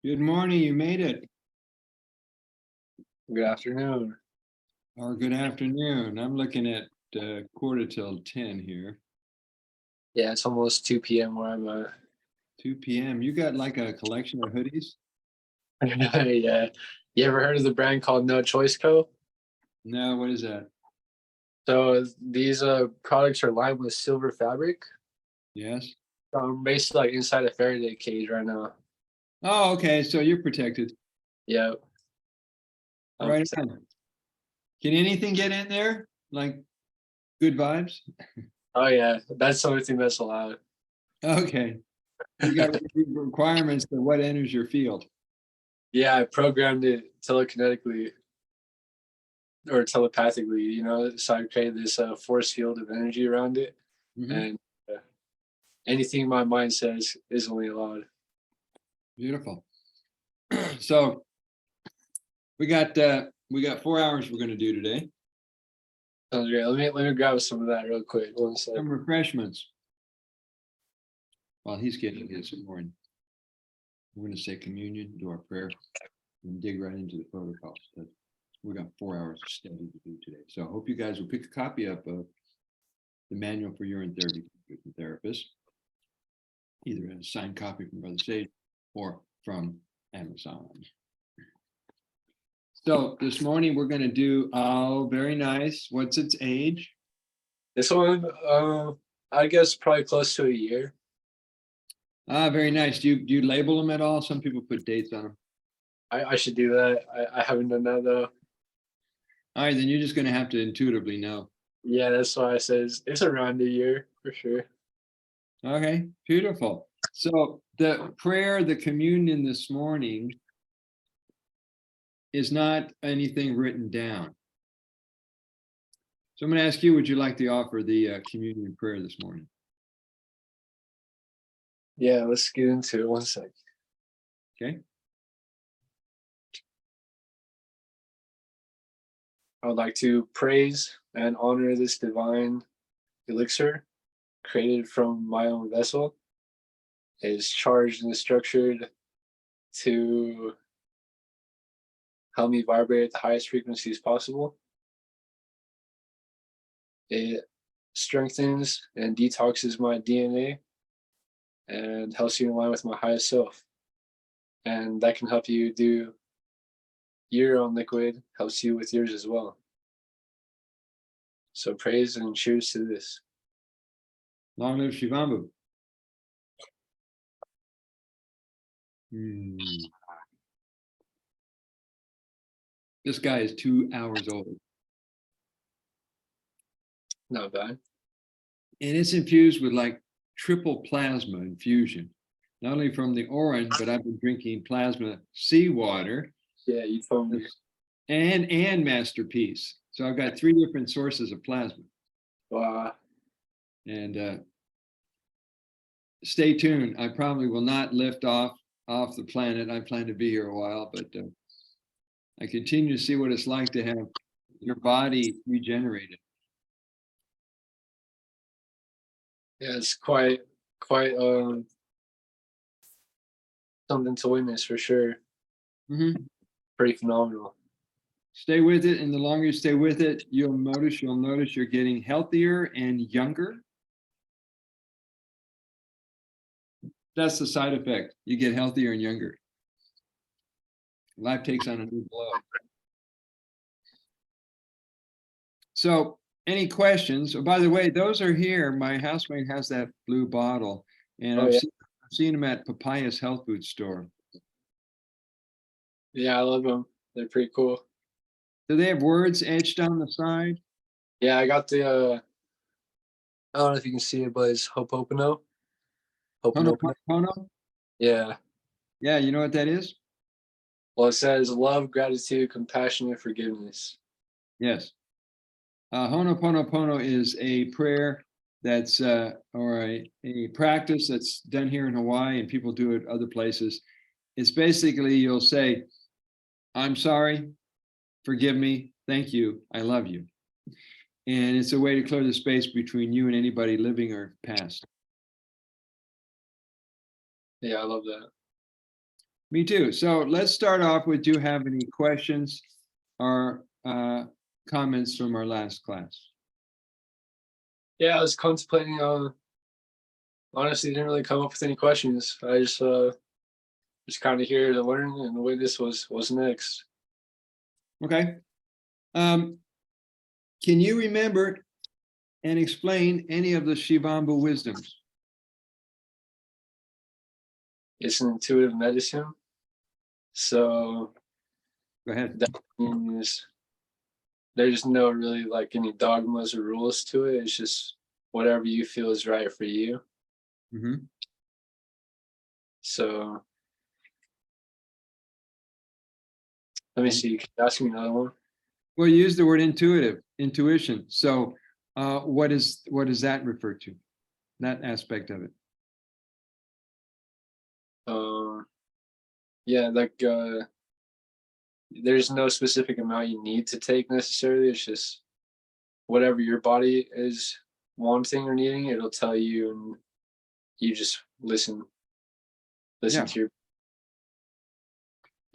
Good morning, you made it. Good afternoon. Or good afternoon. I'm looking at quarter till 10 here. Yeah, it's almost 2 p.m. where I'm at. 2 p.m. You got like a collection of hoodies? Yeah. You ever heard of the brand called No Choice Co? No, what is that? So these products are lined with silver fabric. Yes. So I'm basically like inside a Faraday cage right now. Oh, okay. So you're protected. Yeah. Um, Right on. Can anything get in there? Like good vibes? oh yeah, that's the only thing that's allowed. Okay. You got requirements for what enters your field. Yeah, I programmed it telekinetically or telepathically, so I created this force field of energy around it, Mhm. and anything my mind says is only allowed. Beautiful. So we got 4 hours we're going to do today. Sounds great. Let me grab some of that real quick. One sec. Some refreshments. While he's getting his morning, we're going to say communion, do our prayer, and dig right into the protocols. But we got 4 hours of study to do today. So I hope you guys will pick a copy up of the manual for urine therapy with the therapist, either a signed copy from Brother Sage or from Amazon. So this morning we're going to do, oh, very nice. What's its age? This one, I guess probably close to a year. Ah, very nice. Do you label them at all? Some people put dates on them. I should do that. I haven't done that though. All right, then you're just going to have to intuitively know. Yeah, that's why I said it's around a year for sure. Okay, beautiful. So the prayer, the communion this morning is not anything written down. So I'm going to ask you, would you like to offer the communion prayer this morning? Yeah, let's get into it. One sec. Okay. I would like to praise and honor this divine elixir created from my own vessel. It is charged and structured to help me vibrate at the highest frequencies possible. It strengthens and detoxes my DNA and helps you align with my highest self. And that can help you do your own liquid, helps you with yours as well. So praise and cheers to this. Long live Shivambu. This guy is 2 hours old. Not bad. And it's infused with like triple plasma infusion, not only from the Orin, but I've been drinking plasma seawater. Yeah, you told me. And Masterpiece. So I've got 3 different sources of plasma. Wow. And stay tuned. I probably will not lift off the planet. I plan to be here a while, but I continue to see what it's like to have your body regenerated. Yeah, it's quite something to witness for sure. Mm-hmm. Pretty phenomenal. Stay with it, and the longer you stay with it, you'll notice you're getting healthier and younger. That's the side effect. You get healthier and younger. Life takes on a new glow. So, any questions? Oh, by the way, those are here. My housemate has that blue bottle, and I've seen them at Papayas Health Food Store. Yeah, I love them. They're pretty cool. Do they have words etched on the side? Yeah, I got the I don't know if you can see it, but it's Ho'oponopono. Ho'oponopono? Yeah. Yeah, you know what that is? Well, it says love, gratitude, compassion, and forgiveness. Yes. Ho'oponopono is a prayer that's or a practice that's done here in Hawaii, and people do it other places. It's basically you'll say, "I'm sorry, forgive me, thank you, I love you," and it's a way to clear the space between you and anybody living or past. Yeah, I love that. Me too. So let's start off with, do you have any questions or comments from our last class? Yeah, I was contemplating honestly didn't really come up with any questions. I just kind of here to learn and witness what's next. Okay. Can you remember and explain any of the Shivambu wisdoms? It's an intuitive medicine. So Go ahead. that means there's no really like any dogmas or rules to it. It's just whatever you feel is right for you. Mhm. So let me see. Can you ask me another one? Well, you use the word intuition. So what does that refer to? That aspect of it. Yeah, like there's no specific amount you need to take necessarily. It's just whatever your body is wanting or needing, it'll tell you, and you just listen Yeah. to your.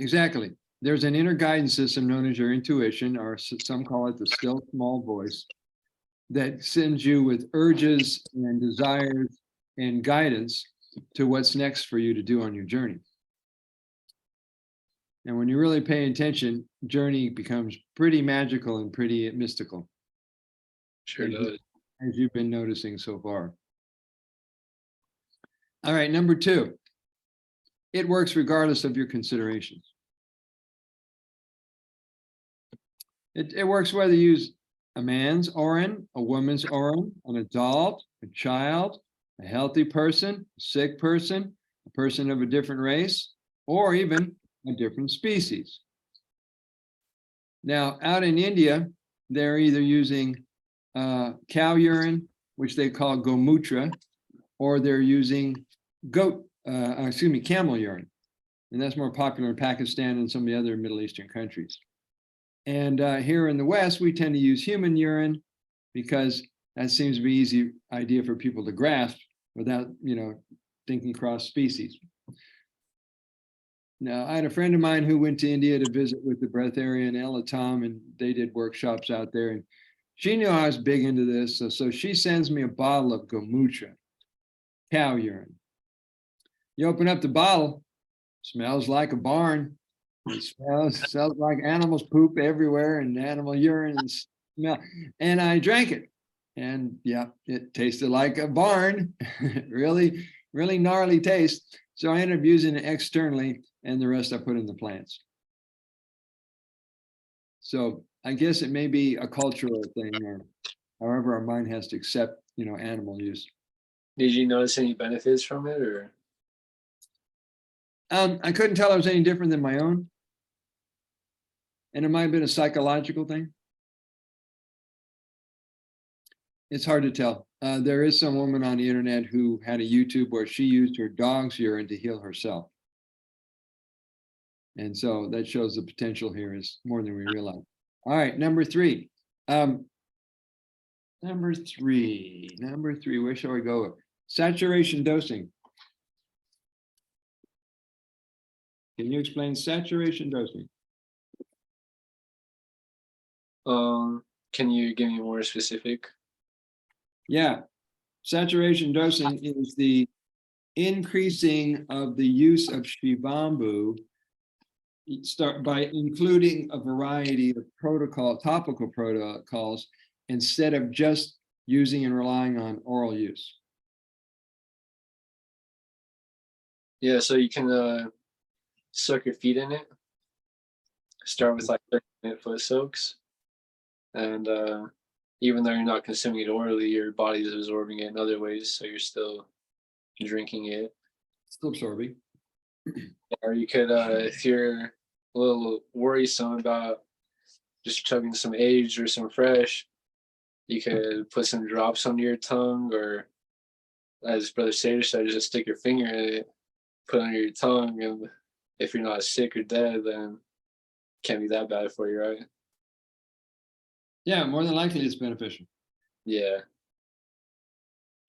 Exactly. There's an inner guidance system known as your intuition, or some call it the still small voice, that sends you with urges and desires and guidance to what's next for you to do on your journey. And when you really pay attention, journey becomes pretty magical and pretty mystical. Sure does. As you've been noticing so far. All right, number 2. It works regardless of your considerations. It works whether you use a man's Urine, a woman's Urine, an adult, a child, a healthy person, a sick person, a person of a different race, or even a different species. Now, out in India, they're either using cow urine, which they call gomutra, or they're using camel urine. And that's more popular in Pakistan and some of the other Middle Eastern countries. And here in the West, we tend to use human urine because that seems to be an easy idea for people to grasp without, thinking cross species. Now, I had a friend of mine who went to India to visit with the Breatharian Ella Tom, and they did workshops out there. And she knew I was big into this. So she sends me a bottle of gomutra, cow urine. You open up the bottle, smells like a barn. It smells like animals poop everywhere and animal urine and smell. And I drank it. And yeah, it tasted like a barn. Really, really gnarly taste. So I ended up using it externally, and the rest I put in the plants. So I guess it may be a cultural thing, or however our mind has to accept, animal use. Did you notice any benefits from it, or? I couldn't tell it was any different than my own. And it might have been a psychological thing. It's hard to tell. There is some woman on the internet who had a YouTube where she used her dog's urine to heal herself. And so that shows the potential here is more than we realize. All right, number 3. Number three, where shall we go? Saturation dosing. Can you explain saturation dosing? Can you give me more specific? Yeah, saturation dosing is the increasing of the use of Shivambu, start by including a variety of topical protocols, instead of just using and relying on oral use. Yeah, so you can soak your feet in it. Start with like 30-minute foot soaks, and even though you're not consuming it orally, your body's absorbing it in other ways, so you're still drinking it. Still absorbing. Or you could, if you're a little worrisome about just chugging some aged or some fresh, you could put some drops under your tongue, or as Brother Sage said, just stick your finger in it, put it under your tongue, and if you're not sick or dead, then it can't be that bad for you, right? Yeah, more than likely it's beneficial. Yeah.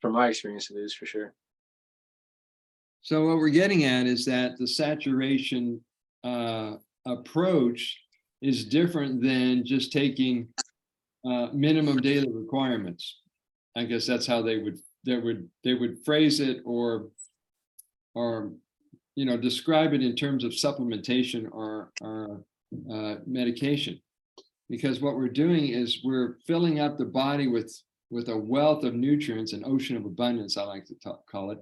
From my experience, it is for sure. So what we're getting at is that the saturation approach is different than just taking minimum daily requirements. I guess that's how they would phrase it, or describe it in terms of supplementation or medication. Because what we're doing is we're filling up the body with a wealth of nutrients, an ocean of abundance, I like to call it,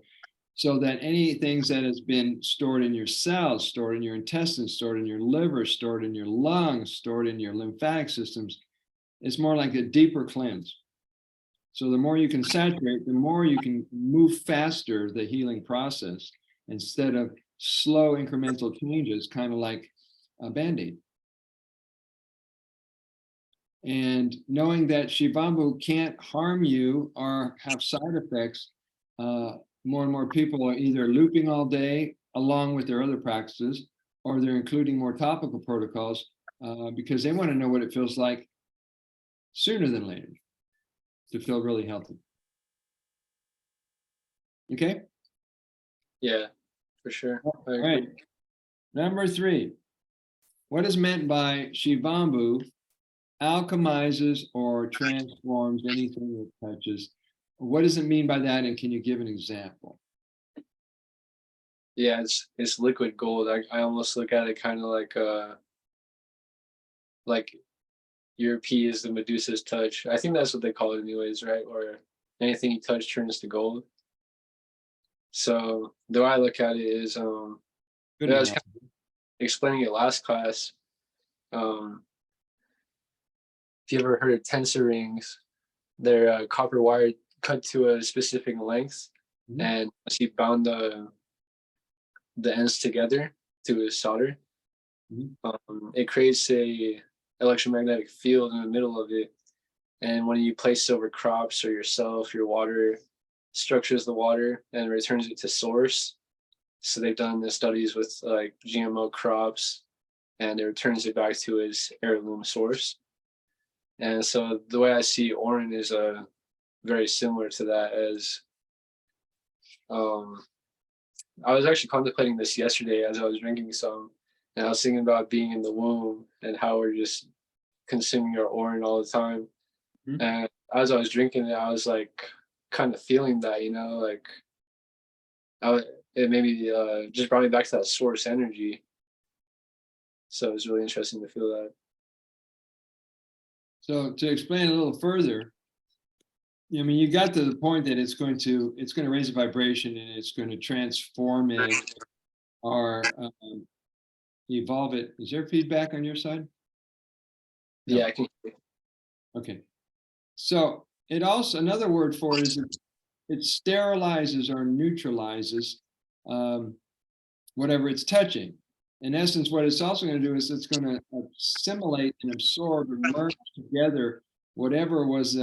so that any things that has been stored in your cells, stored in your intestines, stored in your liver, stored in your lungs, stored in your lymphatic systems, it's more like a deeper cleanse. So the more you can saturate, the more you can move faster the healing process instead of slow incremental changes, kind of like a Band-Aid. And knowing that Shivambu can't harm you or have side effects, more and more people are either looping all day along with their other practices, or they're including more topical protocols because they want to know what it feels like sooner than later to feel really healthy. Okay? Yeah, for sure. All right. Number 3, what is meant by Shivambu alchemizes or transforms anything it touches? What does it mean by that, and can you give an example? Yeah, it's liquid gold. I almost look at it kind of like your pee is the Medusa's touch. I think that's what they call it anyways, right? Or anything you touch turns to gold. So the way I look at it is Good I was enough. kind of explaining it last class. If you ever heard of tensor rings, they're copper wire cut to a specific length, Mhm. and once you bound the ends together to a solder, Mhm. it creates a electromagnetic field in the middle of it. And when you place it over crops or yourself, your water structures the water and returns it to source. So they've done the studies with like GMO crops, and it returns it back to its heirloom source. And so the way I see Urine is very similar to that. As I was actually contemplating this yesterday as I was drinking some, and I was thinking about being in the womb and how we're just consuming our Urine all the time. Mhm. And as I was drinking it, I was like kind of feeling that, like it made me just brought me back to that source energy. So it was really interesting to feel that. So to explain a little further, I mean, you got to the point that it's going to raise the vibration, and it's going to transform it or evolve it. Is there feedback on your side? No. Yeah, I can. Okay. So it also, another word for it is it sterilizes or neutralizes whatever it's touching. In essence, what it's also going to do is it's going to assimilate and absorb and merge together whatever was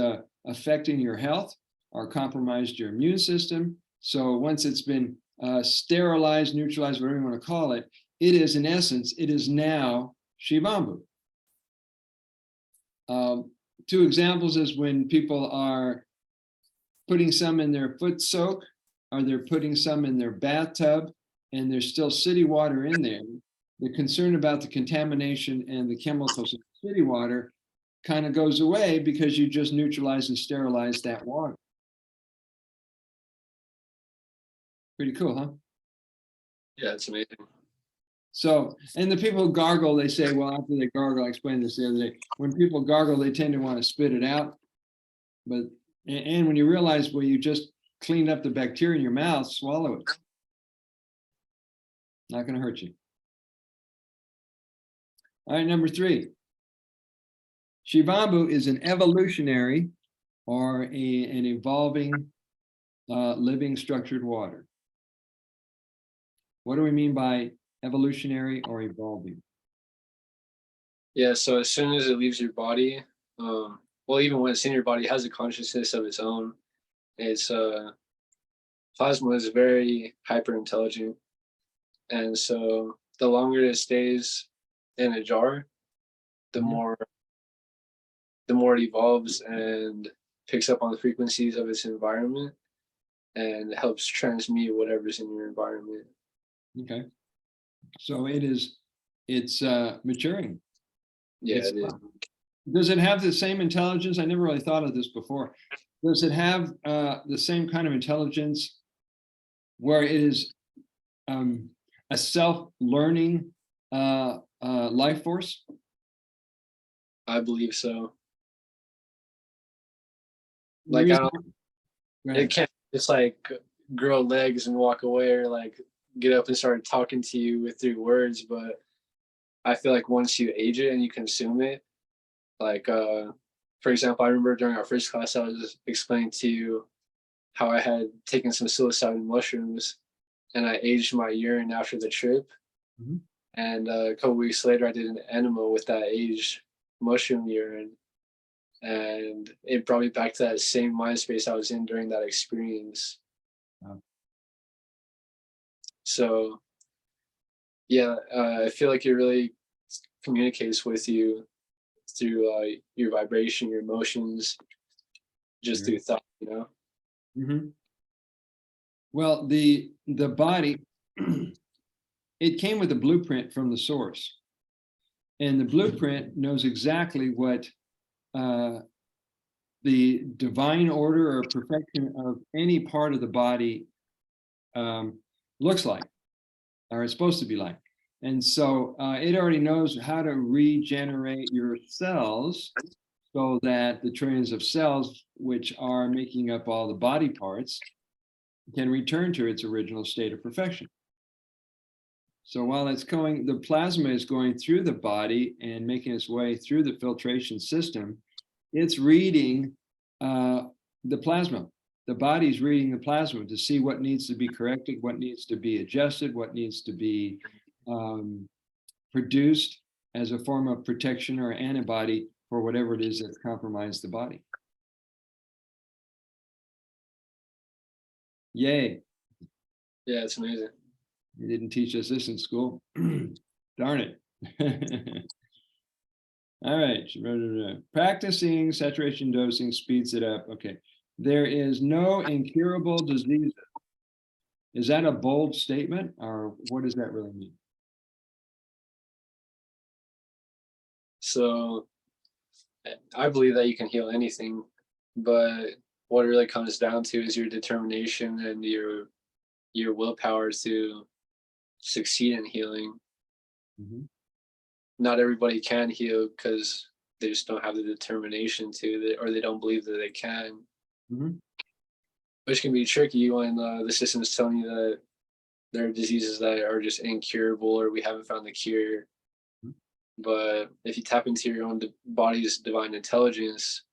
affecting your health or compromised your immune system. So once it's been sterilized, neutralized, whatever you want to call it, it is, in essence, it is now Shivambu. 2 examples is when people are putting some in their foot soak, or they're putting some in their bathtub, and there's still city water in there. The concern about the contamination and the chemicals in city water kind of goes away because you just neutralize and sterilize that water. Pretty cool, huh? Yeah, it's amazing. So, and the people who gargle, they say, well, after they gargle, I explained this the other day, when people gargle, they tend to want to spit it out. But, and when you realize, well, you just cleaned up the bacteria in your mouth, swallow it. Not going to hurt you. All right, number 3. Shivambu is an evolutionary or an evolving living structured water. What do we mean by evolutionary or evolving? Yeah, so as soon as it leaves your body, well, even when it's in your body, it has a consciousness of its own. It's plasma is very hyper intelligent, and so the longer it stays in a jar, the Mhm. more it evolves and picks up on the frequencies of its environment. and it helps transmute whatever's in your environment. Okay. So it's maturing. Yeah, It's, it is. does it have the same intelligence? I never really thought of this before. Does it have the same kind of intelligence where it is a self-learning life force? I believe so. The Like, I reason- don't, Go it ahead. can't just like grow legs and walk away, or like get up and start talking to you with through words. But I feel like once you age it and you consume it, like for example, I remember during our first class I was explaining to you how I had taken some psilocybin mushrooms and I aged my urine after the trip. Mhm. And a couple weeks later I did an enema with that aged mushroom urine, and it brought me back to that same mind space I was in during that experience. Wow. So yeah, I feel like it really communicates with you through your vibration, your emotions, just Sure. through thought, you know? Mhm. Well, the body, it came with a blueprint from the source, and the blueprint knows exactly what uh, the divine order or perfection of any part of the body um, looks like, or it's supposed to be like. And so it already knows how to regenerate your cells so that the trillions of cells, which are making up all the body parts, can return to its original state of perfection. So while it's going, the plasma is going through the body and making its way through the filtration system, it's reading the plasma. The body's reading the plasma to see what needs to be corrected, what needs to be adjusted, what needs to be produced as a form of protection or antibody for whatever it is that's compromised the body. Yay. Yeah, it's amazing. They didn't teach us this in school. Darn it. All right. Practicing saturation dosing speeds it up. Okay. There is no incurable disease. Is that a bold statement, or what does that really mean? So I believe that you can heal anything, but what it really comes down to is your determination and your willpower to succeed in healing. Mhm. Not everybody can heal because they just don't have the determination to, or they don't believe that they can, Mhm. which can be tricky when the system is telling you that there are diseases that are just incurable or we haven't found the cure. Mhm. But if you tap into your own body's divine intelligence,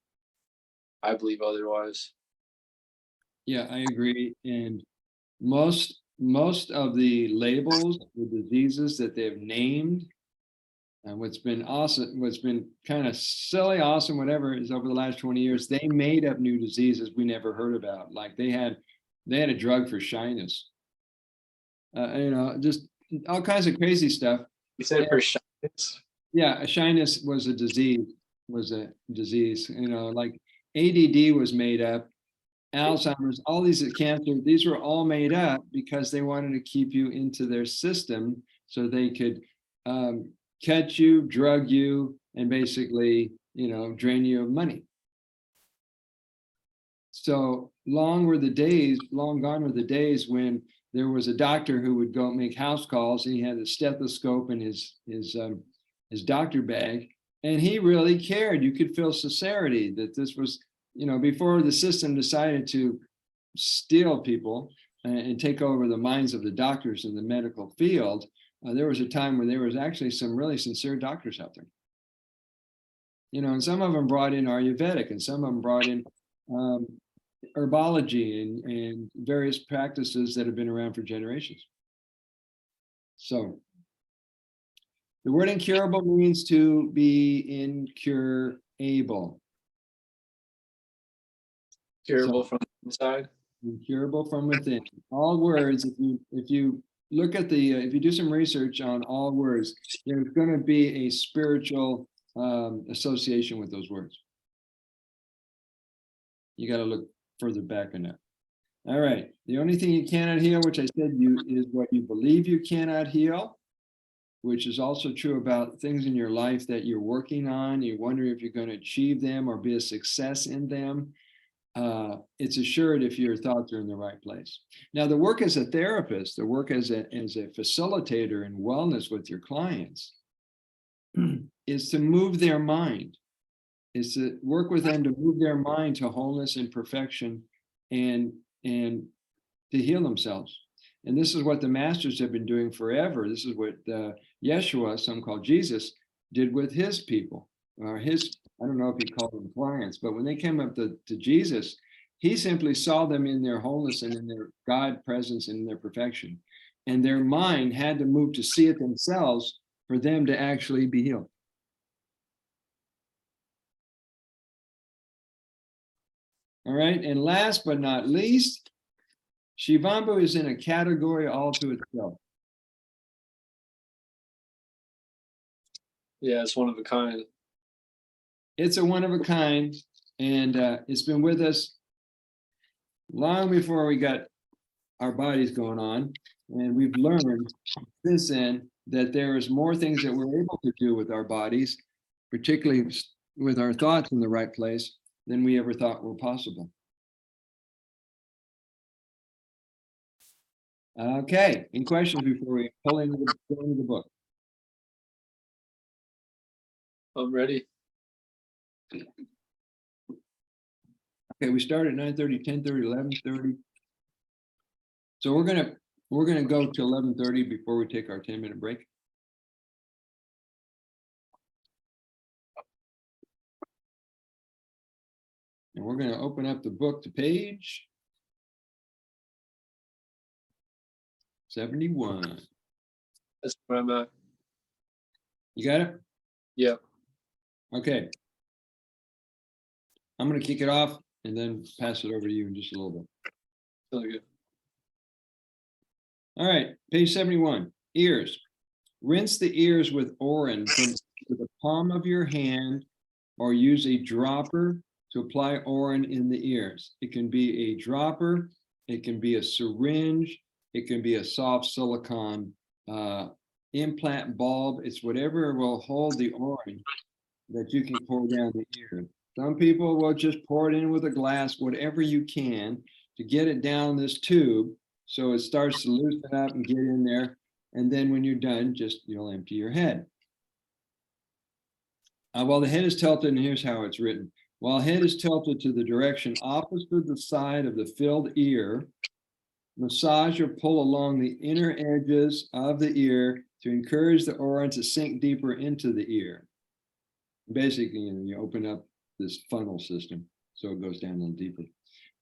I believe otherwise. Yeah, I agree. And most of the labels, the diseases that they've named, and what's been awesome, what's been kind of silly, awesome, whatever, is over the last 20 years, they made up new diseases we never heard about. Like they had a drug for shyness, just all kinds of crazy stuff. You said And for shyness. yeah, shyness was a disease, like ADD was made up, Alzheimer's, all these cancer, these were all made up because they wanted to keep you into their system so they could um, catch you, drug you, and basically, drain you of money. So long gone were the days when there was a doctor who would go make house calls and he had a stethoscope in his doctor bag, and he really cared. You could feel sincerity that this was, before the system decided to steal people and take over the minds of the doctors in the medical field. There was a time when there was actually some really sincere doctors out there. And some of them brought in Ayurvedic, and some of them brought in um, herbology and various practices that have been around for generations. So the word incurable means to be incurable. Curable from the inside. Incurable from within. All words, if you look at if you do some research on all words, there's going to be a spiritual association with those words. You got to look further back in that. All right. The only thing you cannot heal, which I said is what you believe you cannot heal, which is also true about things in your life that you're working on. You wonder if you're going to achieve them or be a success in them. It's assured if your thoughts are in the right place. Now, the work as a therapist, the work as a facilitator in wellness with your clients is to move their mind, is to work with them to move their mind to wholeness and perfection and to heal themselves. And this is what the masters have been doing forever. This is what Yeshua, some call Jesus, did with his people, or his, I don't know if he called them clients, but when they came up to Jesus, he simply saw them in their wholeness and in their God presence and in their perfection. And their mind had to move to see it themselves for them to actually be healed. All right, and last but not least, Shivambu is in a category all to itself. Yeah, it's one of a kind. It's a one of a kind, and it's been with us long before we got our bodies going on. And we've learned since then that there is more things that we're able to do with our bodies, particularly with our thoughts in the right place, than we ever thought were possible. Okay, any questions before we go into the book? I'm ready. Okay, we start at 9:30, 10:30, 11:30. So we're gonna go to 11:30 before we take our 10-minute break. And we're gonna open up the book to page 71. That's where I'm at. You got it? Yep. Okay. I'm gonna kick it off and then pass it over to you in just a little bit. Really good. All right, page 71, ears. Rinse the ears with Urine from the palm of your hand or use a dropper to apply Urine in the ears. It can be a dropper, it can be a syringe, it can be a soft silicone implant bulb. It's whatever will hold the Urine that you can pour down the ear. Some people will just pour it in with a glass, whatever you can to get it down this tube so it starts to loosen up and get in there. And then when you're done, you'll empty your head. While the head is tilted, and here's how it's written. While head is tilted to the direction opposite the side of the filled ear, massage or pull along the inner edges of the ear to encourage the Urine to sink deeper into the ear. Basically, you open up this funnel system so it goes down a little deeper.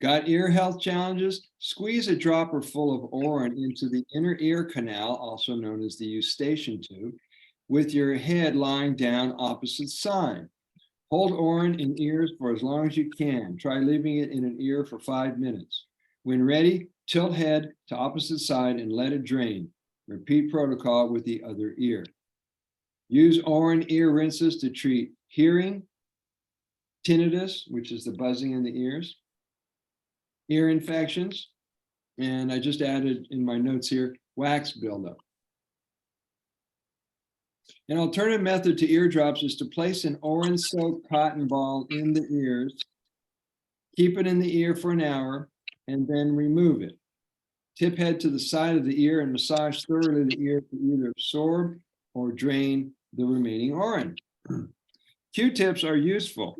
Got ear health challenges? Squeeze a dropper full of Urine into the inner ear canal, also known as the eustachian tube, with your head lying down opposite side. Hold Urine in ears for as long as you can. Try leaving it in an ear for 5 minutes. When ready, tilt head to opposite side and let it drain. Repeat protocol with the other ear. Use Urine ear rinses to treat hearing, tinnitus, which is the buzzing in the ears, ear infections, and I just added in my notes here, wax buildup. An alternative method to eardrops is to place an Urine-soaked cotton ball in the ears, keep it in the ear for an hour, and then remove it. Tip head to the side of the ear and massage thoroughly the ear to either absorb or drain the remaining Urine. Q-tips are useful,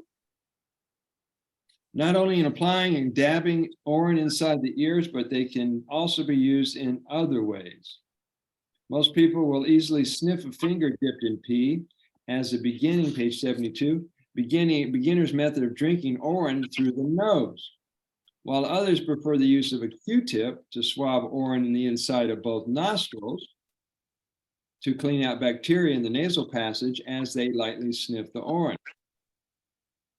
not only in applying and dabbing Urine inside the ears, but they can also be used in other ways. Most people will easily sniff a finger dipped in pee as a beginning, page 72, beginner's method of drinking Urine through the nose, while others prefer the use of a Q-tip to swab Urine in the inside of both nostrils to clean out bacteria in the nasal passage as they lightly sniff the Urine.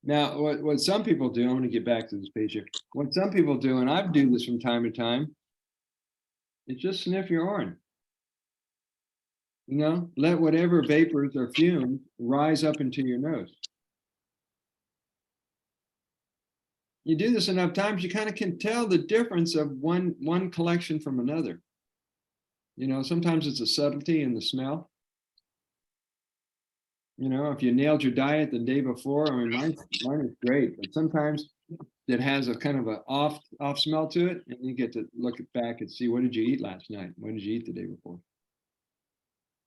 Now, what some people do, I'm going to get back to this page here. What some people do, and I do this from time to time, is just sniff your Urine. You know, let whatever vapors or fumes rise up into your nose. you do this enough times, you kind of can tell the difference of one collection from another. You know, sometimes it's a subtlety in the smell. You know, if you nailed your diet the day before, I mean, mine is great, but sometimes it has a kind of a off smell to it, and you get to look back and see, what did you eat last night? What did you eat the day before?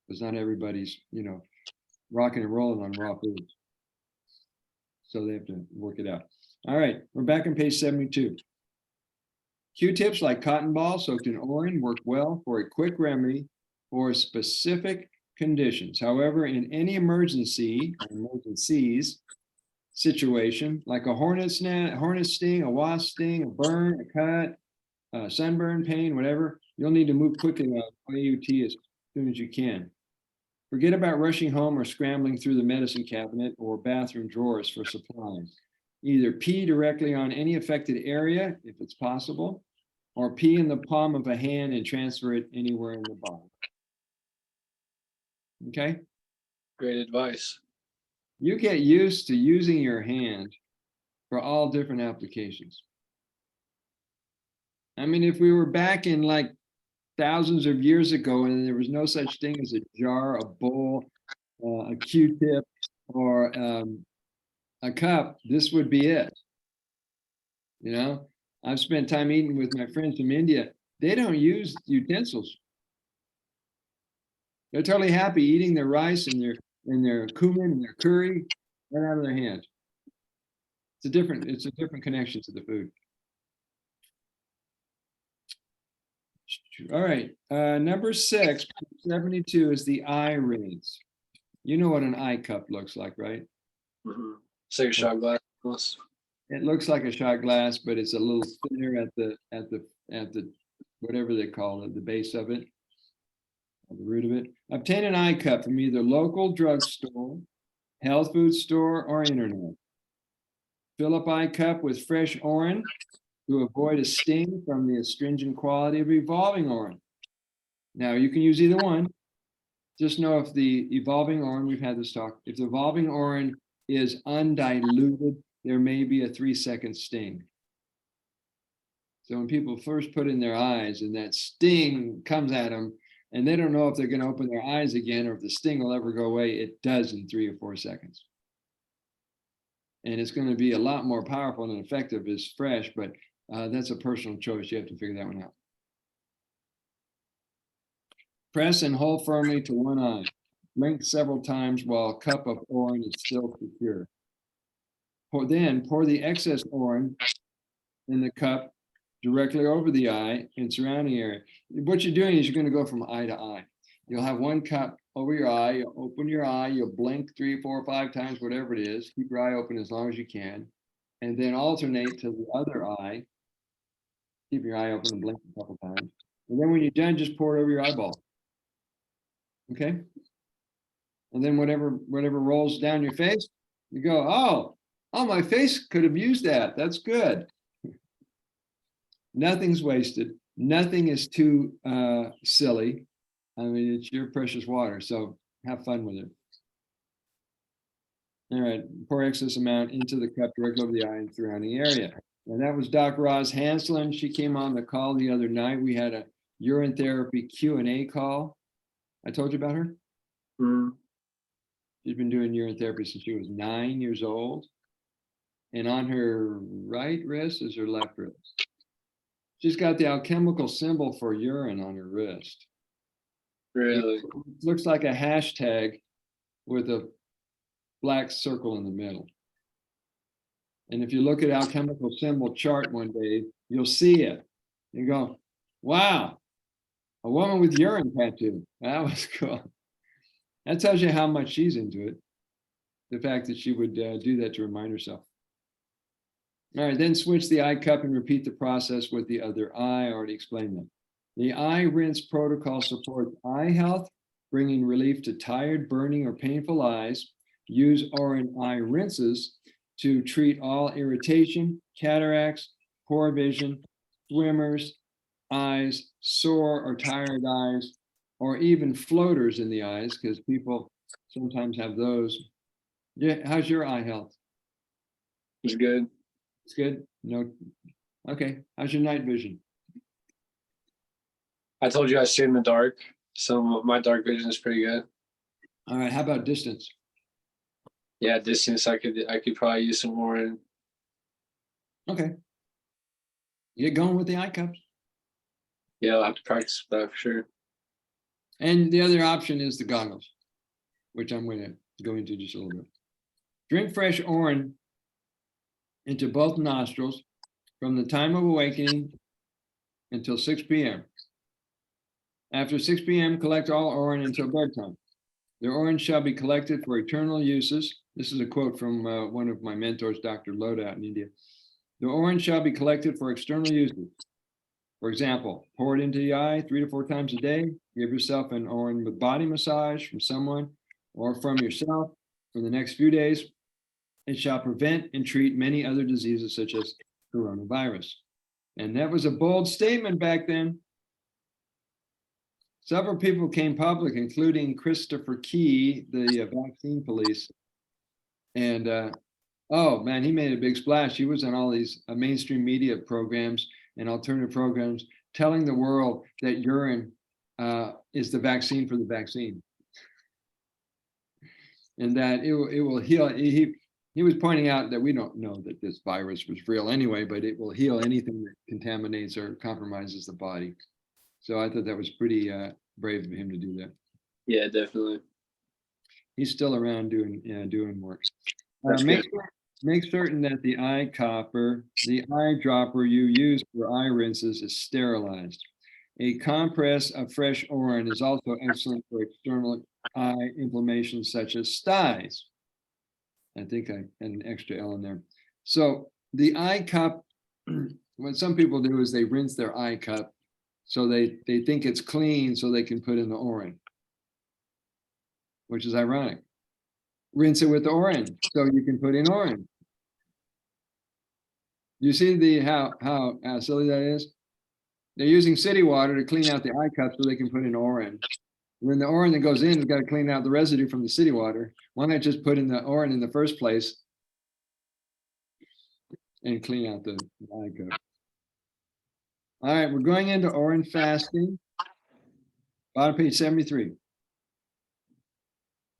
Because not everybody's, you know, rocking and rolling on raw foods. So they have to work it out. All right, we're back on page 72. Q-tips like cotton balls soaked in Urine work well for a quick remedy for specific conditions. However, in any emergencies situation, like a hornet sting, a wasp sting, a burn, a cut, sunburn, pain, whatever, you'll need to move quickly on AUT as soon as you can. Forget about rushing home or scrambling through the medicine cabinet or bathroom drawers for supplies. Either pee directly on any affected area, if it's possible, or pee in the palm of a hand and transfer it anywhere in the body. Okay? Great advice. You get used to using your hand for all different applications. I mean, if we were back in like thousands of years ago and there was no such thing as a jar, a bowl, a Q-tip, or a cup, this would be it. You know, I've spent time eating with my friends from India. They don't use utensils. They're totally happy eating their rice and their cumin and their curry right out of their hands. It's a different connection to the food. All right, number 6, 72 is the eye rinse. You know what an eye cup looks like, right? Mm-hmm. It's like a shot glass. It looks like a shot glass, but it's a little thinner at the whatever they call it, the base of it, the root of it. Obtain an eye cup from either local drugstore, health food store, or internet. Fill up eye cup with fresh Urine to avoid a sting from the astringent quality of evolving Urine. Now you can use either one. Just know if the evolving Urine, we've had this talk, if the evolving Urine is undiluted, there may be a 3-second sting. So when people first put in their eyes and that sting comes at them and they don't know if they're going to open their eyes again or if the sting will ever go away, it does in 3 or 4 seconds. And it's going to be a lot more powerful and effective as fresh, but that's a personal choice. You have to figure that one out. Press and hold firmly to one eye. Blink several times while a cup of Urine is still secure. Then pour the excess Urine in the cup directly over the eye and surrounding area. What you're doing is you're going to go from eye to eye. You'll have one cup over your eye, you'll open your eye, you'll blink 3, 4, 5 times, whatever it is. Keep your eye open as long as you can. And then alternate to the other eye. Keep your eye open and blink a couple times. And then when you're done, just pour it over your eyeball. Okay? And then whatever rolls down your face, you go, oh, my face could have used that. That's good. Nothing's wasted. Nothing is too silly. I mean, it's your precious water, so have fun with it. All right, pour excess amount into the cup directly over the eye and surrounding area. And that was Dr. Roz Hanslin. She came on the call the other night. We had a urine therapy Q&A call. I told you about her? Mm. She's been doing urine therapy since she was 9 years old. And on her right wrist is her left wrist. She's got the alchemical symbol for urine on her wrist. Really? It looks like a hashtag with a black circle in the middle. And if you look at alchemical symbol chart one day, you'll see it. You go, wow, a woman with urine tattoo. That was cool. That tells you how much she's into it. The fact that she would do that to remind herself. All right, then switch the eye cup and repeat the process with the other eye. I already explained that. The eye rinse protocol supports eye health, bringing relief to tired, burning, or painful eyes. Use Urine eye rinses to treat all irritation, cataracts, poor vision, swimmers, eyes, sore or tired eyes, or even floaters in the eyes, because people sometimes have those. Yeah, how's your eye health? It's good. It's good. No. Okay. How's your night vision? I told you I stay in the dark, so my dark vision is pretty good. All right. How about distance? Yeah, distance I could probably use some more in. Okay. Get going with the eye cups. Yeah, I'll have to practice that for sure. And the other option is the goggles, which I'm going to go into just a little bit. Drink fresh orange into both nostrils from the time of awakening until 6 p.m. After 6 p.m., collect all orange until bedtime. The orange shall be collected for eternal uses. This is a quote from one of my mentors, Dr. Loda out in India. The orange shall be collected for external uses. For example, pour it into the eye 3 to 4 times a day. Give yourself an orange with body massage from someone or from yourself for the next few days. It shall prevent and treat many other diseases such as coronavirus. And that was a bold statement back then. Several people came public, including Christopher Key, the vaccine police. And oh man, he made a big splash. He was on all these mainstream media programs and alternative programs telling the world that urine is the vaccine for the vaccine. And that it will heal. He was pointing out that we don't know that this virus was real anyway, but it will heal anything that contaminates or compromises the body. So I thought that was pretty brave of him to do that. Yeah, definitely. He's still around doing work. That's Make certain that the eye copper, the eye dropper you use for eye rinses is sterilized. A compress of fresh orange is also excellent for external eye inflammation such as styes. I think I had an extra L in there. So the eye cup, what some people do is they rinse their eye cup so they think it's clean so they can put in the orange, which is ironic. Rinse it with the orange so you can put in orange. You see how silly that is? They're using city water to clean out the eye cup so they can put in orange. When the orange that goes in, you've got to clean out the residue from the city water. Why not just put in the orange in the first place and clean out the eye cup? All right, we're going into orange fasting. Bottom page 73.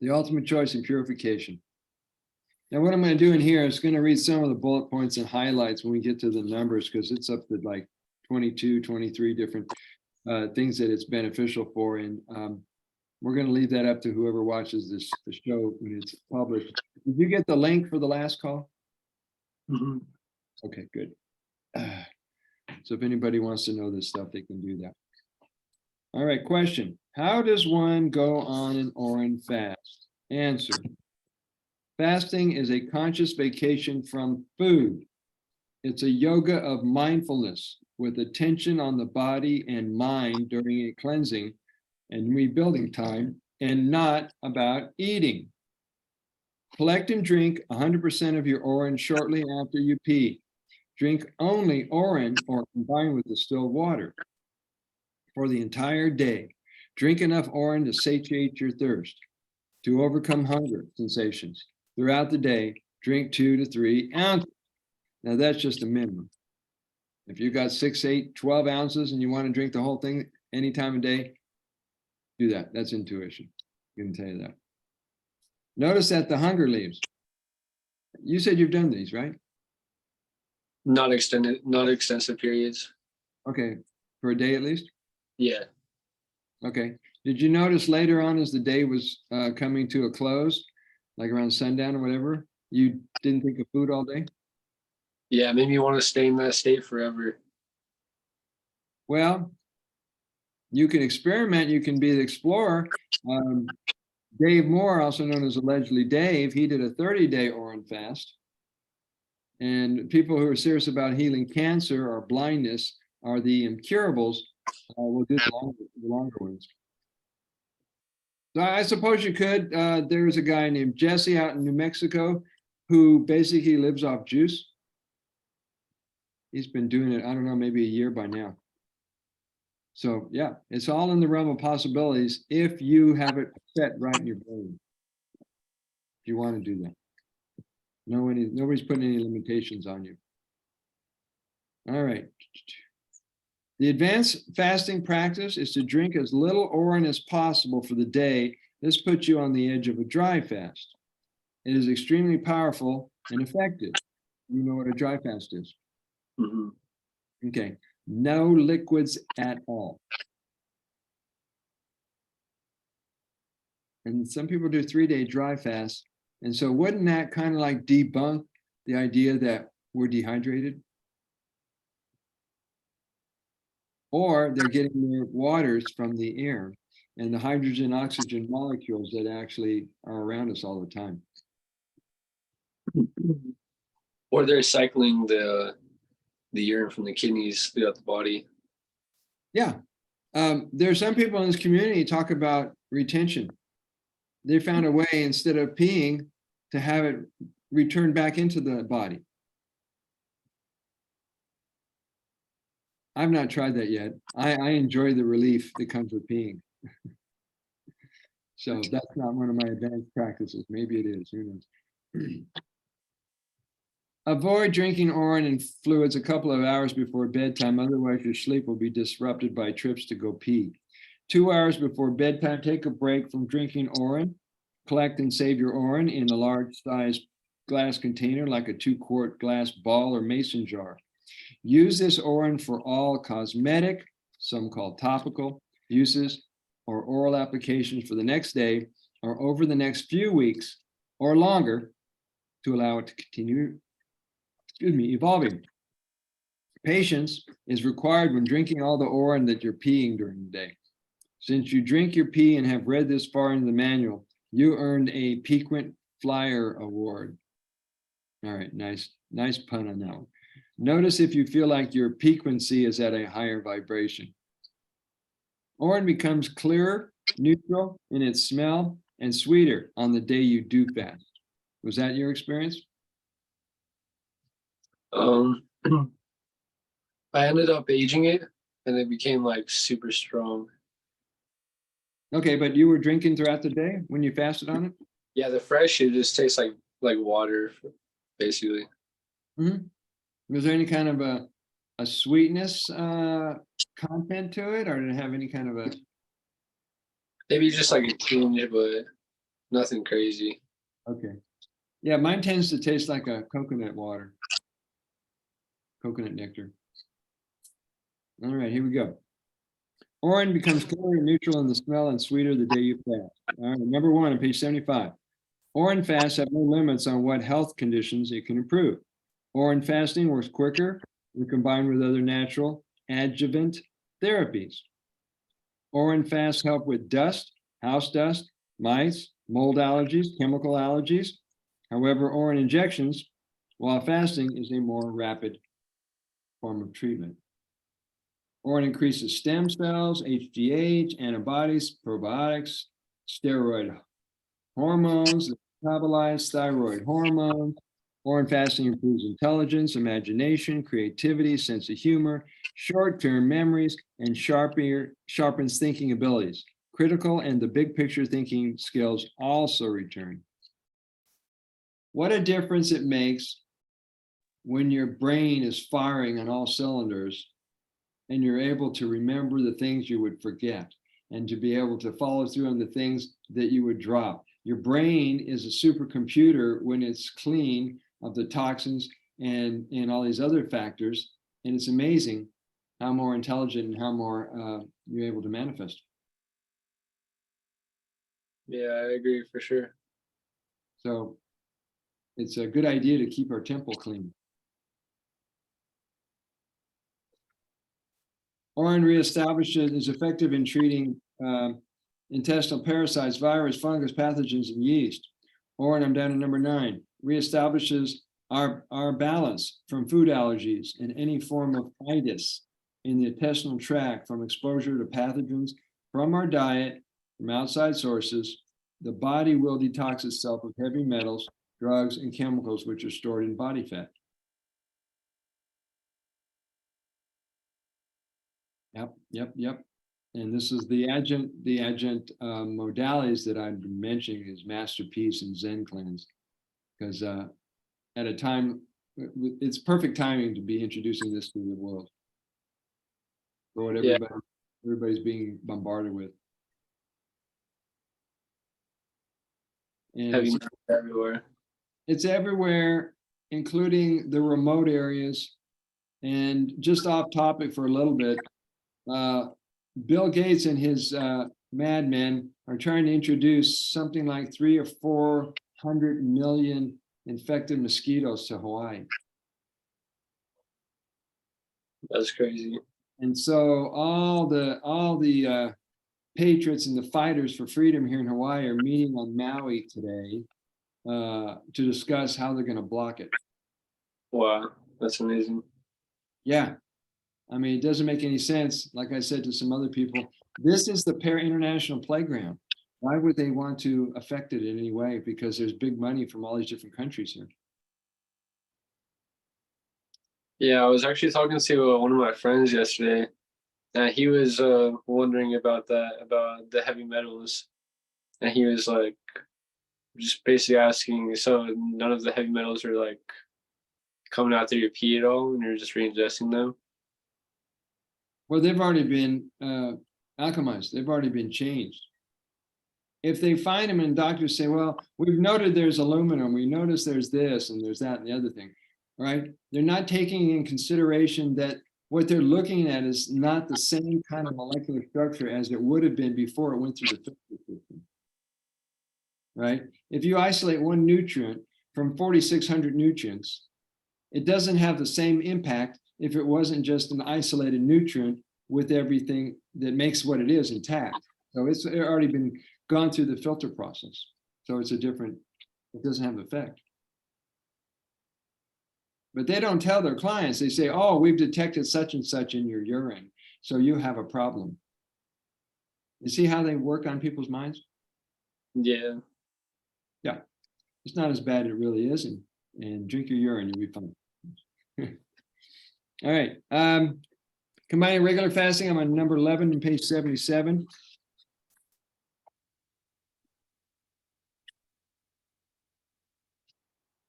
The ultimate choice in purification. Now, what I'm going to do in here is going to read some of the bullet points and highlights when we get to the numbers, because it's up to like 22, 23 different things that it's beneficial for. And we're going to leave that up to whoever watches the show when it's published. Did you get the link for the last call? Mm-hmm. Okay, good. So if anybody wants to know this stuff, they can do that. All right, question. How does one go on an orange fast? Answer. Fasting is a conscious vacation from food. It's a yoga of mindfulness with attention on the body and mind during a cleansing and rebuilding time, and not about eating. Collect and drink 100% of your orange shortly after you pee. Drink only orange or combined with distilled water for the entire day. Drink enough orange to satiate your thirst. To overcome hunger sensations throughout the day, drink 2 to 3 ounces. Now that's just a minimum. If you got 6, 8, 12 ounces and you want to drink the whole thing any time of day, do that. That's intuition. I can tell you that. Notice that the hunger leaves. You said you've done these, right? Not extensive periods. Okay, for a day at least? Yeah. Okay. Did you notice later on as the day was coming to a close, like around sundown or whatever, you didn't think of food all day? Yeah, it made me want to stay in that state forever. Well, you can experiment. You can be the explorer. Dave Moore, also known as allegedly Dave, he did a 30-day orange fast. And people who are serious about healing cancer or blindness are the incurables will do the longer ones. So I suppose you could. There's a guy named Jesse out in New Mexico who basically lives off juice. He's been doing it, I don't know, maybe a year by now. So yeah, it's all in the realm of possibilities if you have it set right in your brain. If you want to do that. Nobody's putting any limitations on you. All right. The advanced fasting practice is to drink as little urine as possible for the day. This puts you on the edge of a dry fast. It is extremely powerful and effective. You know what a dry fast is? Mhm. Okay. No liquids at all. And some people do 3-day dry fasts. And so wouldn't that kind of like debunk the idea that we're dehydrated? Or they're getting their waters from the air and the hydrogen oxygen molecules that actually are around us all the time. Or they're cycling the urine from the kidneys throughout the body. Yeah. There are some people in this community talk about retention. They found a way, instead of peeing, to have it return back into the body. I've not tried that yet. I enjoy the relief that comes with peeing. So that's not one of my advanced practices. Maybe it is, who knows? Avoid drinking urine and fluids a couple of hours before bedtime, otherwise your sleep will be disrupted by trips to go pee. 2 hours before bedtime, take a break from drinking urine. Collect and save your urine in a large size glass container like a 2-quart glass ball or mason jar. Use this urine for all cosmetic, some called topical, uses or oral applications for the next day or over the next few weeks or longer to allow it to continue, evolving. Patience is required when drinking all the urine that you're peeing during the day. Since you drink your pee and have read this far into the manual, you earned a Piquant Flyer Award. All right, nice pun on that one. Notice if you feel like your piquancy is at a higher vibration. Urine becomes clearer, neutral in its smell, and sweeter on the day you do fast. Was that your experience? I ended up aging it, and it became like super strong. Okay, but you were drinking throughout the day when you fasted on it? Yeah, the fresh, it just tastes like water, basically. Mm-hmm. Was there any kind of a sweetness content to it, or did it have any kind of a? Maybe just like a tinge, but nothing crazy. Okay. Yeah, mine tends to taste like a coconut water, coconut nectar. All right, here we go. Urine becomes clear and neutral in the smell and sweeter the day you fast. All right, number 1 on page 75. Urine fasts have no limits on what health conditions it can improve. Urine fasting works quicker when combined with other natural adjuvant therapies. Urine fasts help with dust, house dust, mice, mold allergies, chemical allergies. However, urine injections while fasting is a more rapid form of treatment. Urine increases stem cells, HGH, antibodies, probiotics, steroid hormones, metabolize thyroid hormone. Urine fasting improves intelligence, imagination, creativity, sense of humor, short-term memories, and sharpens thinking abilities. Critical and the big picture thinking skills also return. What a difference it makes when your brain is firing on all cylinders and you're able to remember the things you would forget and to be able to follow through on the things that you would drop. Your brain is a supercomputer when it's clean of the toxins and all these other factors. And it's amazing how more intelligent and how more you're able to manifest. Yeah, I agree for sure. So it's a good idea to keep our temple clean. Urine reestablishes is effective in treating intestinal parasites, virus, fungus, pathogens, and yeast. Urine, I'm down to number 9, reestablishes our balance from food allergies and any form of itis in the intestinal tract from exposure to pathogens from our diet, from outside sources. The body will detox itself of heavy metals, drugs, and chemicals which are stored in body fat. Yep. And this is the adjunct modalities that I've been mentioning is Masterpiece and Zen Cleanse. Because at a time it's perfect timing to be introducing this to the world for what Yeah. everybody's being bombarded with. And Heavy metal everywhere. it's everywhere, including the remote areas. And just off topic for a little bit, Bill Gates and his madmen are trying to introduce something like 300 or 400 million infected mosquitoes to Hawaii. That's crazy. And so all the patriots and the fighters for freedom here in Hawaii are meeting on Maui today to discuss how they're going to block it. Wow, that's amazing. Yeah. I mean, it doesn't make any sense. Like I said to some other people, this is the international playground. Why would they want to affect it in any way? Because there's big money from all these different countries here. Yeah, I was actually talking to one of my friends yesterday, and he was wondering about that, about the heavy metals, and he was like, just basically asking, so none of the heavy metals are like coming out through your pee at all, and you're just re-ingesting them? Well, they've already been alchemized. They've already been changed. If they find them and doctors say, well, we've noted there's aluminum, we noticed there's this and there's that and the other thing, right? They're not taking in consideration that what they're looking at is not the same kind of molecular structure as it would have been before it went through the filter system, right? If you isolate one nutrient from 4,600 nutrients, it doesn't have the same impact if it wasn't just an isolated nutrient with everything that makes what it is intact. So it's already been gone through the filter process. So it's a different, it doesn't have effect. But they don't tell their clients. They say, oh, we've detected such and such in your urine, so you have a problem. You see how they work on people's minds? Yeah. Yeah, it's not as bad as it really is. And drink your urine, you'll be fine. All right. Combining regular fasting, I'm on number 11 on page 77.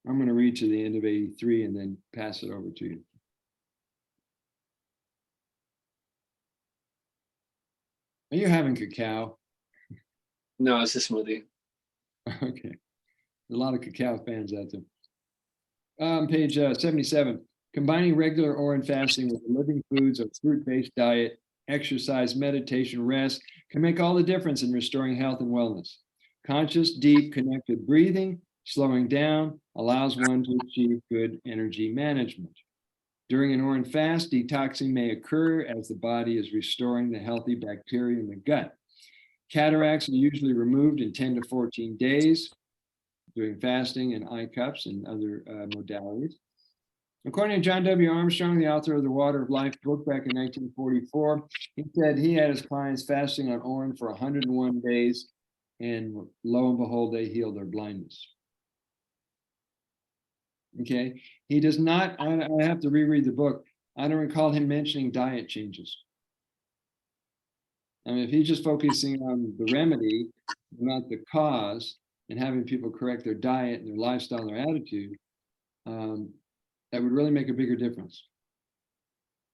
I'm going to read to the end of 83 and then pass it over to you. Are you having cacao? No, it's a smoothie. Okay. A lot of cacao fans out there. Page 77. Combining regular Urine fasting with living foods of fruit-based diet, exercise, meditation, rest can make all the difference in restoring health and wellness. Conscious, deep, connected breathing, slowing down, allows one to achieve good energy management. During an Urine fast, detoxing may occur as the body is restoring the healthy bacteria in the gut. Cataracts are usually removed in 10 to 14 days during fasting and eye cups and other modalities. According to John W. Armstrong, the author of the Water of Life book back in 1944, he said he had his clients fasting on Urine for 101 days, and lo and behold, they healed their blindness. Okay, he does not, I have to reread the book. I don't recall him mentioning diet changes. I mean, if he's just focusing on the remedy, not the cause, and having people correct their diet and their lifestyle and their attitude, that would really make a bigger difference.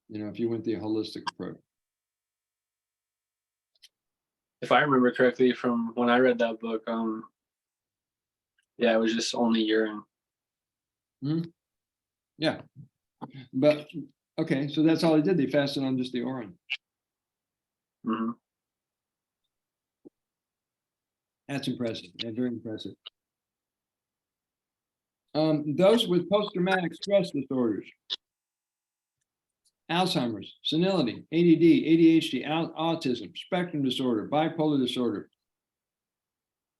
You know, if you went the holistic approach. If I remember correctly from when I read that book, yeah, it was just only urine. Mm-hmm. Yeah, but okay, so that's all they did. They fasted on just the Urine. Mm-hmm. That's impressive. That's very impressive. Those with post-traumatic stress disorders, Alzheimer's, senility, ADD, ADHD, autism, spectrum disorder, bipolar disorder,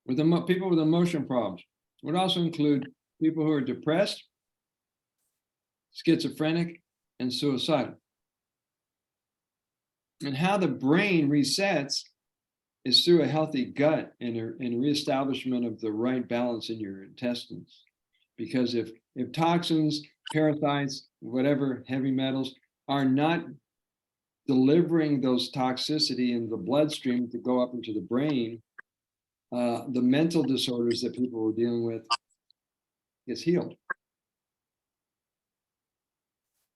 with people with emotion problems, would also include people who are depressed, schizophrenic, and suicidal. And how the brain resets is through a healthy gut and a reestablishment of the right balance in your intestines. Because if toxins, parasites, whatever, heavy metals are not delivering those toxicity in the bloodstream to go up into the brain, the mental disorders that people were dealing with gets healed.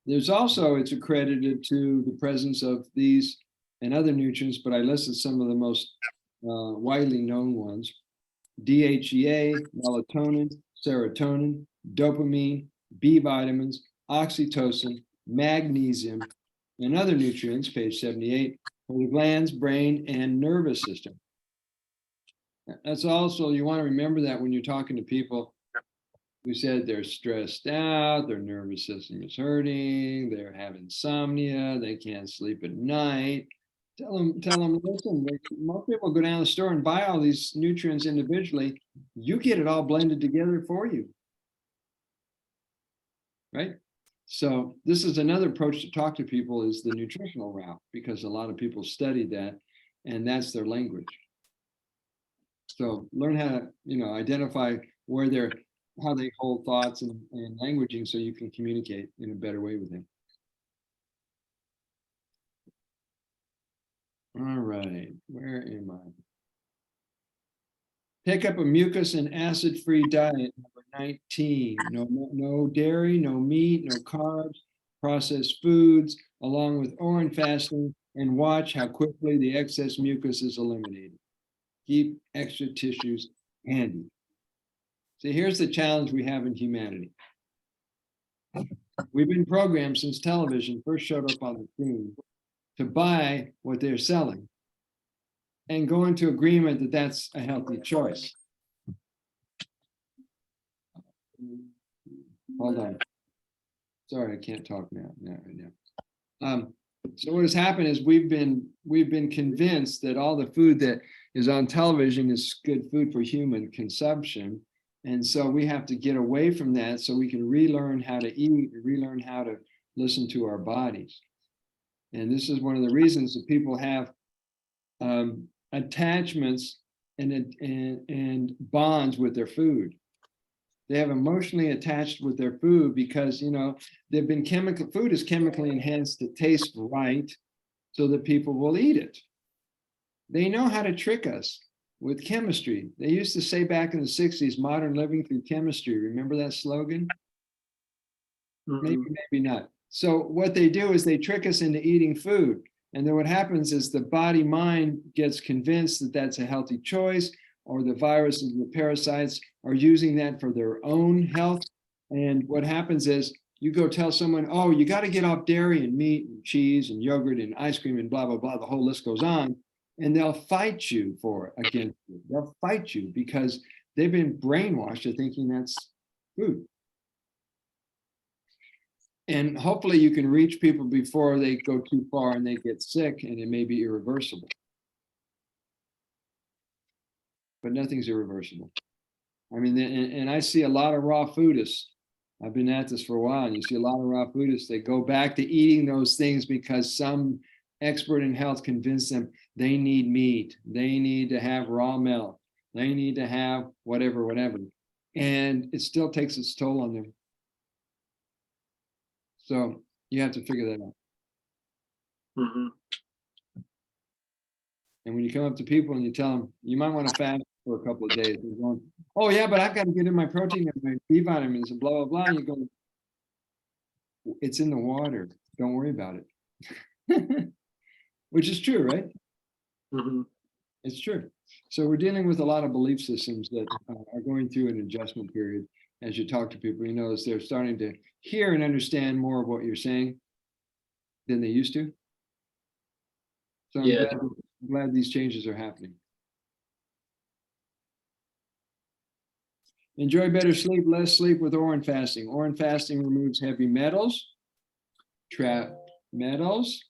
There's also, it's accredited to the presence of these and other nutrients, but I listed some of the most widely known ones: DHEA, melatonin, serotonin, dopamine, B vitamins, oxytocin, magnesium, and other nutrients, page 78, for the glands, brain, and nervous system. That's also, you want to remember that when you're talking to people who said they're stressed out, their nervous system is hurting, they have insomnia, they can't sleep at night. Tell them, listen, most people go down to the store and buy all these nutrients individually. You get it all blended together for you. Right? So this is another approach to talk to people, is the nutritional route, because a lot of people study that and that's their language. So learn how to, identify where they're, how they hold thoughts and languaging, so you can communicate in a better way with them. All right, where am I? Take up a mucus and acid-free diet, number 19. No dairy, no meat, no carbs, processed foods, along with Urine fasting, and watch how quickly the excess mucus is eliminated. Keep extra tissues handy. See, here's the challenge we have in humanity. We've been programmed since television first showed up on the screen to buy what they're selling and go into agreement that that's a healthy choice. Hold on. Sorry, I can't talk now. Right now. So what has happened is we've been convinced that all the food that is on television is good food for human consumption. And so we have to get away from that so we can relearn how to eat, relearn how to listen to our bodies. And this is one of the reasons that people have attachments and bonds with their food. They have emotionally attached with their food because, they've been food is chemically enhanced to taste right so that people will eat it. They know how to trick us with chemistry. They used to say back in the 60s, modern living through chemistry. Remember that slogan? Maybe, maybe not. So what they do is they trick us into eating food. And then what happens is the body mind gets convinced that that's a healthy choice, or the viruses and the parasites are using that for their own health. And what happens is you go tell someone, oh, you got to get off dairy and meat and cheese and yogurt and ice cream and blah, blah, blah. The whole list goes on. And they'll fight you against you. They'll fight you because they've been brainwashed to thinking that's food. And hopefully you can reach people before they go too far and they get sick, and it may be irreversible. But nothing's irreversible. I mean, and I see a lot of raw foodists. I've been at this for a while, and you see a lot of raw foodists. They go back to eating those things because some expert in health convinced them they need meat, they need to have raw milk, they need to have whatever. And it still takes its toll on them. So you have to figure that out. Mm-hmm. And when you come up to people and you tell them, you might want to fast for a couple of days, they're going, oh yeah, but I've got to get in my protein and my B vitamins and blah, blah, blah. And you go, it's in the water. Don't worry about it. Which is true, right? Mm-hmm. It's true. So we're dealing with a lot of belief systems that are going through an adjustment period. As you talk to people, you notice they're starting to hear and understand more of what you're saying than they used to. So I'm glad these changes are happening. Enjoy better sleep, less sleep with Urine fasting. Urine fasting removes heavy metals, trapped metals,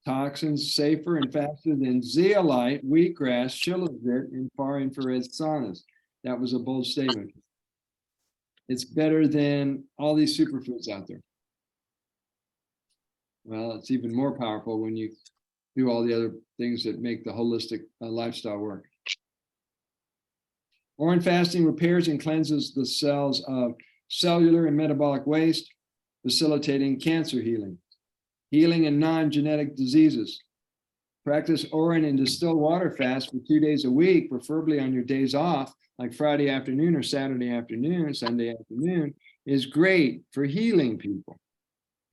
toxins safer and faster than zeolite, wheatgrass, shilajit, and far infrared saunas. That was a bold statement. It's better than all these superfoods out there. Well, it's even more powerful when you do all the other things that make the holistic lifestyle work. Urine fasting repairs and cleanses the cells of cellular and metabolic waste, facilitating cancer healing and non-genetic diseases. Practice urine and distilled water fast for 2 days a week, preferably on your days off, like Friday afternoon or Saturday afternoon, Sunday afternoon, is great for healing people.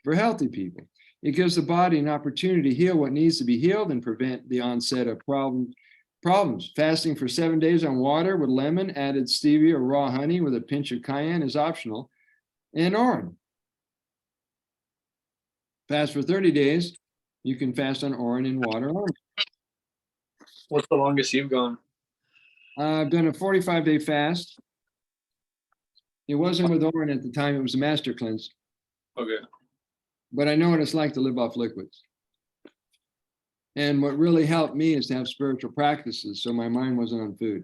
for healthy people. It gives the body an opportunity to heal what needs to be healed and prevent the onset of problems. Fasting for 7 days on water with lemon, added stevia or raw honey with a pinch of cayenne is optional, and orange. Fast for 30 days. You can fast on orange and water only. What's the longest you've gone? I've done a 45-day fast. It wasn't with orange at the time. It was a master cleanse. Okay. But I know what it's like to live off liquids. And what really helped me is to have spiritual practices, so my mind wasn't on food.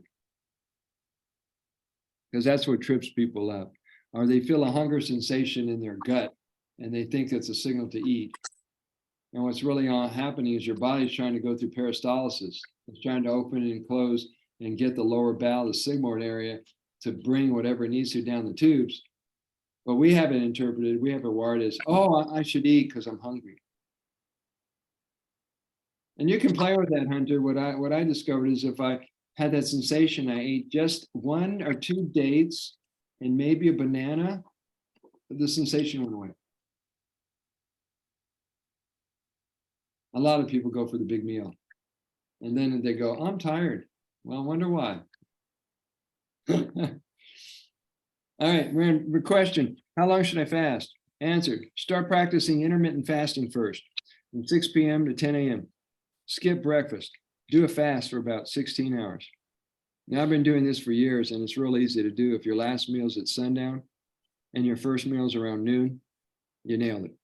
Because that's what trips people up. Or they feel a hunger sensation in their gut, and they think it's a signal to eat. And what's really happening is your body's trying to go through peristalsis. It's trying to open and close and get the lower bowel, the sigmoid area, to bring whatever it needs to down the tubes. But we have it interpreted, we have it wired as, oh, I should eat because I'm hungry. And you can play with that, Hunter. What I discovered is if I had that sensation, I ate just 1 or 2 dates and maybe a banana, the sensation went away. A lot of people go for the big meal. And then they go, I'm tired. Well, I wonder why. All right, we're in the question. How long should I fast? Answer, start practicing intermittent fasting first, from 6 p.m. to 10 a.m. Skip breakfast. Do a fast for about 16 hours. Now, I've been doing this for years, and it's real easy to do. If your last meal's at sundown and your first meal's around noon, you nailed it.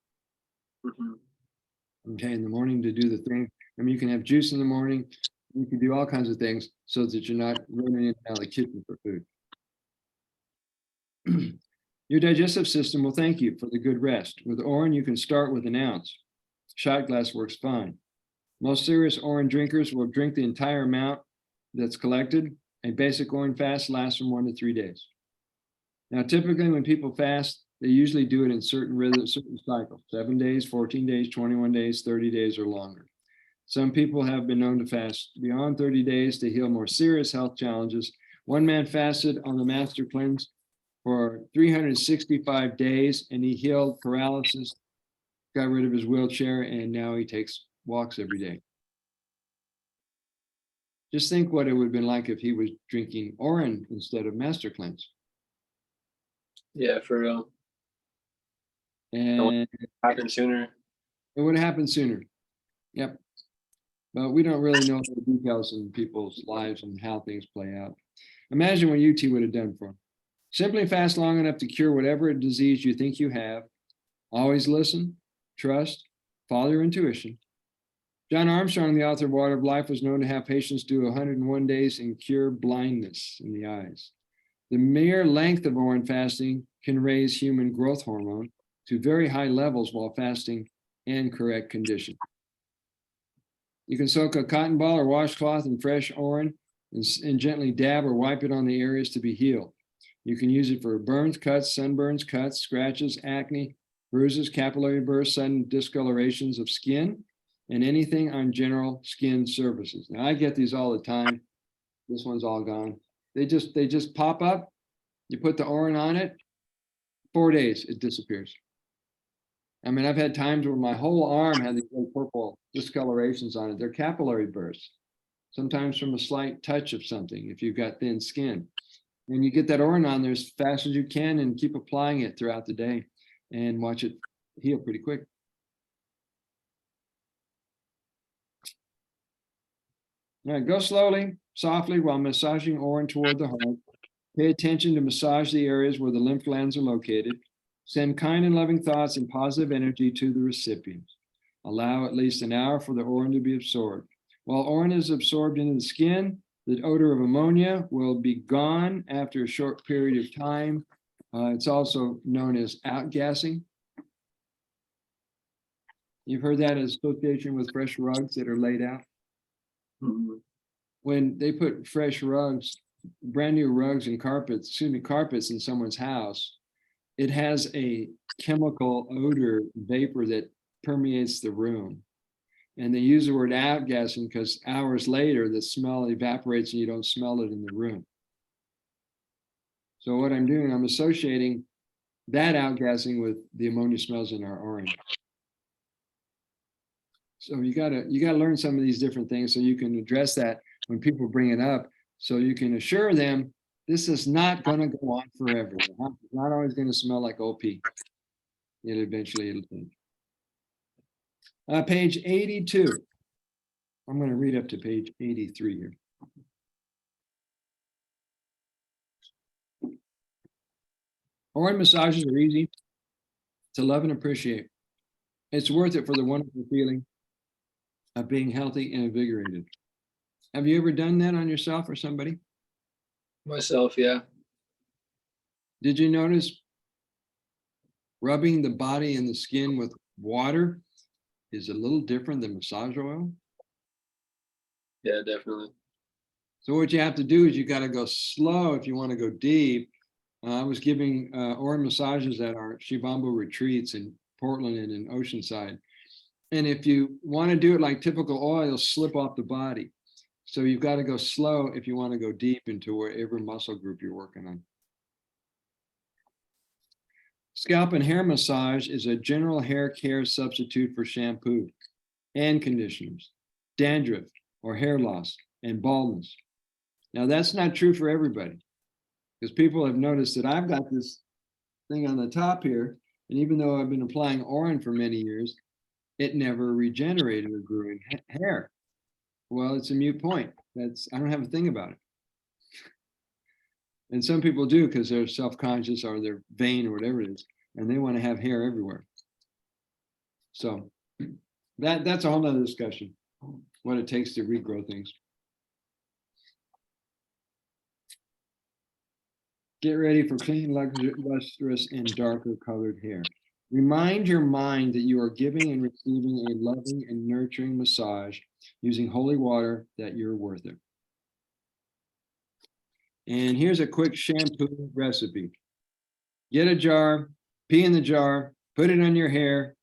Mm-hmm. Okay, in the morning to do the thing. I mean, you can have juice in the morning. You can do all kinds of things so that you're not running in and out of the kitchen for food. Your digestive system will thank you for the good rest. With orange, you can start with an ounce. Shot glass works fine. Most serious orange drinkers will drink the entire amount that's collected. A basic orange fast lasts from 1 to 3 days. Now, typically when people fast, they usually do it in certain rhythms, certain cycles, 7 days, 14 days, 21 days, 30 days or longer. Some people have been known to fast beyond 30 days to heal more serious health challenges. One man fasted on the master cleanse for 365 days, and he healed paralysis, got rid of his wheelchair, and now he takes walks every day. Just think what it would have been like if he was drinking orange instead of master cleanse. Yeah, for real. And Happen sooner. it would have happened sooner. Yep. But we don't really know the details in people's lives and how things play out. Imagine what UT would have done for him. Simply fast long enough to cure whatever disease you think you have. Always listen, trust, follow your intuition. John Armstrong, the author of Water of Life, was known to have patients do 101 days and cure blindness in the eyes. The mere length of orange fasting can raise human growth hormone to very high levels while fasting and correct condition. You can soak a cotton ball or washcloth in fresh orange and gently dab or wipe it on the areas to be healed. You can use it for burns, cuts, sunburns, cuts, scratches, acne, bruises, capillary bursts, sudden discolorations of skin, and anything on general skin surfaces. Now, I get these all the time. This one's all gone. They just pop up. You put the orange on it, 4 days, it disappears. I mean, I've had times where my whole arm had these little purple discolorations on it. They're capillary bursts, sometimes from a slight touch of something if you've got thin skin. And you get that orange on there as fast as you can and keep applying it throughout the day and watch it heal pretty quick. All right, go slowly, softly while massaging orange toward the heart. Pay attention to massage the areas where the lymph glands are located. Send kind and loving thoughts and positive energy to the recipient. Allow at least an hour for the orange to be absorbed. While orange is absorbed into the skin, the odor of ammonia will be gone after a short period of time. It's also known as outgassing. You've heard that in association with fresh rugs that are laid out. Mm-hmm. When they put fresh rugs, brand new rugs and carpets in someone's house, it has a chemical odor vapor that permeates the room. And they use the word outgassing because hours later, the smell evaporates and you don't smell it in the room. So what I'm doing, I'm associating that outgassing with the ammonia smells in our orange. So you gotta learn some of these different things so you can address that when people bring it up, so you can assure them this is not going to go on forever. It's not always going to smell like OP. It'll change. Page 82. I'm going to read up to page 83 here. Orange massages are easy to love and appreciate. It's worth it for the wonderful feeling of being healthy and invigorated. Have you ever done that on yourself or somebody? Myself, yeah. Did you notice rubbing the body and the skin with water is a little different than massage oil? Yeah, definitely. So what you have to do is you got to go slow if you want to go deep. I was giving orange massages at our Shivambu retreats in Portland and in Oceanside. And if you want to do it like typical oil, you'll slip off the body. So you've got to go slow if you want to go deep into whatever muscle group you're working on. Scalp and hair massage is a general hair care substitute for shampoo and conditioners, dandruff or hair loss, and baldness. Now, that's not true for everybody, because people have noticed that I've got this thing on the top here, and even though I've been applying Urine for many years, it never regenerated or grew in hair. Well, it's a moot point. I don't have a thing about it. And some people do because they're self-conscious or they're vain or whatever it is, and they want to have hair everywhere. So that's a whole nother discussion, what it takes to regrow things. Get ready for clean, lustrous, and darker colored hair. Remind your mind that you are giving and receiving a loving and nurturing massage using holy water, that you're worth it. And here's a quick shampoo recipe. Get a jar, pee in the jar, put it on your hair,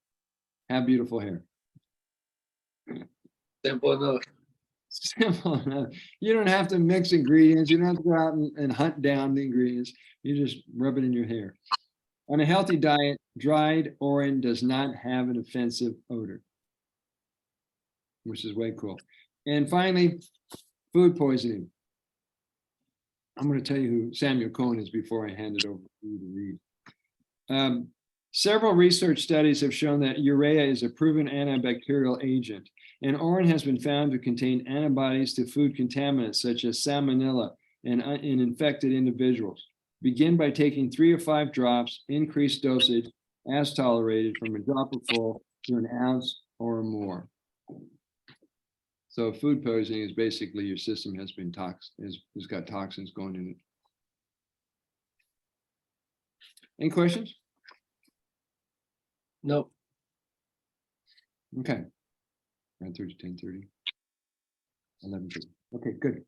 have beautiful hair. Simple enough. Simple enough. You don't have to mix ingredients. You don't have to go out and hunt down the ingredients. You just rub it in your hair. On a healthy diet, dried orange does not have an offensive odor, which is way cool. And finally, food poisoning. I'm going to tell you who Samuel Cohen is before I hand it over to you to read. Several research studies have shown that urea is a proven antibacterial agent, and orange has been found to contain antibodies to food contaminants such as salmonella in infected individuals. Begin by taking 3 or 5 drops, increased dosage as tolerated, from a dropper full to an ounce or more. So food poisoning is basically your system has been has got toxins going in it. Any questions? Nope. Okay. 9:30, 10:30, 11:30. Okay, good.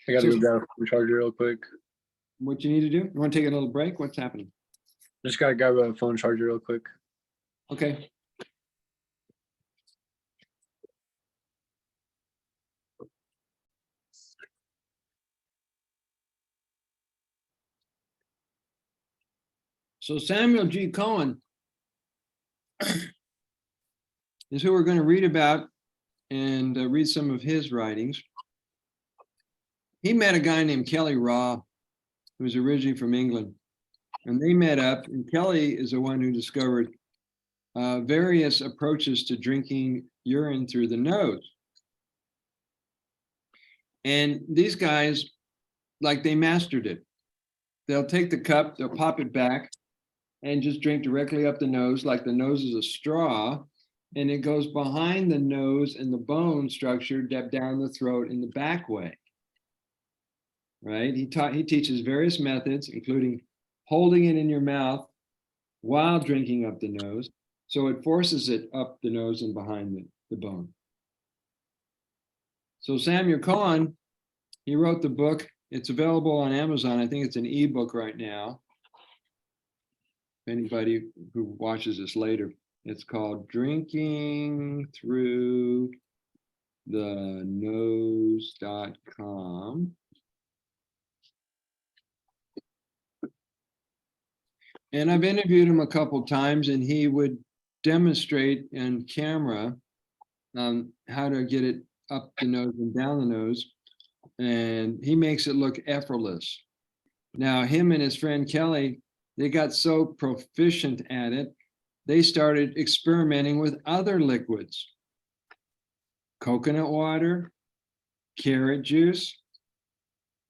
I gotta go grab a charger real quick. What you need to do? You want to take a little break? What's happening? Just gotta grab a phone charger real quick. Okay. So Samuel G. Cohen is who we're going to read about and read some of his writings. He met a guy named Kelly Raw, who was originally from England, and they met up, and Kelly is the one who discovered various approaches to drinking urine through the nose. And these guys, like, they mastered it. They'll take the cup, they'll pop it back, and just drink directly up the nose, like the nose is a straw, and it goes behind the nose and the bone structure down the throat in the back way. Right? He teaches various methods, including holding it in your mouth while drinking up the nose, so it forces it up the nose and behind the bone. So Samuel Cohen, he wrote the book. It's available on Amazon. I think it's an ebook right now. If anybody who watches this later, it's called Drinking Through the Nose.com. And I've interviewed him a couple times, and he would demonstrate on camera how to get it up the nose and down the nose. And he makes it look effortless. Now, him and his friend Kelly, they got so proficient at it, they started experimenting with other liquids, coconut water, carrot juice,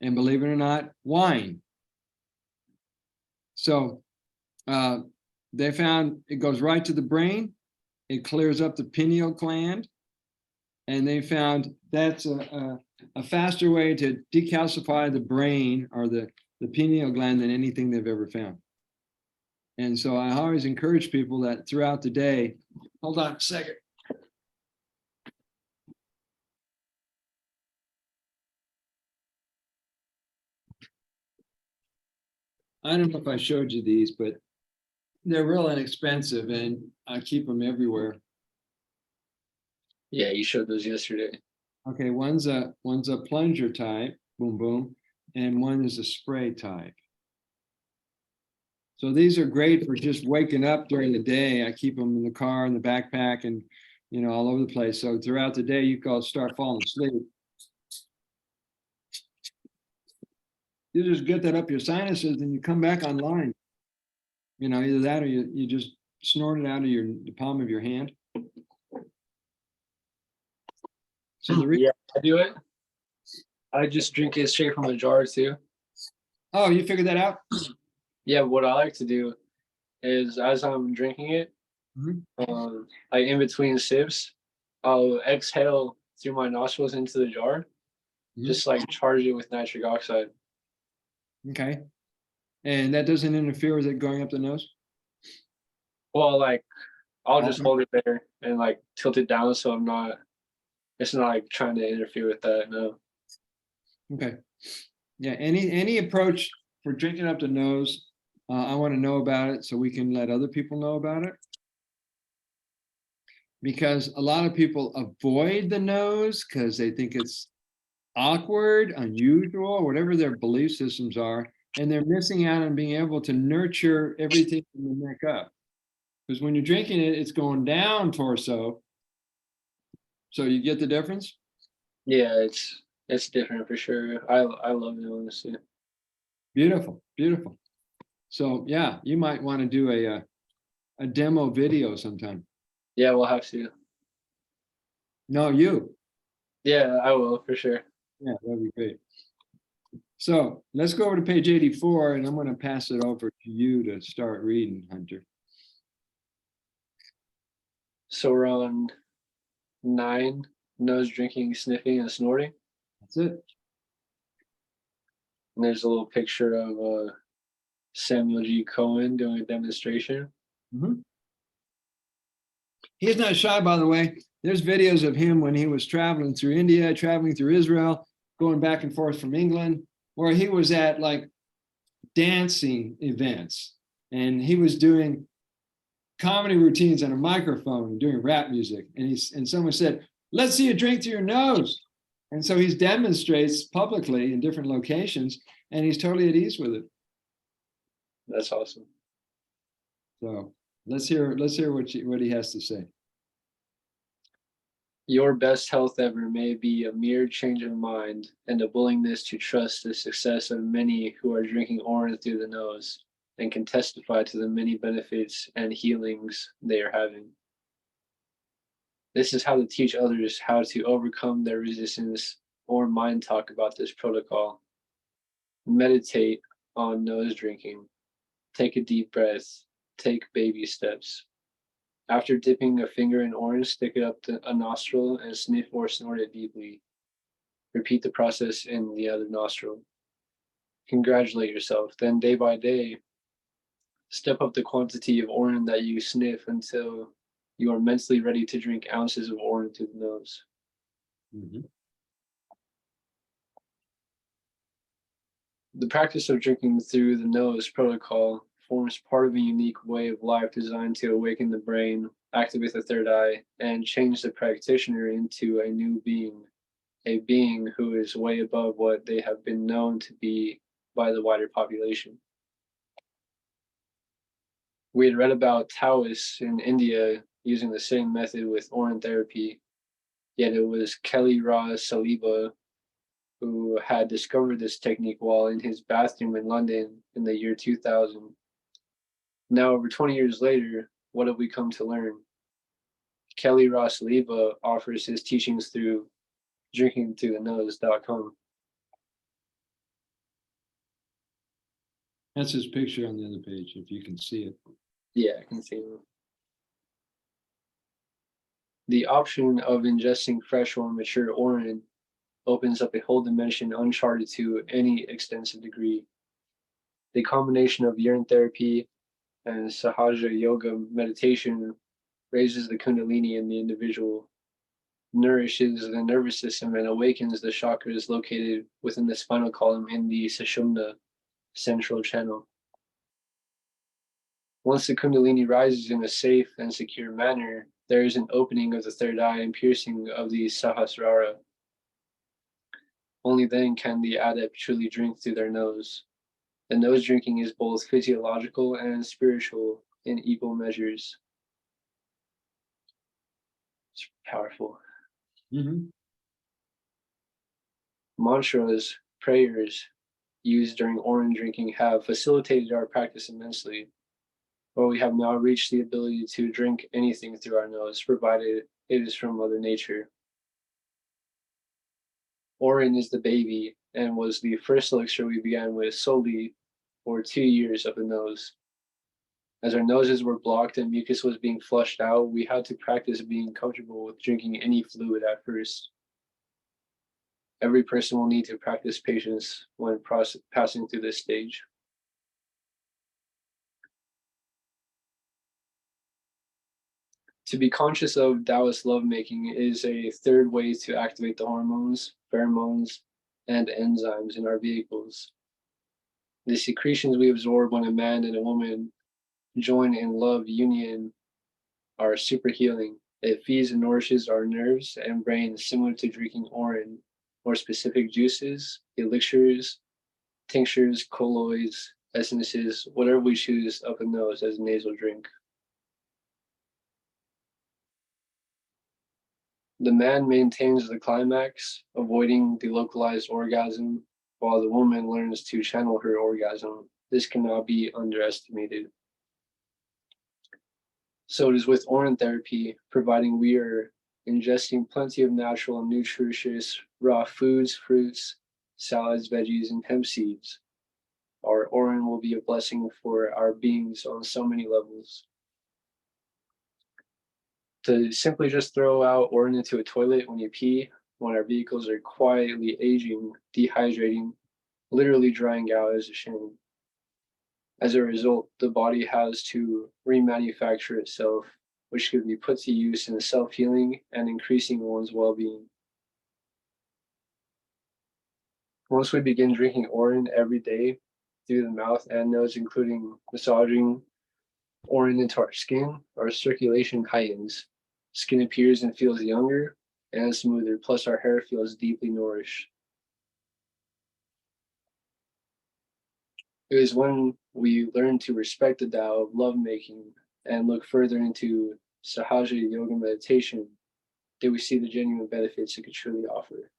and believe it or not, wine. So they found it goes right to the brain, it clears up the pineal gland, and they found that's a faster way to decalcify the brain or the pineal gland than anything they've ever found. And so I always encourage people that throughout the day, hold on a second. I don't know if I showed you these, but they're real inexpensive and I keep them everywhere. Yeah, you showed those yesterday. Okay, one's a plunger type, boom, boom, and one is a spray type. So these are great for just waking up during the day. I keep them in the car, in the backpack, and all over the place. So throughout the day, you can start falling asleep. You just get that up your sinuses and you come back online. Either that or you just snort it out of the palm of your hand. So Yeah, I do it. I just drink it straight from the jar too. Oh, you figured that out? Yeah, what I like to do is as I'm drinking it, like in between sips, I'll exhale through my nostrils into the jar, just like charge it with nitric oxide. Okay. And that doesn't interfere with it going up the nose? Well, like I'll just hold it there and like tilt it down so it's not like trying to interfere with that. No. Okay. Yeah. Any approach for drinking up the nose, I want to know about it so we can let other people know about it. Because a lot of people avoid the nose because they think it's awkward, unusual, whatever their belief systems are, and they're missing out on being able to nurture everything from the neck up. Because when you're drinking it, it's going down torso. So you get the difference? Yeah, it's different for sure. I love it honestly. Beautiful, beautiful. So yeah, you might want to do a demo video sometime. Yeah, we'll have to. No, you. Yeah, I will for sure. Yeah, that'd be great. So let's go over to page 84, and I'm going to pass it over to you to start reading, Hunter. So we're on 9, nose drinking, sniffing, and snorting. That's it. And there's a little picture of Samuel G. Cohen doing a demonstration. He's not shy, by the way. There's videos of him when he was traveling through India, traveling through Israel, going back and forth from England, where he was at like dancing events, and he was doing comedy routines on a microphone, doing rap music. And someone said, "Let's see you drink through your nose." And so he demonstrates publicly in different locations, and he's totally at ease with it. That's awesome. So let's hear what he has to say. Your best health ever may be a mere change of mind and a willingness to trust the success of many who are drinking orange through the nose and can testify to the many benefits and healings they are having. This is how to teach others how to overcome their resistance or mind talk about this protocol. Meditate on nose drinking. Take a deep breath. Take baby steps. After dipping a finger in orange, stick it up a nostril and sniff or snort it deeply. Repeat the process in the other nostril. Congratulate yourself. Then day by day, step up the quantity of orange that you sniff until you are mentally ready to drink ounces of orange through the nose. The practice of drinking through the nose protocol forms part of a unique way of life designed to awaken the brain, activate the third eye, and change the practitioner into a new being, a being who is way above what they have been known to be by the wider population. We had read about Taoists in India using the same method with Urine therapy, yet it was Kelly Ra Saliba who had discovered this technique while in his bathroom in London in the year 2000. Now, over 20 years later, what have we come to learn? Kelly Ra Saliba offers his teachings through drinkingthroughthenose.com. That's his picture on the other page, if you can see it. Yeah, I can see it. The option of ingesting fresh or mature urine opens up a whole dimension uncharted to any extensive degree. The combination of urine therapy and Sahaja yoga meditation raises the kundalini in the individual, nourishes the nervous system, and awakens the chakras located within the spinal column in the Sushumna central channel. Once the kundalini rises in a safe and secure manner, there is an opening of the third eye and piercing of the Sahasrara. Only then can the adept truly drink through their nose. The nose drinking is both physiological and spiritual in equal measures. It's powerful. Mm-hmm. Mantras, prayers used during urine drinking have facilitated our practice immensely, where we have now reached the ability to drink anything through our nose, provided it is from Mother Nature. Urine is the baby and was the first elixir we began with solely for 2 years of the nose. As our noses were blocked and mucus was being flushed out, we had to practice being comfortable with drinking any fluid at first. Every person will need to practice patience when passing through this stage. To be conscious of Taoist lovemaking is a third way to activate the hormones, pheromones, and enzymes in our vehicles. The secretions we absorb when a man and a woman join in love union are super healing. It feeds and nourishes our nerves and brain similar to drinking urine or specific juices, elixirs, tinctures, colloids, essences, whatever we choose up the nose as a nasal drink. The man maintains the climax, avoiding the localized orgasm, while the woman learns to channel her orgasm. This cannot be underestimated. So it is with urine therapy, providing we are ingesting plenty of natural and nutritious raw foods, fruits, salads, veggies, and hemp seeds. Our urine will be a blessing for our beings on so many levels. To simply just throw out urine into a toilet when you pee, when our vehicles are quietly aging, dehydrating, literally drying out, is a shame. As a result, the body has to remanufacture itself, which could be put to use in self-healing and increasing one's well-being. Once we begin drinking urine every day through the mouth and nose, including massaging urine into our skin, our circulation heightens. Skin appears and feels younger and smoother, plus our hair feels deeply nourished. It is when we learn to respect the Tao of lovemaking and look further into Sahaja yoga meditation that we see the genuine benefits it could truly offer.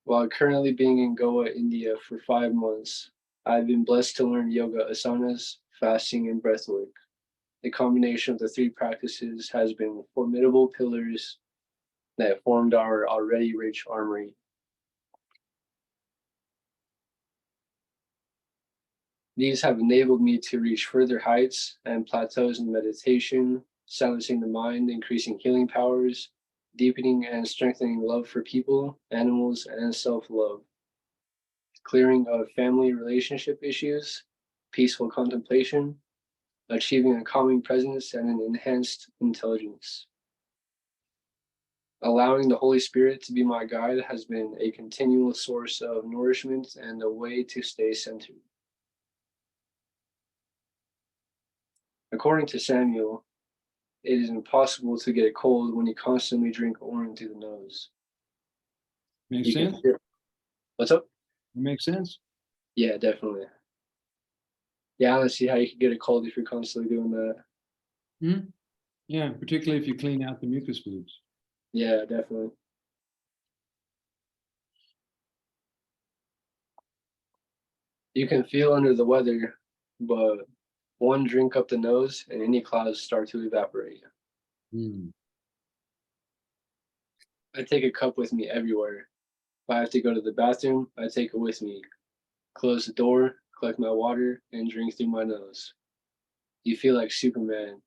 While currently being in Goa, India for 5 months, I've been blessed to learn yoga asanas, fasting, and breathwork. The combination of the three practices has been formidable pillars that formed our already rich armory. These have enabled me to reach further heights and plateaus in meditation, silencing the mind, increasing healing powers, deepening and strengthening love for people, animals, and self-love, clearing of family relationship issues, peaceful contemplation, achieving a calming presence and an enhanced intelligence. Allowing the Holy Spirit to be my guide has been a continual source of nourishment and a way to stay centered. According to Samuel, it is impossible to get a cold when you constantly drink urine through the nose. Makes sense? What's up? Makes sense? Yeah, definitely. Yeah, I don't see how you could get a cold if you're constantly doing that. Mhm. Yeah, particularly if you clean out the mucus fluids. Yeah, definitely. You can feel under the weather, but one drink up the nose and any clouds start to evaporate. Mm. I take a cup with me everywhere. If I have to go to the bathroom, I take it with me. Close the door, collect my water, and drink through my nose. You feel like Superman.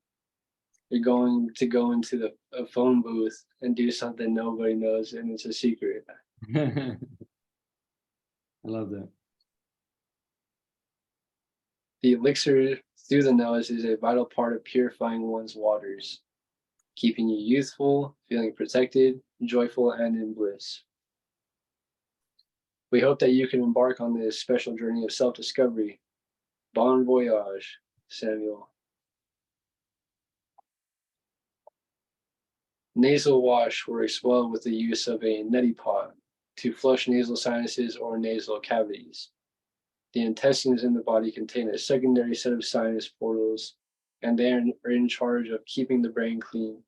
You're going to go into a phone booth and do something nobody knows, and it's a secret. I love that. The elixir through the nose is a vital part of purifying one's waters, keeping you youthful, feeling protected, joyful, and in bliss. We hope that you can embark on this special journey of self discovery. Bon voyage, Samuel. Nasal wash works well with the use of a neti pot to flush nasal sinuses or nasal cavities. The intestines in the body contain a secondary set of sinus portals, and they are in charge of keeping the brain clean.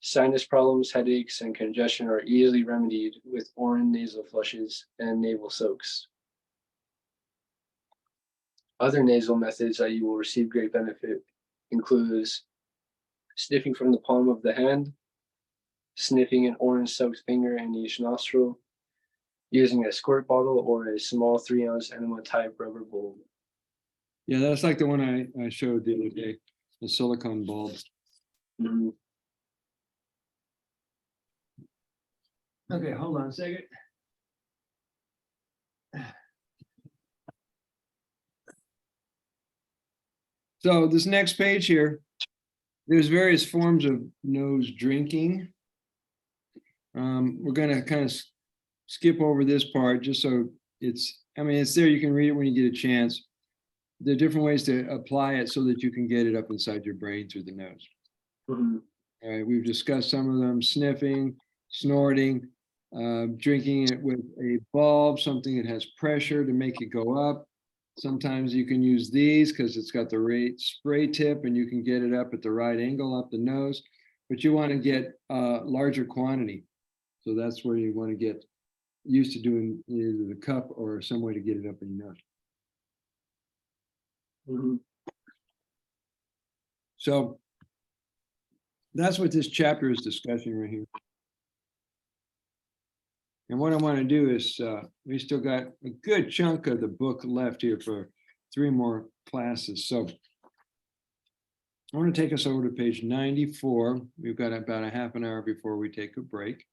Sinus problems, headaches, and congestion are easily remedied with Urine nasal flushes and navel soaks. Other nasal methods that you will receive great benefit includes sniffing from the palm of the hand, sniffing an orange-soaked finger in each nostril, using a squirt bottle or a small 3-ounce enema-type rubber bulb. Yeah, that's like the one I showed the other day, the silicone bulb. Mm-hmm. Okay, hold on a second. So this next page here, there's various forms of nose drinking. We're going to kind of skip over this part just so it's there. You can read it when you get a chance. There are different ways to apply it so that you can get it up inside your brain through the nose. Mm-hmm. All right, we've discussed some of them: sniffing, snorting, drinking it with a bulb, something that has pressure to make it go up. Sometimes you can use these because it's got the right spray tip and you can get it up at the right angle up the nose, but you want to get a larger quantity. So that's where you want to get used to doing either the cup or some way to get it up in your nose. Mm-hmm. So that's what this chapter is discussing right here. And what I want to do is, we still got a good chunk of the book left here for 3 more classes. So I want to take us over to page 94. We've got about a half an hour before we take a break.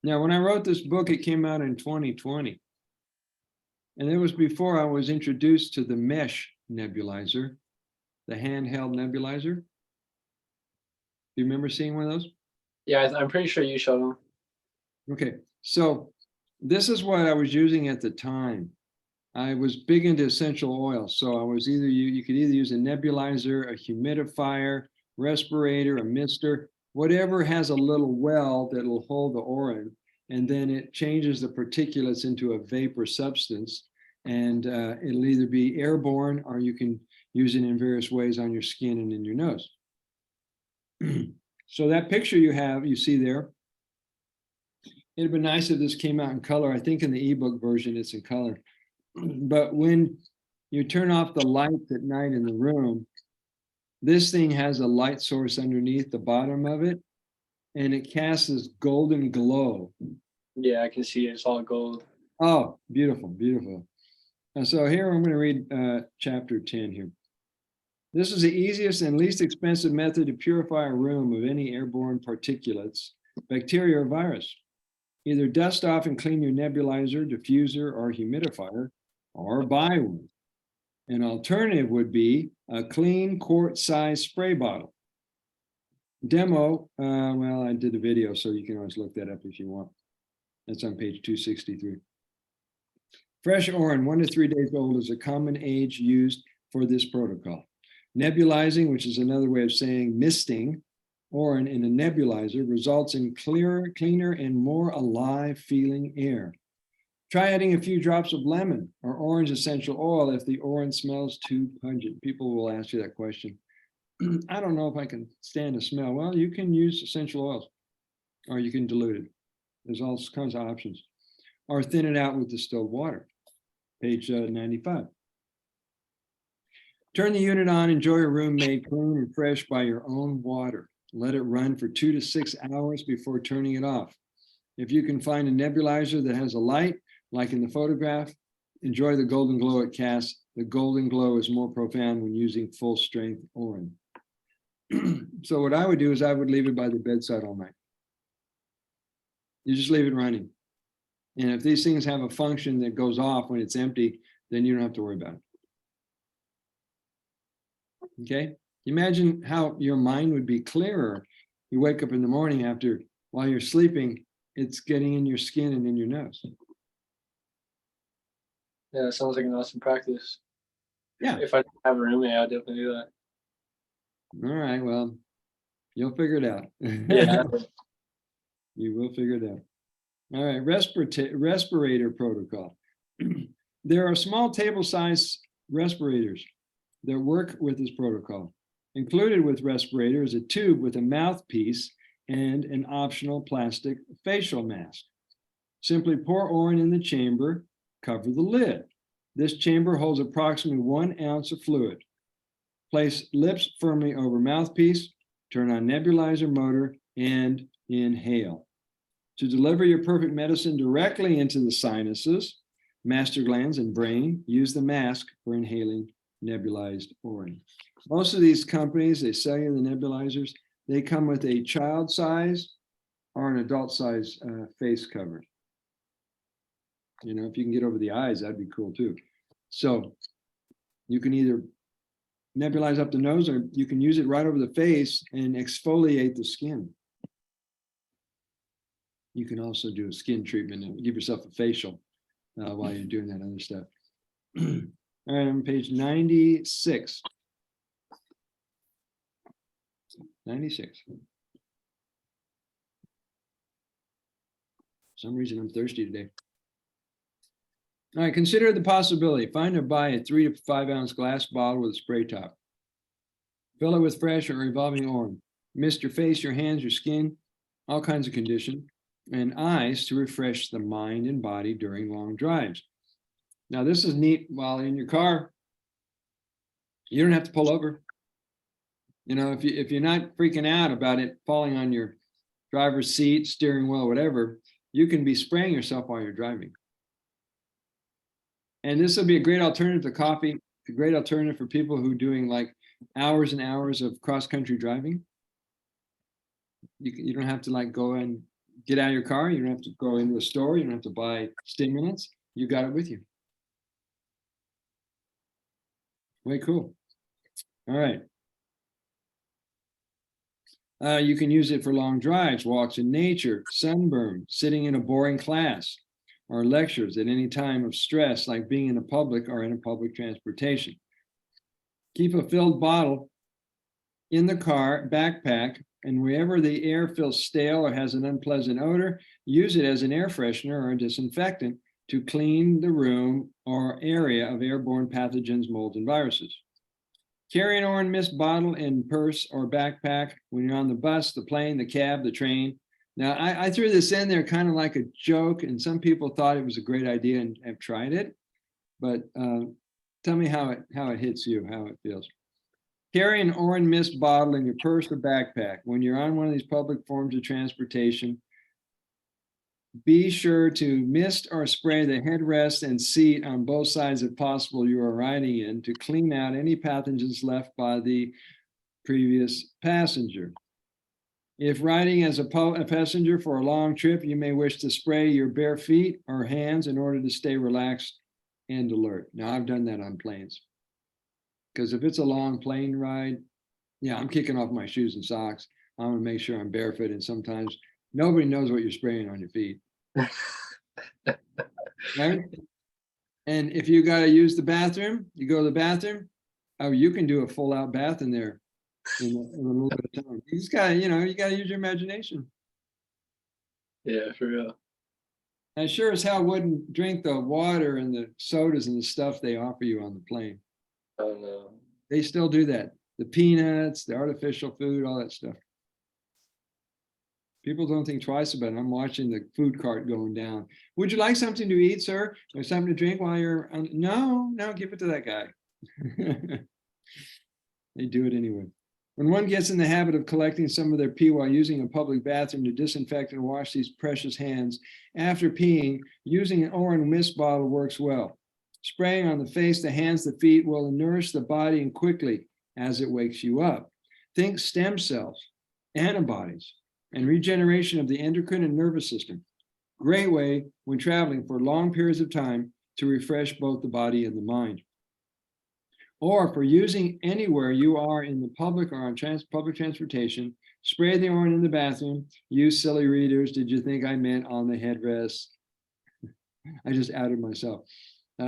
Now, when I wrote this book, it came out in 2020. And it was before I was introduced to the mesh nebulizer, the handheld nebulizer. Do you remember seeing one of those? Yeah, I'm pretty sure you showed them. Okay, so this is what I was using at the time. I was big into essential oils, so I was you could either use a nebulizer, a humidifier, respirator, a mister, whatever has a little well that'll hold the Urine, and then it changes the particulates into a vapor substance, and it'll either be airborne or you can use it in various ways on your skin and in your nose. So that picture you see there, it'd be nice if this came out in color. I think in the ebook version it's in color. But when you turn off the lights at night in the room, this thing has a light source underneath the bottom of it, and it casts this golden glow. Yeah, I can see it. It's all gold. Oh, beautiful, beautiful. And so here I'm going to read chapter 10 here. This is the easiest and least expensive method to purify a room of any airborne particulates, bacteria or virus. Either dust off and clean your nebulizer, diffuser, or humidifier, or buy one. An alternative would be a clean quart-sized spray bottle. Demo, well, I did a video, so you can always look that up if you want. That's on page 263. Fresh Urine, 1 to 3 days old, is a common age used for this protocol. Nebulizing, which is another way of saying misting, Urine in a nebulizer results in cleaner and more alive feeling air. Try adding a few drops of lemon or orange essential oil if the orange smells too pungent. People will ask you that question. I don't know if I can stand the smell. Well, you can use essential oils or you can dilute it. There's all kinds of options. Or thin it out with distilled water. Page 95. Turn the unit on, enjoy a room made clean and fresh by your own water. Let it run for 2 to 6 hours before turning it off. If you can find a nebulizer that has a light, like in the photograph, enjoy the golden glow it casts. The golden glow is more profound when using full strength Urine. So what I would do is I would leave it by the bedside all night. You just leave it running. And if these things have a function that goes off when it's empty, then you don't have to worry about it. Okay? Imagine how your mind would be clearer. You wake up in the morning while you're sleeping, it's getting in your skin and in your nose. Yeah, it sounds like an awesome practice. Yeah. If I have a roommate, I'll definitely do that. All right, well, you'll figure it out. Yeah. You will figure it out. All right, respirator protocol. There are small table-sized respirators that work with this protocol. Included with respirator is a tube with a mouthpiece and an optional plastic facial mask. Simply pour Urine in the chamber, cover the lid. This chamber holds approximately 1 ounce of fluid. Place lips firmly over mouthpiece, turn on nebulizer motor, and inhale. To deliver your perfect medicine directly into the sinuses, master glands, and brain, use the mask for inhaling nebulized Urine. Most of these companies, they sell you the nebulizers, they come with a child size or an adult size face cover. You know, if you can get over the eyes, that'd be cool too. So you can either nebulize up the nose or you can use it right over the face and exfoliate the skin. You can also do a skin treatment and give yourself a facial while you're doing that other stuff. All right, on page 96. 96. For some reason, I'm thirsty today. All right, consider the possibility. Find or buy a 3 to 5 ounce glass bottle with a spray top. Fill it with fresh or revolving Urine. Mist your face, your hands, your skin, all kinds of condition, and eyes to refresh the mind and body during long drives. Now, this is neat while in your car. You don't have to pull over. You know, if you're not freaking out about it falling on your driver's seat, steering wheel, whatever, you can be spraying yourself while you're driving. And this will be a great alternative to coffee, a great alternative for people who are doing like hours and hours of cross-country driving. You don't have to like go and get out of your car. You don't have to go into a store. You don't have to buy stimulants. You got it with you. Way cool. All right. You can use it for long drives, walks in nature, sunburn, sitting in a boring class, or lectures at any time of stress, like being in a public or in a public transportation. Keep a filled bottle in the car, backpack, and wherever the air feels stale or has an unpleasant odor, use it as an air freshener or a disinfectant to clean the room or area of airborne pathogens, molds, and viruses. Carry an Urine mist bottle in purse or backpack when you're on the bus, the plane, the cab, the train. Now, I threw this in there kind of like a joke, and some people thought it was a great idea and have tried it. But tell me how it hits you, how it feels. Carry an Urine mist bottle in your purse or backpack when you're on one of these public forms of transportation. Be sure to mist or spray the headrest and seat on both sides if possible you are riding in to clean out any pathogens left by the previous passenger. If riding as a passenger for a long trip, you may wish to spray your bare feet or hands in order to stay relaxed and alert. Now, I've done that on planes. Because if it's a long plane ride, yeah, I'm kicking off my shoes and socks. I'm gonna make sure I'm barefoot, and sometimes nobody knows what you're spraying on your feet. Right? And if you gotta use the bathroom, you go to the bathroom, oh, you can do a full out bath in there in a little bit of time. You just gotta, you gotta use your imagination. Yeah, for real. I sure as hell wouldn't drink the water and the sodas and the stuff they offer you on the plane. Oh no. They still do that. The peanuts, the artificial food, all that stuff. People don't think twice about it. I'm watching the food cart going down. Would you like something to eat, sir? Or something to drink while you're on? No, give it to that guy. They do it anyway. When one gets in the habit of collecting some of their pee while using a public bathroom to disinfect and wash these precious hands, after peeing, using an Urine mist bottle works well. Spraying on the face, the hands, the feet will nourish the body and quickly as it wakes you up. Think stem cells, antibodies, and regeneration of the endocrine and nervous system. Great way when traveling for long periods of time to refresh both the body and the mind. Or for using anywhere you are in the public or on public transportation, spray the Urine in the bathroom, use silly readers. Did you think I meant on the headrest? I just outed myself.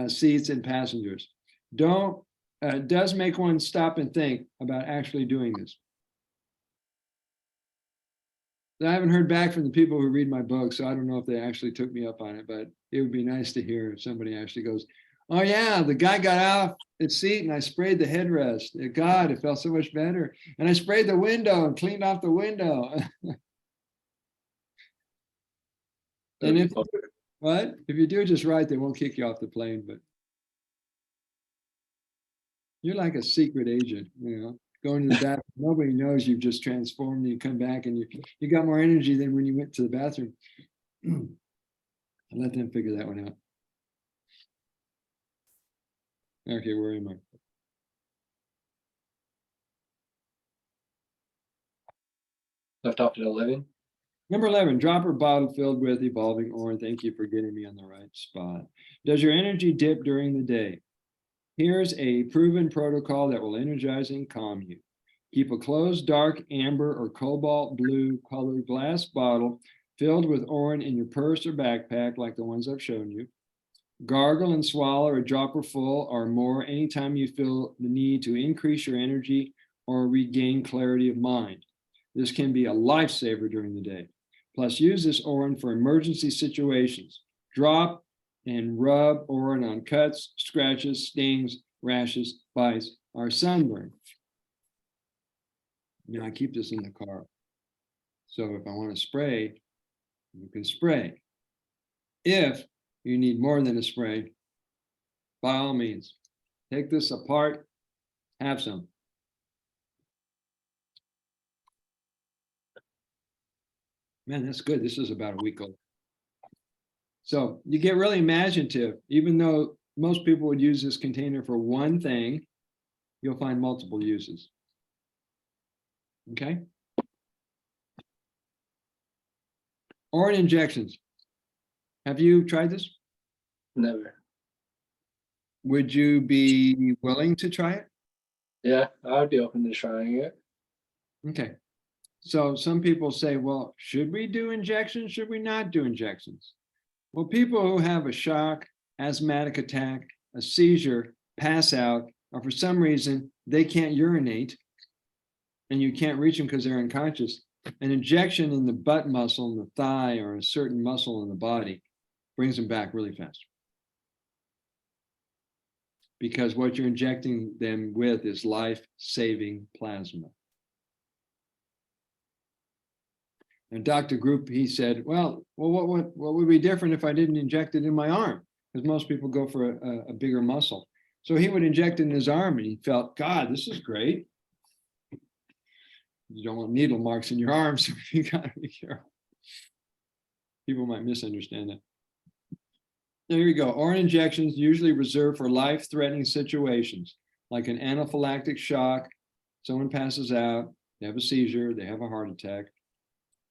Seats and passengers. Does make one stop and think about actually doing this. I haven't heard back from the people who read my book, so I don't know if they actually took me up on it, but it would be nice to hear if somebody actually goes, oh yeah, the guy got off his seat and I sprayed the headrest. God, it felt so much better. And I sprayed the window and cleaned off the window. And if you do it just right, they won't kick you off the plane, but you're like a secret agent, going to the bathroom. Nobody knows you've just transformed and you come back and you got more energy than when you went to the bathroom. I'll let them figure that one out. Okay, where am I? Left off at 11. Number 11, dropper bottle filled with evolving Urine. Thank you for getting me on the right spot. Does your energy dip during the day? Here's a proven protocol that will energize and calm you. Keep a closed, dark, amber, or cobalt blue colored glass bottle filled with Urine in your purse or backpack, like the ones I've shown you. Gargle and swallow a dropper full or more anytime you feel the need to increase your energy or regain clarity of mind. This can be a lifesaver during the day. Plus, use this Urine for emergency situations. Drop and rub Urine on cuts, scratches, stings, rashes, bites, or sunburn. Now I keep this in the car. So if I want to spray, you can spray. If you need more than a spray, by all means, take this apart, have some. Man, that's good. This is about a week old. So you get really imaginative. Even though most people would use this container for one thing, you'll find multiple uses. Okay? Urine injections. Have you tried this? Never. Would you be willing to try it? Yeah, I would be open to trying it. Okay. So some people say, well, should we do injections? Should we not do injections? Well, people who have a shock, asthmatic attack, a seizure, pass out, or for some reason they can't urinate and you can't reach them because they're unconscious, an injection in the butt muscle, in the thigh, or a certain muscle in the body brings them back really fast. Because what you're injecting them with is life-saving plasma. And Dr. Group, he said, well, what would be different if I didn't inject it in my arm? Because most people go for a bigger muscle. So he would inject it in his arm and he felt, God, this is great. You don't want needle marks in your arm, so you gotta be careful. People might misunderstand that. There you go. Urine injections usually reserved for life-threatening situations, like an anaphylactic shock, someone passes out, they have a seizure, they have a heart attack.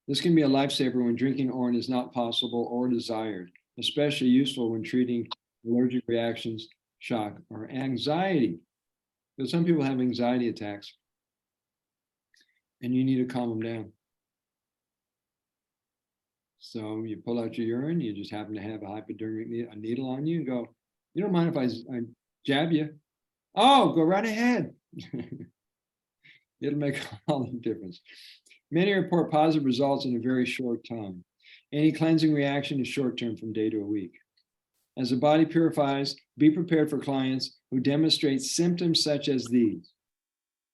This can be a lifesaver when drinking Urine is not possible or desired, especially useful when treating allergic reactions, shock, or anxiety. Because some people have anxiety attacks and you need to calm them down. So you pull out your urine, you just happen to have a hypodermic needle on you and go, you don't mind if I jab you? Oh, go right ahead. It'll make all the difference. Many report positive results in a very short time. Any cleansing reaction is short-term from day to a week. As the body purifies, be prepared for clients who demonstrate symptoms such as these: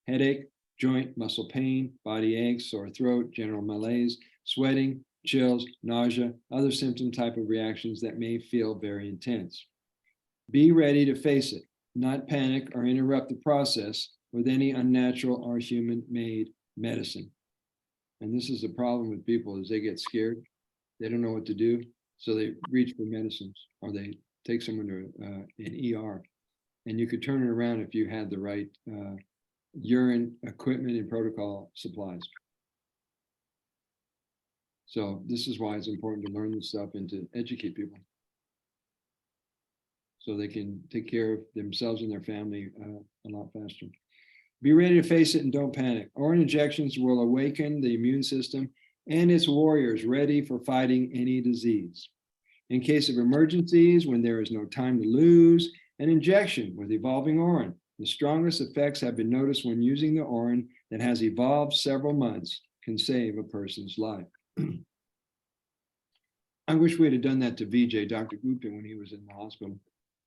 headache, joint, muscle pain, body aches, sore throat, general malaise, sweating, chills, nausea, other symptom type of reactions that may feel very intense. Be ready to face it, not panic or interrupt the process with any unnatural or human-made medicine. And this is the problem with people, is they get scared. They don't know what to do. So they reach for medicines, or they take someone to an ER. And you could turn it around if you had the right urine equipment and protocol supplies. So this is why it's important to learn this stuff and to educate people, so they can take care of themselves and their family a lot faster. Be ready to face it and don't panic. Oral injections will awaken the immune system and its warriors ready for fighting any disease. In case of emergencies, when there is no time to lose, an injection with evolving Urine. The strongest effects have been noticed when using the Urine that has evolved several months can save a person's life. I wish we'd have done that to VJ, Dr. Gupta, when he was in the hospital,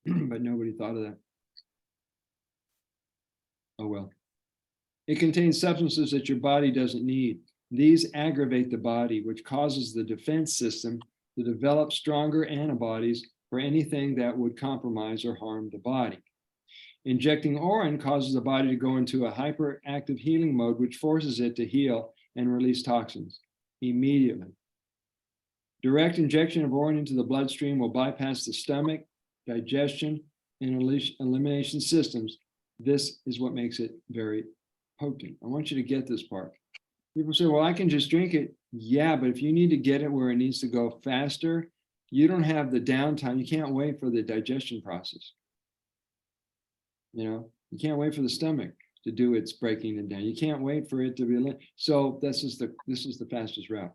but nobody thought of that. Oh well. It contains substances that your body doesn't need. These aggravate the body, which causes the defense system to develop stronger antibodies for anything that would compromise or harm the body. Injecting Urine causes the body to go into a hyperactive healing mode, which forces it to heal and release toxins immediately. Direct injection of Urine into the bloodstream will bypass the stomach, digestion, and elimination systems. This is what makes it very potent. I want you to get this part. People say, well, I can just drink it. Yeah, but if you need to get it where it needs to go faster, you don't have the downtime. You can't wait for the digestion process. You know, you can't wait for the stomach to do its breaking it down. You can't wait for it to be. So this is the fastest route.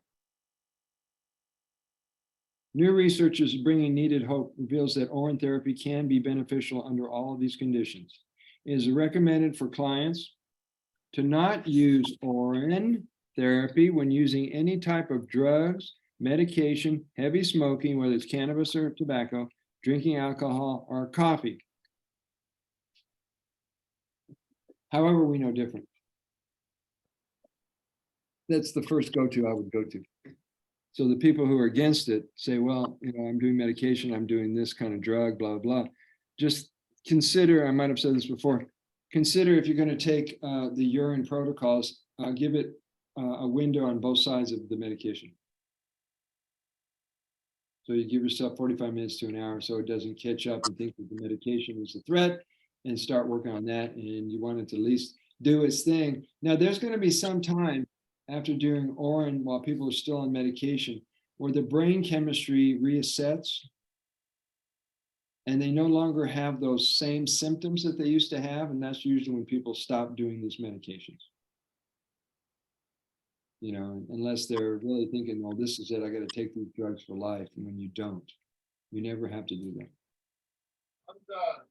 New research is bringing needed hope, reveals that Urine therapy can be beneficial under all of these conditions. It is recommended for clients to not use Urine therapy when using any type of drugs, medication, heavy smoking, whether it's cannabis or tobacco, drinking alcohol, or coffee. However, we know different. That's the first go-to I would go to. So the people who are against it say, well, you know, I'm doing medication, I'm doing this kind of drug, blah, blah. Just consider, I might have said this before, consider if you're going to take the urine protocols, give it a window on both sides of the medication. So you give yourself 45 minutes to an hour so it doesn't catch up and think that the medication is a threat, and start working on that. And you want it to at least do its thing. Now, there's going to be some time after doing Urine while people are still on medication where the brain chemistry resets and they no longer have those same symptoms that they used to have. And that's usually when people stop doing these medications. You know, unless they're really thinking, well, this is it, I got to take these drugs for life. And when you don't, you never have to do that. I'm done.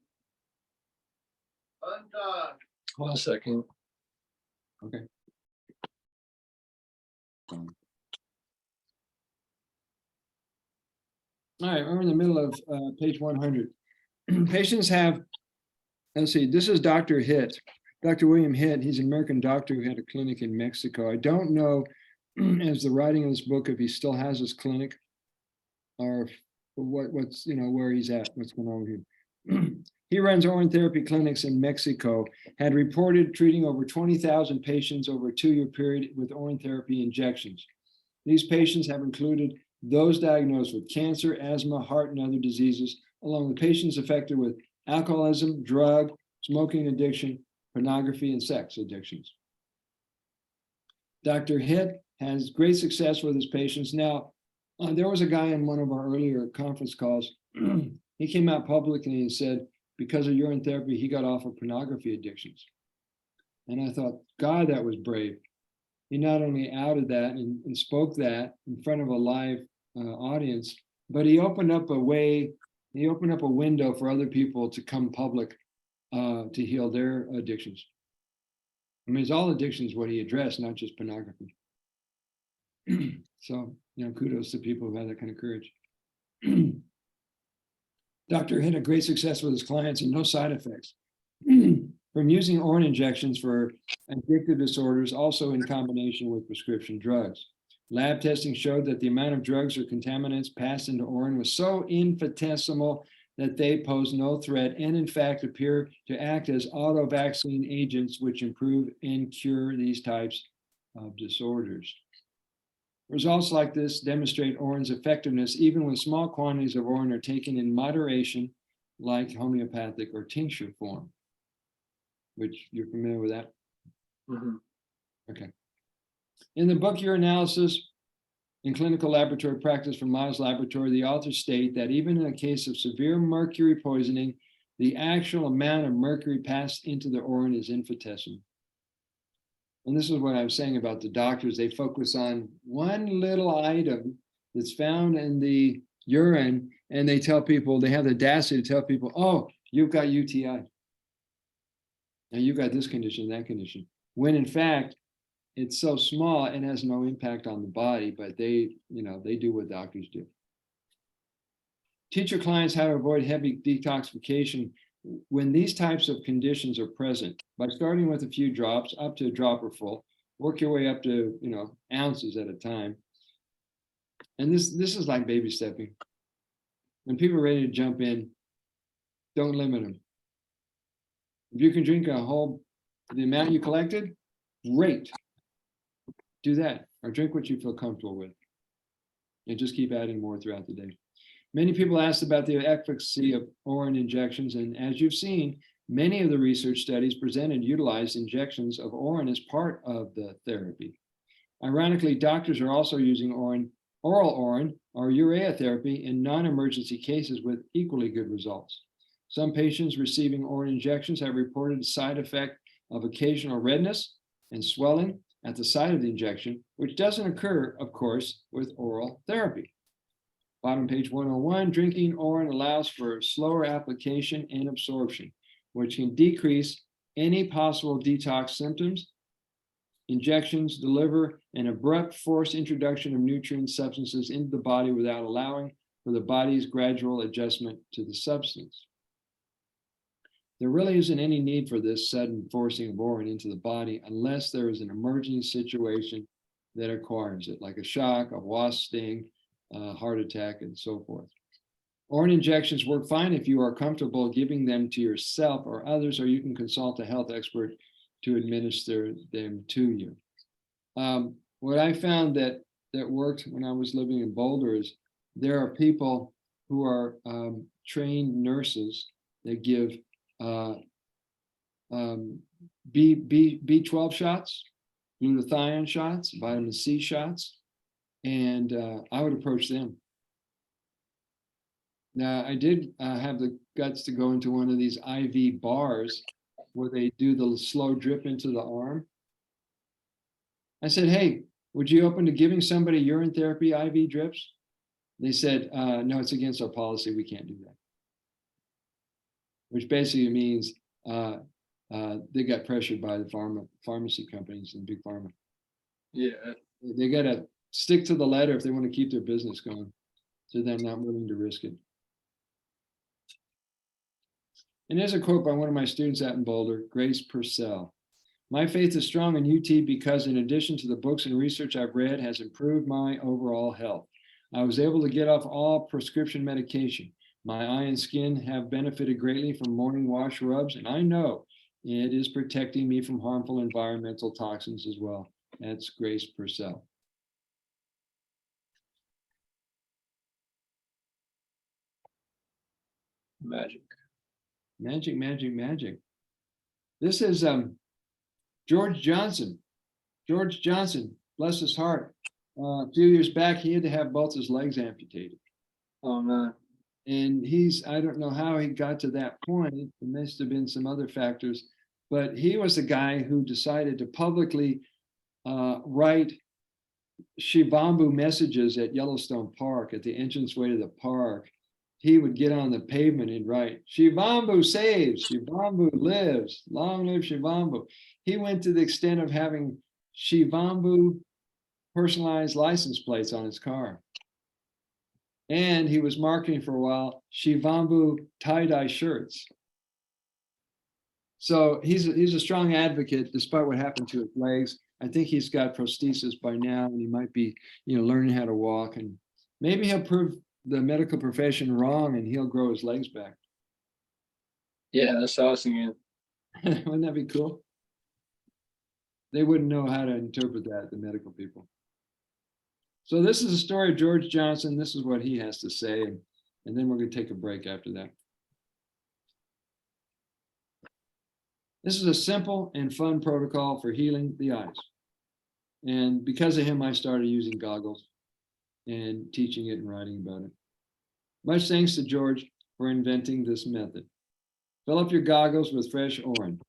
I'm done. 1 second. Okay. All right, we're in the middle of page 100. Patients have, let's see, this is Dr. Hitt, Dr. William Hitt. He's an American doctor who had a clinic in Mexico. I don't know, as the writing of this book, if he still has his clinic or what's, you know, where he's at, what's going on with him. He runs Urine therapy clinics in Mexico, had reported treating over 20,000 patients over a 2-year period with Urine therapy injections. These patients have included those diagnosed with cancer, asthma, heart, and other diseases, along with patients affected with alcoholism, drug, smoking addiction, pornography, and sex addictions. Dr. Hitt has great success with his patients. Now, there was a guy in one of our earlier conference calls. He came out publicly and said, because of urine therapy, he got off of pornography addictions. And I thought, God, that was brave. He not only outed that and spoke that in front of a live audience, but he opened up a way, he opened up a window for other people to come public to heal their addictions. I mean, it's all addictions what he addressed, not just pornography. So, kudos to people who have that kind of courage. Doctor had a great success with his clients and no side effects. From using Urine injections for addictive disorders, also in combination with prescription drugs. Lab testing showed that the amount of drugs or contaminants passed into urine was so infinitesimal that they pose no threat and in fact appear to act as auto-vaccine agents which improve and cure these types of disorders. Results like this demonstrate urine's effectiveness even when small quantities of urine are taken in moderation, like homeopathic or tincture form, which you're familiar with that? Mhm. Okay. In the book Urinalysis in Clinical Laboratory Practice from Miles Laboratory, the authors state that even in a case of severe mercury poisoning, the actual amount of mercury passed into the urine is infinitesimal. And this is what I was saying about the doctors. They focus on one little item that's found in the urine, and they tell people, they have the audacity to tell people, oh, you've got UTI. Now you've got this condition, that condition. When in fact, it's so small, it has no impact on the body, but they do what doctors do. Teach your clients how to avoid heavy detoxification when these types of conditions are present by starting with a few drops up to a dropper full, work your way up to, ounces at a time. And this is like baby stepping. When people are ready to jump in, don't limit them. If you can drink the amount you collected, great. Do that, or drink what you feel comfortable with. And just keep adding more throughout the day. Many people asked about the efficacy of urine injections, and as you've seen, many of the research studies presented utilized injections of urine as part of the therapy. Ironically, doctors are also using oral urine or urea therapy in non-emergency cases with equally good results. Some patients receiving urine injections have reported a side effect of occasional redness and swelling at the site of the injection, which doesn't occur, of course, with oral therapy. Bottom page 101, drinking urine allows for slower application and absorption, which can decrease any possible detox symptoms. Injections deliver an abrupt forced introduction of nutrient substances into the body without allowing for the body's gradual adjustment to the substance. There really isn't any need for this sudden forcing of urine into the body unless there is an emergency situation that requires it, like a shock, a wasp sting, heart attack, and so forth. Urine injections work fine if you are comfortable giving them to yourself or others, or you can consult a health expert to administer them to you. What I found that worked when I was living in Boulder is there are people who are trained nurses that give B12 shots, glutathione shots, vitamin C shots, and I would approach them. Now, I did have the guts to go into one of these IV bars where they do the slow drip into the arm. I said, hey, would you open to giving somebody urine therapy IV drips? They said, no, it's against our policy. We can't do that. Which basically means they got pressured by the pharmacy companies and big pharma. Yeah. They got to stick to the letter if they want to keep their business going. So they're not willing to risk it. And there's a quote by one of my students out in Boulder, Grace Purcell. My faith is strong in UT because in addition to the books and research I've read has improved my overall health. I was able to get off all prescription medication. My eye and skin have benefited greatly from morning wash rubs, and I know it is protecting me from harmful environmental toxins as well. That's Grace Purcell. Magic. Magic, magic, magic. This is George Johnson. George Johnson, bless his heart. A few years back, he had to have both his legs amputated. Oh, man. And I don't know how he got to that point. It must have been some other factors, but he was the guy who decided to publicly write Shivambu messages at Yellowstone Park, at the entranceway to the park. He would get on the pavement and write, Shivambu saves, Shivambu lives, long live Shivambu. He went to the extent of having Shivambu personalized license plates on his car. And he was marketing for a while Shivambu tie-dye shirts. So he's a strong advocate despite what happened to his legs. I think he's got prosthesis by now, and he might be, learning how to walk, and maybe he'll prove the medical profession wrong and he'll grow his legs back. Yeah, that's awesome. Wouldn't that be cool? They wouldn't know how to interpret that, the medical people. So this is a story of George Johnson. This is what he has to say, and then we're going to take a break after that. This is a simple and fun protocol for healing the eyes. And because of him, I started using goggles and teaching it and writing about it. Much thanks to George for inventing this method. Fill up your goggles with fresh Urine.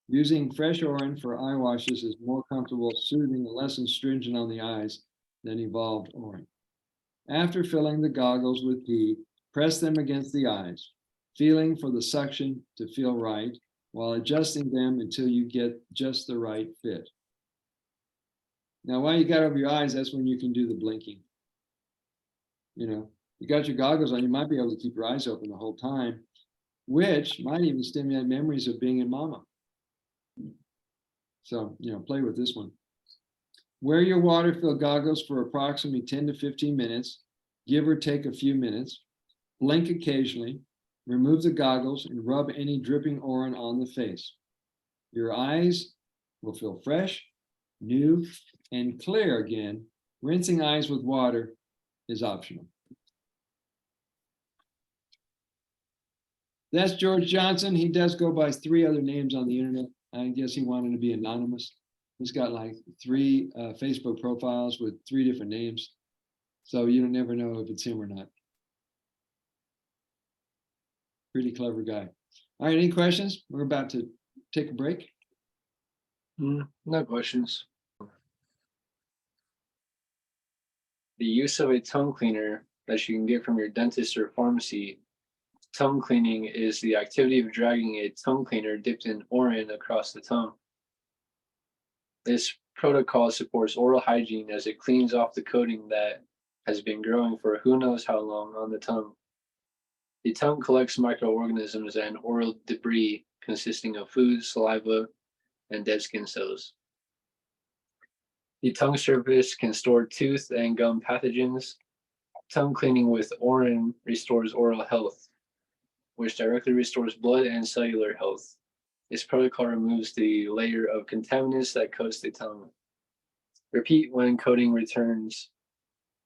Using fresh Urine for eye washes is more comfortable, soothing, and less astringent on the eyes than evolved Urine. After filling the goggles with ghee, press them against the eyes, feeling for the suction to feel right, while adjusting them until you get just the right fit. Now, while you got over your eyes, that's when you can do the blinking. You got your goggles on, you might be able to keep your eyes open the whole time, which might even stimulate memories of being in mama. So, play with this one. Wear your water-filled goggles for approximately 10 to 15 minutes, give or take a few minutes. Blink occasionally. Remove the goggles and rub any dripping Urine on the face. Your eyes will feel fresh, new, and clear again. Rinsing eyes with water is optional. That's George Johnson. He does go by 3 other names on the internet. I guess he wanted to be anonymous. He's got like 3 Facebook profiles with 3 different names. So you don't never know if it's him or not. Pretty clever guy. All right, any questions? We're about to take a break. No questions. The use of a tongue cleaner that you can get from your dentist or pharmacy. Tongue cleaning is the activity of dragging a tongue cleaner dipped in Urine across the tongue. This protocol supports oral hygiene as it cleans off the coating that has been growing for who knows how long on the tongue. The tongue collects microorganisms and oral debris consisting of food, saliva, and dead skin cells. The tongue surface can store tooth and gum pathogens. Tongue cleaning with Urine restores oral health, which directly restores blood and cellular health. This protocol removes the layer of contaminants that coats the tongue. Repeat when coating returns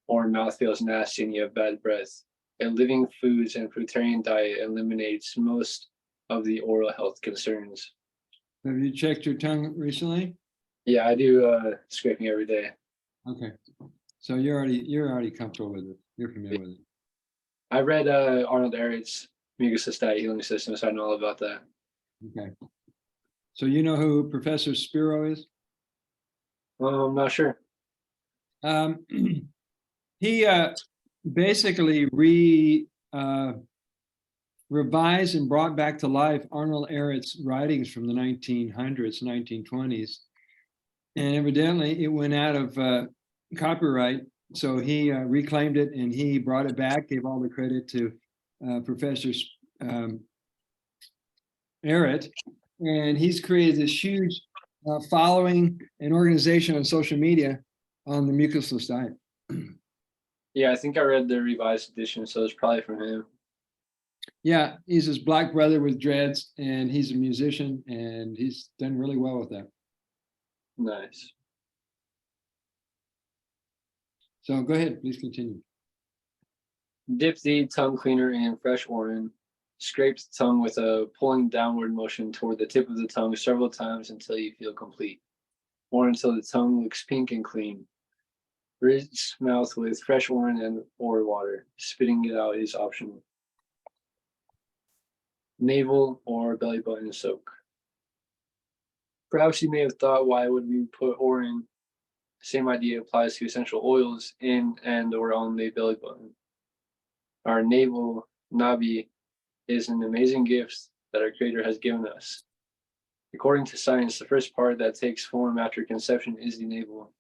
or mouth feels nasty and you have bad breath. A living foods and fruitarian diet eliminates most of the oral health concerns. Have you checked your tongue recently? Yeah, I do scraping every day. Okay. So you're already comfortable with it. You're familiar with it. I read Arnold Ehret's mucus diet healing system, so I know all about that. Okay. So you know who Professor Spiro is? I'm not sure. He basically revised and brought back to life Arnold Ehret's writings from the 1900s, 1920s. And evidently it went out of copyright. So he reclaimed it and he brought it back, gave all the credit to Professor Ehret. And he's created this huge following and organization on social media on the mucusless diet. Yeah, I think I read the revised edition, so it's probably from him. Yeah, he's his black brother with dreads, and he's a musician, and he's done really well with that. Nice. So go ahead, please continue. Dip the tongue cleaner in fresh Urine. Scrape the tongue with a pulling downward motion toward the tip of the tongue several times until you feel complete, or until the tongue looks pink and clean. Rinse mouth with fresh Urine and or water. Spitting it out is optional. Navel or belly button soak. Perhaps you may have thought, why would we put Urine? Same idea applies to essential oils in and or on the belly button. Our navel nabi is an amazing gift that our Creator has given us. According to science, the first part that takes form after conception is the navel.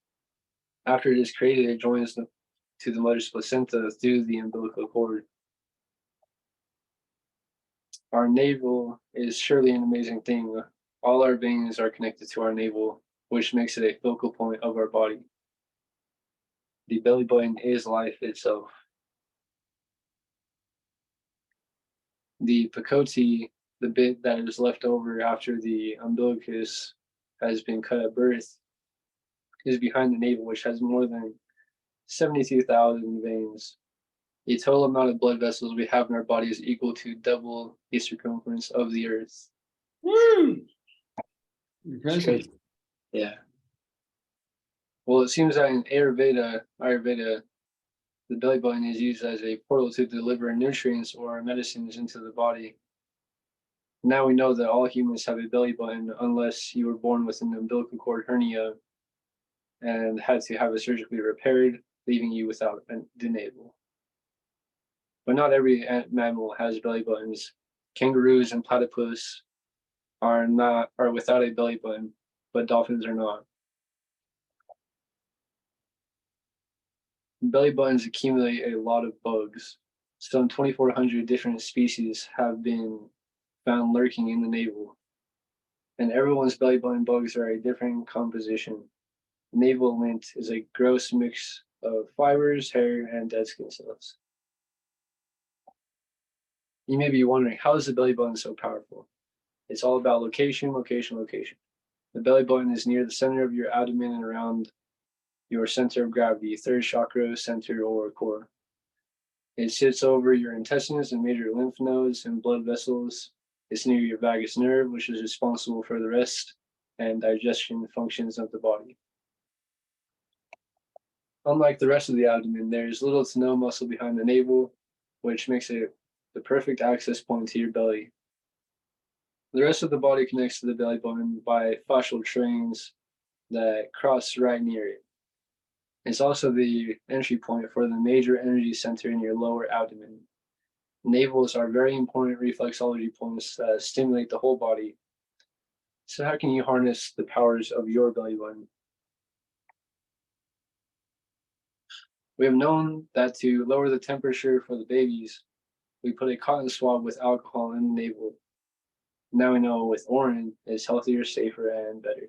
After it is created, it joins to the mother's placenta through the umbilical cord. Our navel is surely an amazing thing. All our veins are connected to our navel, which makes it a focal point of our body. The belly button is life itself. The Pakoti, the bit that is left over after the umbilicus has been cut at birth, is behind the navel, which has more than 72,000 veins. The total amount of blood vessels we have in our body is equal to double the circumference of the earth. Woo! It's Impressive. crazy. Yeah. Well, it seems that in Ayurveda, the belly button is used as a portal to deliver nutrients or medicines into the body. Now we know that all humans have a belly button unless you were born with an umbilical cord hernia and had to have it surgically repaired, leaving you without the navel. But not every mammal has belly buttons. Kangaroos and platypus are without a belly button, but dolphins are not. Belly buttons accumulate a lot of bugs. Some 2,400 different species have been found lurking in the navel. And everyone's belly button bugs are a different composition. Navel lint is a gross mix of fibers, hair, and dead skin cells. You may be wondering, how is the belly button so powerful? It's all about location, location, location. The belly button is near the center of your abdomen and around your center of gravity, third chakra, center, or core. It sits over your intestines and major lymph nodes and blood vessels. It's near your vagus nerve, which is responsible for the rest and digestion functions of the body. Unlike the rest of the abdomen, there is little to no muscle behind the navel, which makes it the perfect access point to your belly. The rest of the body connects to the belly button by fascial trains that cross right near it. It's also the entry point for the major energy center in your lower abdomen. Navels are very important reflexology points that stimulate the whole body. So how can you harness the powers of your belly button? We have known that to lower the temperature for the babies, we put a cotton swab with alcohol in the navel. Now we know with Urine, it's healthier, safer, and better.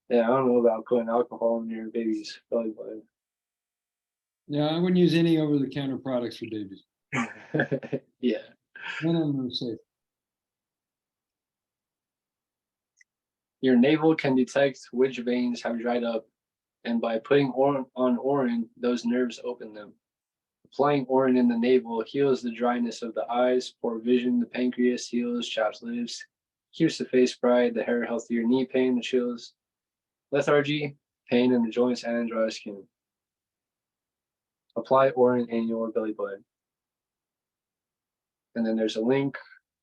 Yeah, I don't know about putting alcohol in your baby's belly button. Yeah, I wouldn't use any over-the-counter products for babies. Yeah. None of them are safe. Your navel can detect which veins have dried up, and by putting on Urine, those nerves open them. Applying Urine in the navel heals the dryness of the eyes, poor vision, the pancreas, heals chapped lips, keeps the face bright, the hair healthier, knee pain, the chills, lethargy, pain in the joints, and dry skin. Apply Urine in your belly button. And then there's a link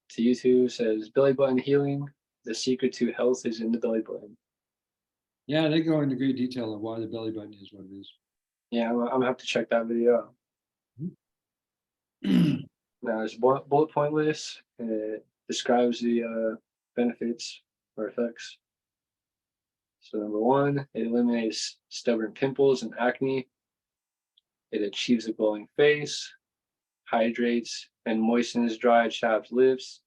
to YouTube, says belly button healing. The secret to health is in the belly button. Yeah, they go into great detail of why the belly button is what it is. Yeah, I'm gonna have to check that video out. Now there's a bullet point list, and it describes the benefits or effects. So number 1, it eliminates stubborn pimples and acne. It achieves a glowing face, hydrates and moistens dry, chapped lips,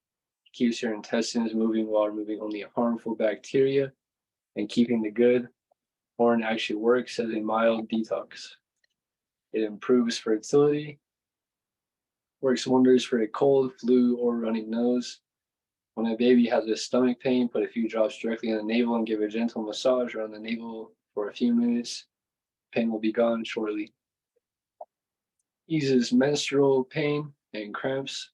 keeps your intestines moving while removing only harmful bacteria and keeping the good. Urine actually works as a mild detox. It improves fertility, works wonders for a cold, flu, or running nose. When a baby has a stomach pain, put a few drops directly in the navel and give a gentle massage around the navel for a few minutes. Pain will be gone shortly. Eases menstrual pain and cramps.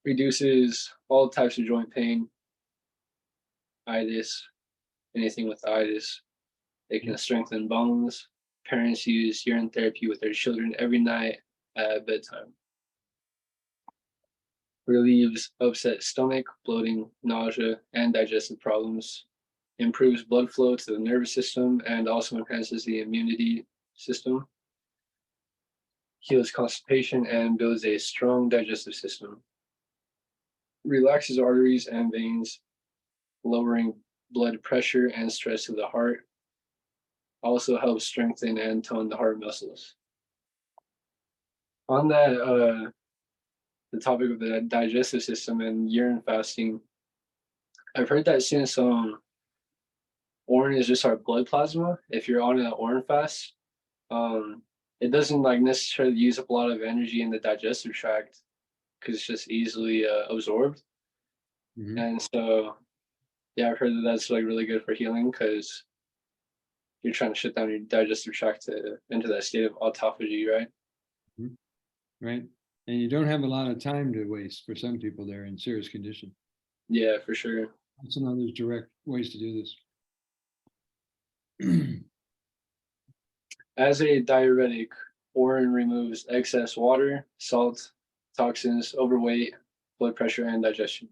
Reduces all types of joint pain, itis, anything with itis. It can strengthen bones. Parents use urine therapy with their children every night at bedtime. Relieves upset stomach, bloating, nausea, and digestive problems. Improves blood flow to the nervous system and also enhances the immunity system. Heals constipation and builds a strong digestive system. Relaxes arteries and veins, lowering blood pressure and stress to the heart. Also helps strengthen and tone the heart muscles. On that, the topic of the digestive system and urine fasting, I've heard that since urine is just our blood plasma, if you're on an urine fast, it doesn't like necessarily use up a lot of energy in the digestive tract because it's just easily absorbed. Mhm. And so, yeah, I've heard that that's like really good for healing because you're trying to shut down your digestive tract to into that state of autophagy, right? Right? And you don't have a lot of time to waste for some people that are in serious condition. Yeah, for sure. Also know there's direct ways to do this. As a diuretic, urine removes excess water, salt, toxins, overweight, blood pressure, and digestion.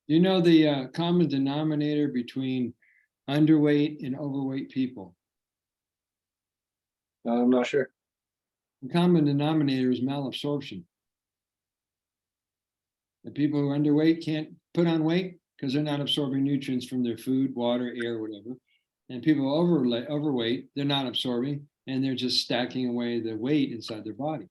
You know the common denominator between underweight and overweight people? I'm not sure. The common denominator is malabsorption. The people who are underweight can't put on weight because they're not absorbing nutrients from their food, water, air, whatever. And people overweight, they're not absorbing and they're just stacking away the weight inside their body.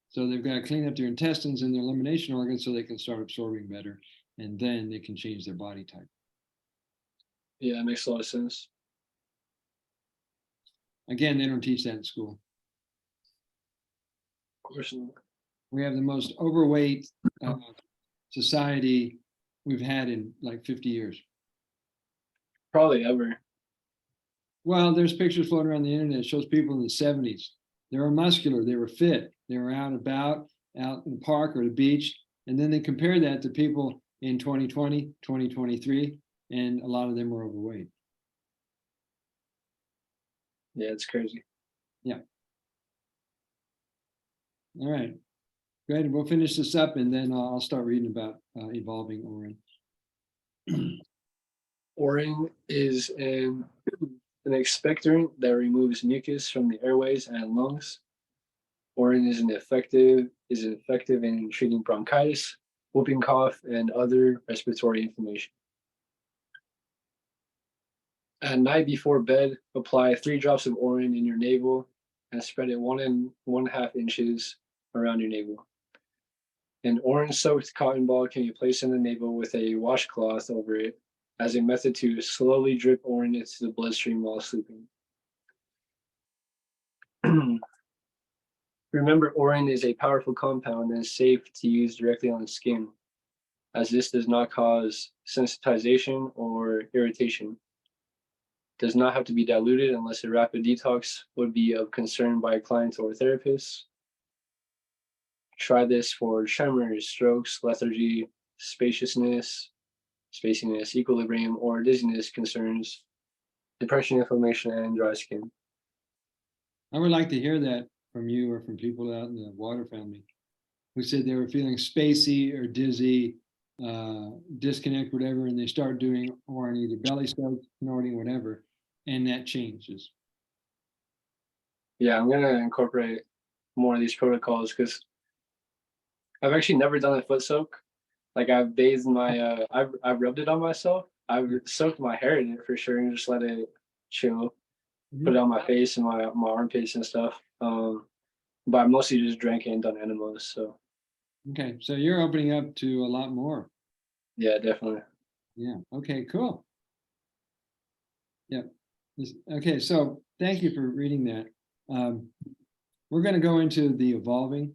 So they've got to clean up their intestines and their elimination organs so they can start absorbing better. And then they can change their body type. Yeah, it makes a lot of sense. Again, they don't teach that in school. Of course not. We have the most overweight society we've had in like 50 years. Probably ever. Well, there's pictures floating around the internet that shows people in the 70s. They were muscular, they were fit, they were out and about, out in the park or the beach. And then they compare that to people in 2020, 2023, and a lot of them were overweight. Yeah, it's crazy. Yeah. All right. Good. We'll finish this up and then I'll start reading about evolving urine. Urine is an expectorant that removes mucus from the airways and lungs. Urine is effective in treating bronchitis, whooping cough, and other respiratory inflammation. At night before bed, apply 3 drops of urine in your navel and spread it 1.5 inches around your navel. An urine-soaked cotton ball can be placed in the navel with a washcloth over it as a method to slowly drip urine into the bloodstream while sleeping. Remember, urine is a powerful compound and is safe to use directly on the skin, as this does not cause sensitization or irritation. Does not have to be diluted unless a rapid detox would be of concern by a client or therapist. Try this for tremors, strokes, lethargy, spaciness, equilibrium, or dizziness concerns, depression, inflammation, and dry skin. I would like to hear that from you or from people out in the water family who said they were feeling spacey or dizzy, disconnect, whatever, and they start doing or either belly soak, snorting, whatever, and that changes. Yeah, I'm gonna incorporate more of these protocols because I've actually never done a foot soak. Like I've bathed my, I've rubbed it on myself. I've soaked my hair in it for sure and just let it chill. Put it on my face and my armpits and stuff. But I mostly just drank it and done enemas. So Okay, so you're opening up to a lot more. yeah, definitely. Yeah. Okay, cool. Yeah. Okay, so thank you for reading that. We're going to go into the evolving.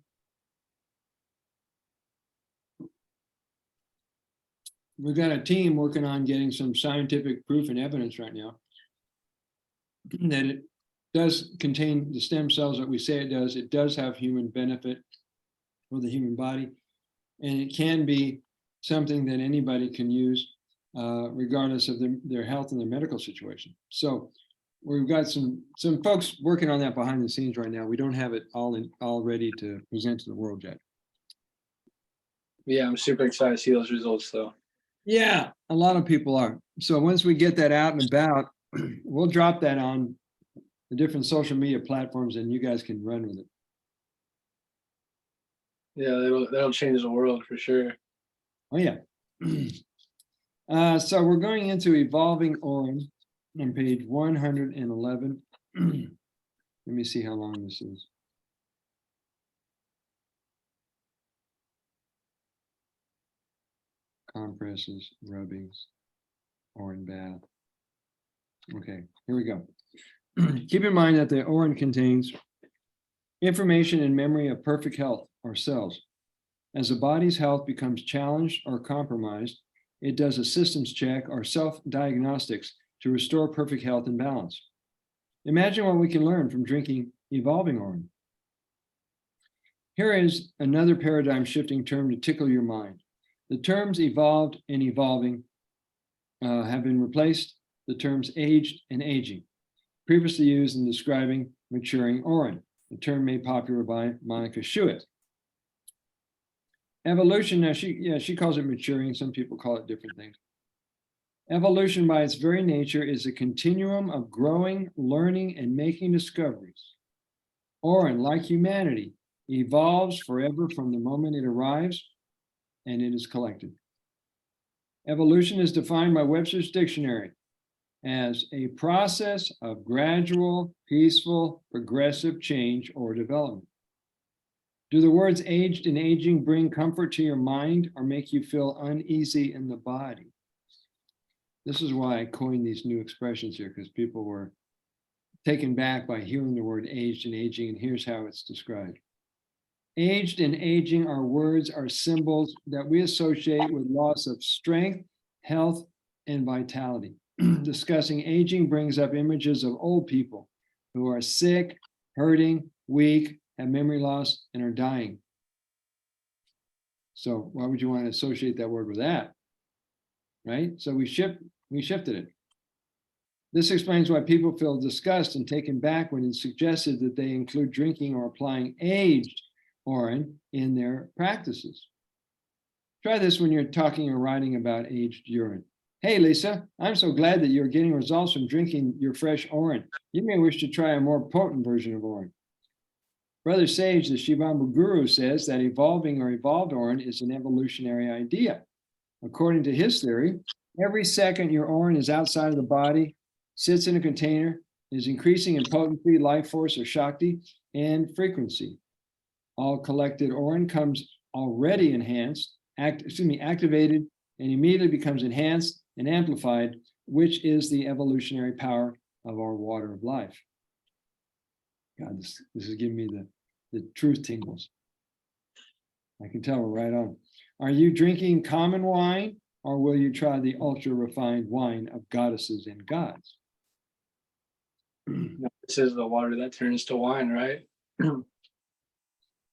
We've got a team working on getting some scientific proof and evidence right now that it does contain the stem cells that we say it does. It does have human benefit for the human body, and it can be something that anybody can use regardless of their health and their medical situation. So we've got some folks working on that behind the scenes right now. We don't have it all ready to present to the world yet. Yeah, I'm super excited to see those results though. Yeah, a lot of people are. So once we get that out and about, we'll drop that on the different social media platforms and you guys can run with it. Yeah, that'll change the world for sure. Oh yeah. So we're going into evolving Urine on page 111. Let me see how long this is. Compresses, rubbings, Urine bath. Okay, here we go. Keep in mind that the Urine contains information and memory of perfect health or cells. As the body's health becomes challenged or compromised, it does a systems check or self-diagnostics to restore perfect health and balance. Imagine what we can learn from drinking evolving Urine. Here is another paradigm shifting term to tickle your mind. The terms evolved and evolving have been replaced the terms aged and aging, previously used in describing maturing Urine, the term made popular by Monica Schuett. Evolution, now she calls it maturing. Some people call it different things. Evolution by its very nature is a continuum of growing, learning, and making discoveries. Urine, like humanity, evolves forever from the moment it arrives and it is collected. Evolution is defined by Webster's Dictionary as a process of gradual, peaceful, progressive change or development. Do the words aged and aging bring comfort to your mind or make you feel uneasy in the body? This is why I coined these new expressions here, because people were taken back by hearing the word aged and aging, and here's how it's described. Aged and aging are words, are symbols that we associate with loss of strength, health, and vitality. Discussing aging brings up images of old people who are sick, hurting, weak, have memory loss, and are dying. So why would you want to associate that word with that? Right? So we shifted it. This explains why people feel disgust and taken back when it's suggested that they include drinking or applying aged Urine in their practices. Try this when you're talking or writing about aged urine. Hey, Lisa, I'm so glad that you're getting results from drinking your fresh Urine. You may wish to try a more potent version of Urine. Brother Sage, the Shivamba Guru, says that evolving or evolved Urine is an evolutionary idea. According to his theory, every second your Urine is outside of the body, sits in a container, is increasing in potency, life force, or Shakti, and frequency. All collected Urine comes already enhanced, activated, and immediately becomes enhanced and amplified, which is the evolutionary power of our water of life. God, this is giving me the truth tingles. I can tell we're right on. Are you drinking common wine, or will you try the ultra-refined wine of goddesses and gods? This is the water that turns to wine, right?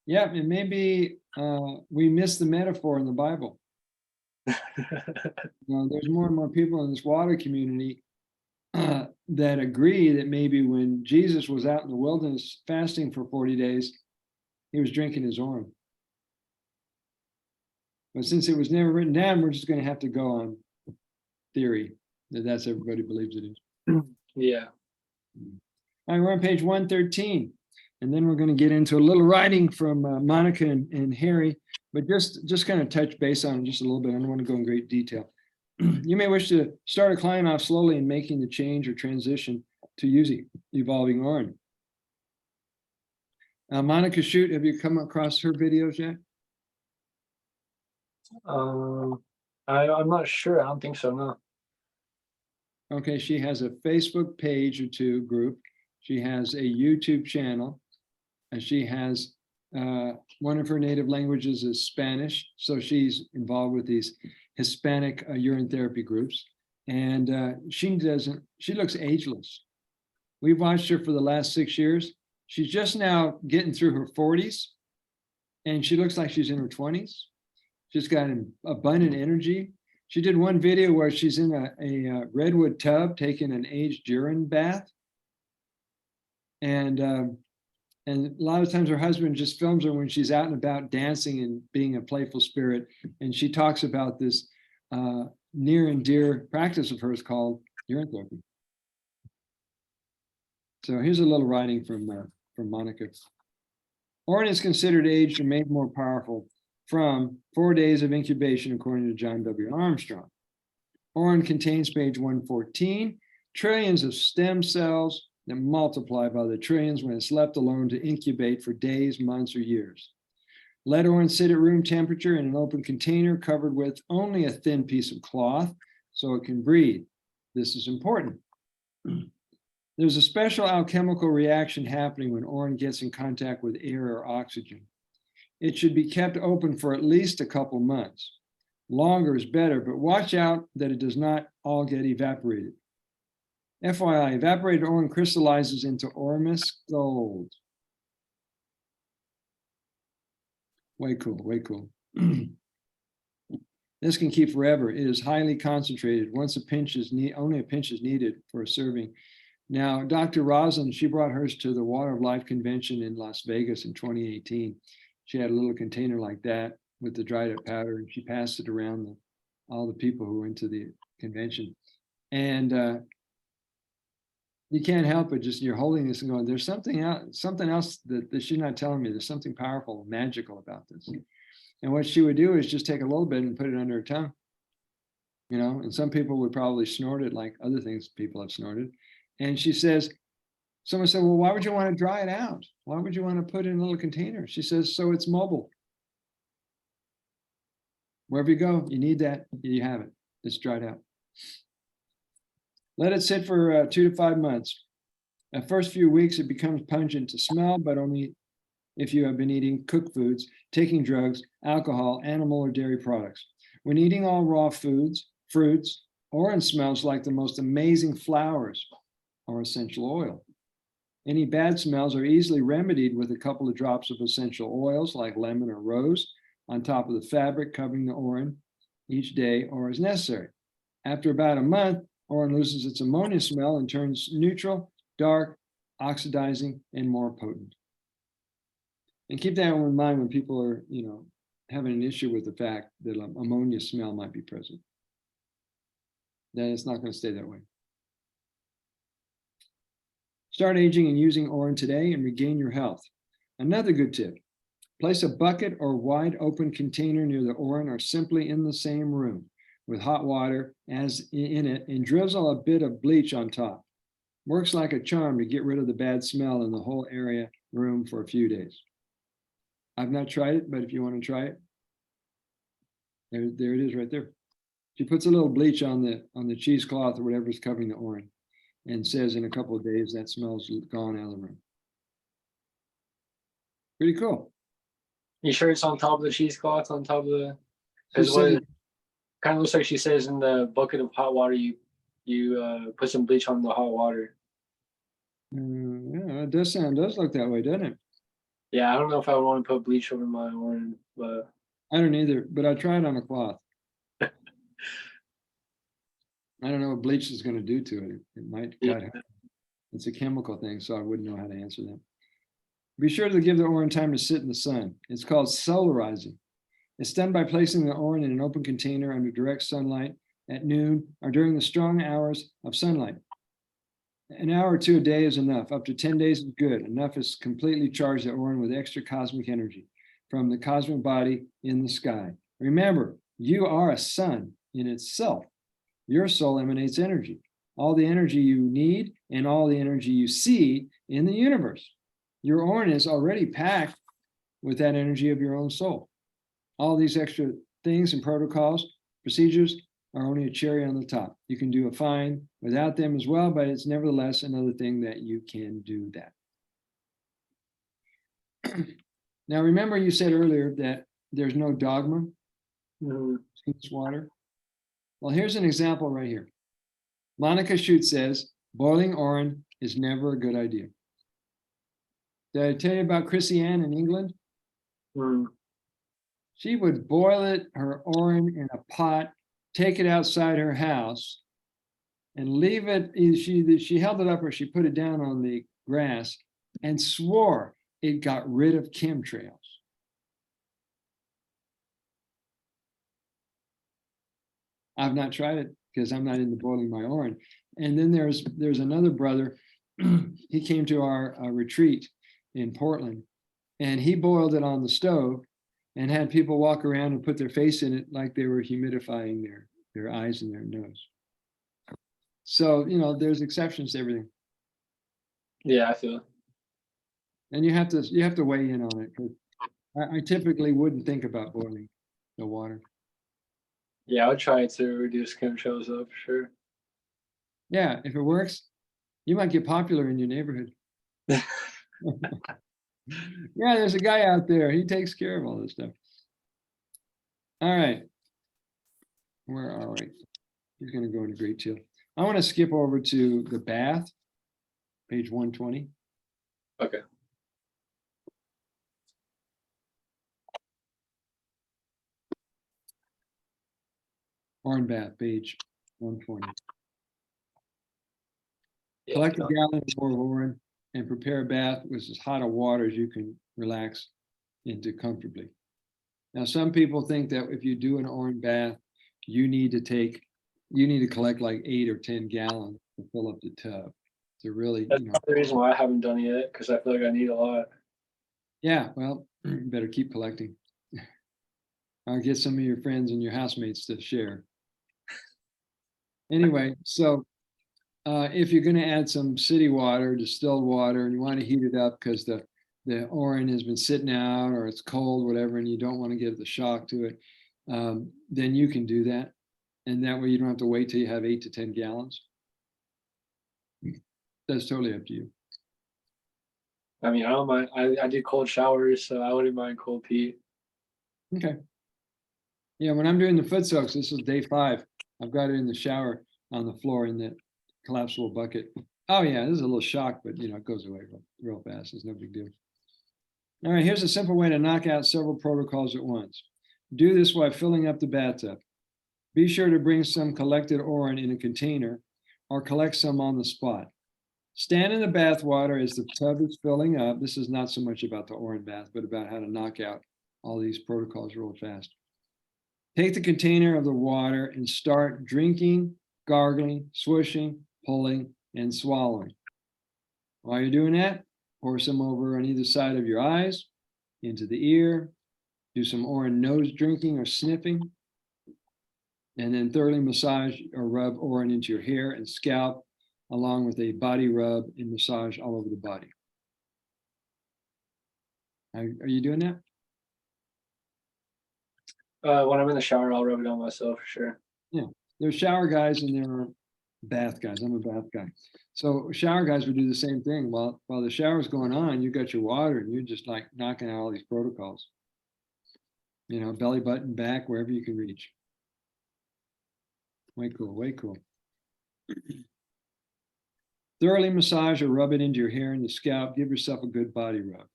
Yeah, and maybe we miss the metaphor in the Bible. There's more and more people in this water community that agree that maybe when Jesus was out in the wilderness fasting for 40 days, he was drinking his Urine. But since it was never written down, we're just going to have to go on theory that that's everybody believes it is. Yeah. All right, we're on page 113. And then we're going to get into a little writing from Monica and Harry, but just kind of touch base on it just a little bit. I don't want to go in great detail. You may wish to start a client off slowly in making the change or transition to using evolving Urine. Monica Schuett, have you come across her videos yet? I'm not sure. I don't think so, no. Okay, she has a Facebook page or two group. She has a YouTube channel, and she has one of her native languages is Spanish, so she's involved with these Hispanic urine therapy groups, and she looks ageless. We've watched her for the last 6 years. She's just now getting through her 40s, and she looks like she's in her 20s. She's got an abundant energy. She did one video where she's in a redwood tub taking an aged urine bath, and a lot of times her husband just films her when she's out and about dancing and being a playful spirit. And she talks about this near and dear practice of hers called urine therapy. So here's a little writing from Monica. Urine is considered aged or made more powerful from 4 days of incubation, according to John W. Armstrong. Orin contains, page 114, trillions of stem cells that multiply by the trillions when it's left alone to incubate for days, months, or years. Let orin sit at room temperature in an open container covered with only a thin piece of cloth so it can breathe. This is important. There's a special alchemical reaction happening when orin gets in contact with air or oxygen. It should be kept open for at least a couple months. Longer is better, but watch out that it does not all get evaporated. FYI, evaporated orin crystallizes into ormus gold. Way cool, way cool. This can keep forever. It is highly concentrated. Once a pinch is only a pinch is needed for a serving. Now, Dr. Roslin, she brought hers to the Water of Life convention in Las Vegas in 2018. She had a little container like that with the dried up powder, and she passed it around all the people who went to the convention. And you can't help it, just you're holding this and going, there's something else that she's not telling me. There's something powerful, magical about this. And what she would do is just take a little bit and put it under her tongue. You know, and some people would probably snort it like other things people have snorted. And she says, someone said, well, why would you want to dry it out? Why would you want to put it in a little container? She says, so it's mobile. Wherever you go, you need that, you have it. It's dried out. Let it sit for 2 to 5 months. The first few weeks, it becomes pungent to smell, but only if you have been eating cooked foods, taking drugs, alcohol, animal or dairy products. When eating all raw foods, fruits, orin smells like the most amazing flowers or essential oil. Any bad smells are easily remedied with a couple of drops of essential oils like lemon or rose on top of the fabric covering the orin each day or as necessary. After about a month, orin loses its ammonia smell and turns neutral, dark, oxidizing, and more potent. And keep that in mind when people are, having an issue with the fact that ammonia smell might be present. Then it's not going to stay that way. Start aging and using orin today and regain your health. Another good tip, place a bucket or wide open container near the orin or simply in the same room with hot water as in it and drizzle a bit of bleach on top. Works like a charm to get rid of the bad smell in the whole area room for a few days. I've not tried it, but if you want to try it, there it is right there. She puts a little bleach on the cheesecloth or whatever is covering the orin and says in a couple of days that smell's gone out of the room. Pretty cool. You sure it's on top of the cheesecloth, on top of the? Because what it kind of looks like she says in the bucket of hot water, you put some bleach on the hot water. Yeah, it does look that way, doesn't it? Yeah, I don't know if I would want to put bleach over my orin, but I don't either, but I tried on a cloth. I don't know what bleach is going to do to it. It might cut. Yeah. It's a chemical thing, so I wouldn't know how to answer that. Be sure to give the orin time to sit in the sun. It's called solarizing. It's done by placing the orin in an open container under direct sunlight at noon or during the strong hours of sunlight. An hour or two a day is enough. Up to 10 days is good. Enough is completely charged the orin with extra cosmic energy from the cosmic body in the sky. Remember, you are a sun in itself. Your soul emanates energy, all the energy you need and all the energy you see in the universe. Your orin is already packed with that energy of your own soul. All these extra things and protocols, procedures are only a cherry on the top. You can do a fine without them as well, but it's nevertheless another thing that you can do that. Now, remember you said earlier that there's no dogma in this water. Well, here's an example right here. Monica Schutz says, boiling orin is never a good idea. Did I tell you about Chrissy Ann in England? She would boil her orin in a pot, take it outside her house, and leave it. She held it up or she put it down on the grass and swore it got rid of chemtrails. I've not tried it because I'm not into boiling my orin. And then there's another brother. He came to our retreat in Portland, and he boiled it on the stove and had people walk around and put their face in it like they were humidifying their eyes and their nose. So, there's exceptions to everything. Yeah, I feel it. And you have to weigh in on it, because I typically wouldn't think about boiling the water. Yeah, I would try to reduce chemtrails though, for sure. Yeah, if it works, you might get popular in your neighborhood. Yeah, there's a guy out there. He takes care of all this stuff. All right. Where are we? He's going to go into great deal. I want to skip over to the bath, page 120. Okay. Urine bath, page 120. Yeah, Collect a gallon or more of urine and prepare a bath with as hot of water as you can relax into comfortably. Now, some people think that if you do an urine bath, you need to collect like 8 or 10 gallons to fill up the tub. To really, that's the reason why I haven't done it yet, because I feel like I need a lot. yeah, well, you better keep collecting. Or get some of your friends and your housemates to share. Anyway, so if you're going to add some city water, distilled water, and you want to heat it up because the urine has been sitting out or it's cold, whatever, and you don't want to give the shock to it, then you can do that. And that way you don't have to wait till you have 8 to 10 gallons. That's totally up to you. I mean, I don't mind. I do cold showers, so I wouldn't mind cold pee. Okay. Yeah, when I'm doing the foot soaks, this is day 5. I've got it in the shower on the floor in the collapsible bucket. Oh yeah, this is a little shock, but it goes away real fast. It's no big deal. All right, here's a simple way to knock out several protocols at once. Do this while filling up the bathtub. Be sure to bring some collected urine in a container or collect some on the spot. Stand in the bath water as the tub is filling up. This is not so much about the urine bath, but about how to knock out all these protocols real fast. Take the container of the water and start drinking, gargling, swishing, pulling, and swallowing. While you're doing that, pour some over on either side of your eyes, into the ear, do some urine nose drinking or sniffing, and then thoroughly massage or rub urine into your hair and scalp, along with a body rub and massage all over the body. Are you doing that? When I'm in the shower, I'll rub it on myself for sure. Yeah, there's shower guys and there are bath guys. I'm a bath guy. So shower guys would do the same thing. While the shower's going on, you got your water and you're just like knocking out all these protocols. Belly button, back, wherever you can reach. Way cool, way cool. Thoroughly massage or rub it into your hair and the scalp. Give yourself a good body rub.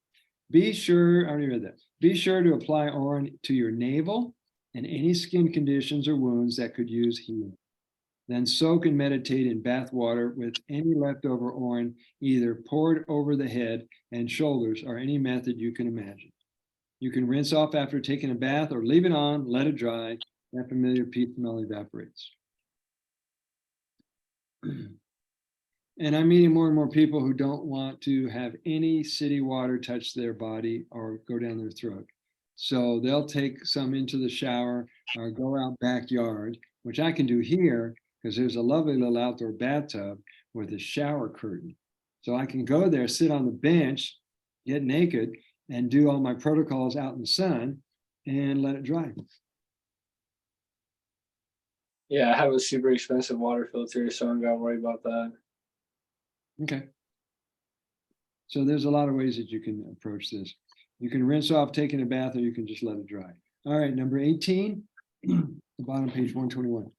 Be sure, I already read that. Be sure to apply urine to your navel and any skin conditions or wounds that could use healing. Then soak and meditate in bath water with any leftover urine, either poured over the head and shoulders or any method you can imagine. You can rinse off after taking a bath or leave it on, let it dry. That familiar peat smell evaporates. And I'm meeting more and more people who don't want to have any city water touch their body or go down their throat. So they'll take some into the shower or go out backyard, which I can do here because there's a lovely little outdoor bathtub with a shower curtain. So I can go there, sit on the bench, get naked, and do all my protocols out in the sun and let it dry. Yeah, I have a super expensive water filter, so I don't gotta worry about that. Okay. So there's a lot of ways that you can approach this. You can rinse off taking a bath, or you can just let it dry. All right, number 18, the bottom page 121.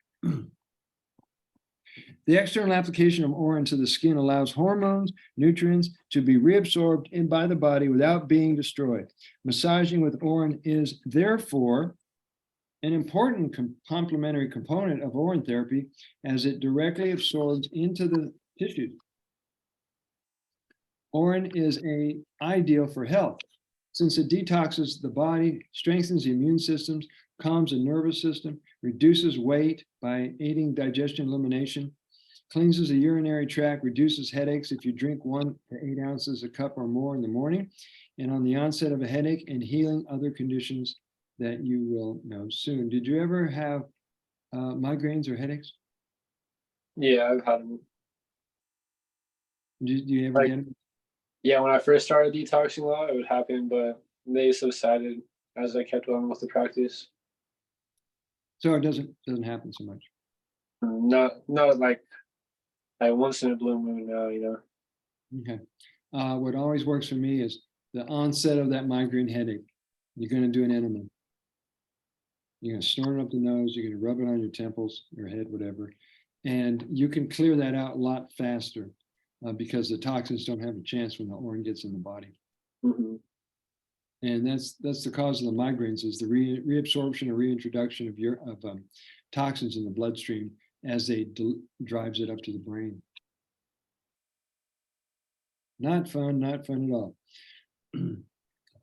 The external application of urine to the skin allows hormones, nutrients to be reabsorbed in by the body without being destroyed. Massaging with urine is therefore an important complementary component of urine therapy as it directly absorbs into the tissues. Urine is ideal for health since it detoxes the body, strengthens the immune systems, calms the nervous system, reduces weight by aiding digestion elimination, cleanses the urinary tract, reduces headaches if you drink 1 to 8 ounces a cup or more in the morning, and on the onset of a headache and healing other conditions that you will know soon. Did you ever have migraines or headaches? Yeah, I've had them. Do you ever Like, get them? yeah, when I first started detoxing a lot, it would happen, but they subsided as I kept on with the practice. So it doesn't happen so much. Not like once in a blue moon now, you know. Okay. What always works for me is the onset of that migraine headache. You're going to do an enema. You're going to snort it up the nose. You're going to rub it on your temples, your head, whatever. And you can clear that out a lot faster because the toxins don't have a chance when the orin gets in the body. Mm-hmm. And that's the cause of the migraines is the reabsorption or reintroduction of toxins in the bloodstream as they drives it up to the brain. Not fun at all.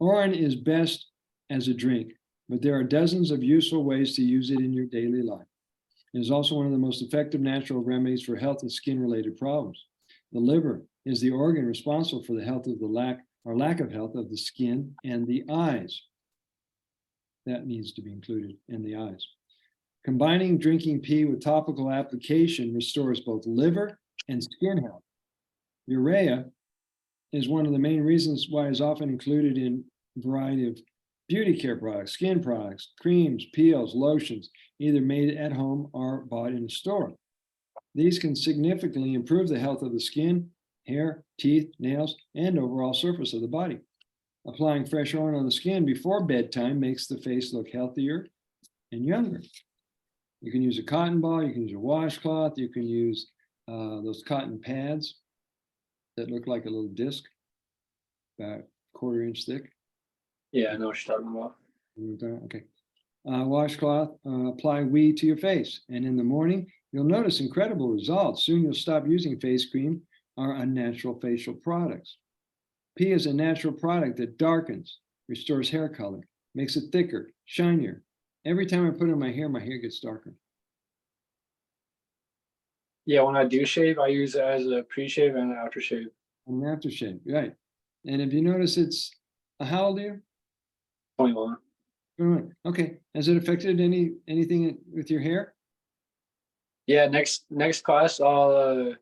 Urine is best as a drink, but there are dozens of useful ways to use it in your daily life. It is also one of the most effective natural remedies for health and skin-related problems. The liver is the organ responsible for the health of the lack of health of the skin and the eyes. That needs to be included in the eyes. Combining drinking pee with topical application restores both liver and skin health. Urea is one of the main reasons why it's often included in a variety of beauty care products, skin products, creams, peels, lotions, either made at home or bought in a store. These can significantly improve the health of the skin, hair, teeth, nails, and overall surface of the body. Applying fresh oil on the skin before bedtime makes the face look healthier and younger. You can use a cotton ball, you can use a washcloth, you can use those cotton pads that look like a little disc, about 1/4 inch thick. Yeah, I know what you're talking about. Okay. Washcloth, apply WEE to your face. And in the morning, you'll notice incredible results. Soon you'll stop using face cream or unnatural facial products. Pee is a natural product that darkens, restores hair color, makes it thicker, shinier. Every time I put it in my hair gets darker. Yeah, when I do shave, I use it as a pre-shave and an aftershave. And an aftershave, right. And if you notice how old are you? 21. 21. Okay. Has it affected anything with your hair? Yeah, next class I'll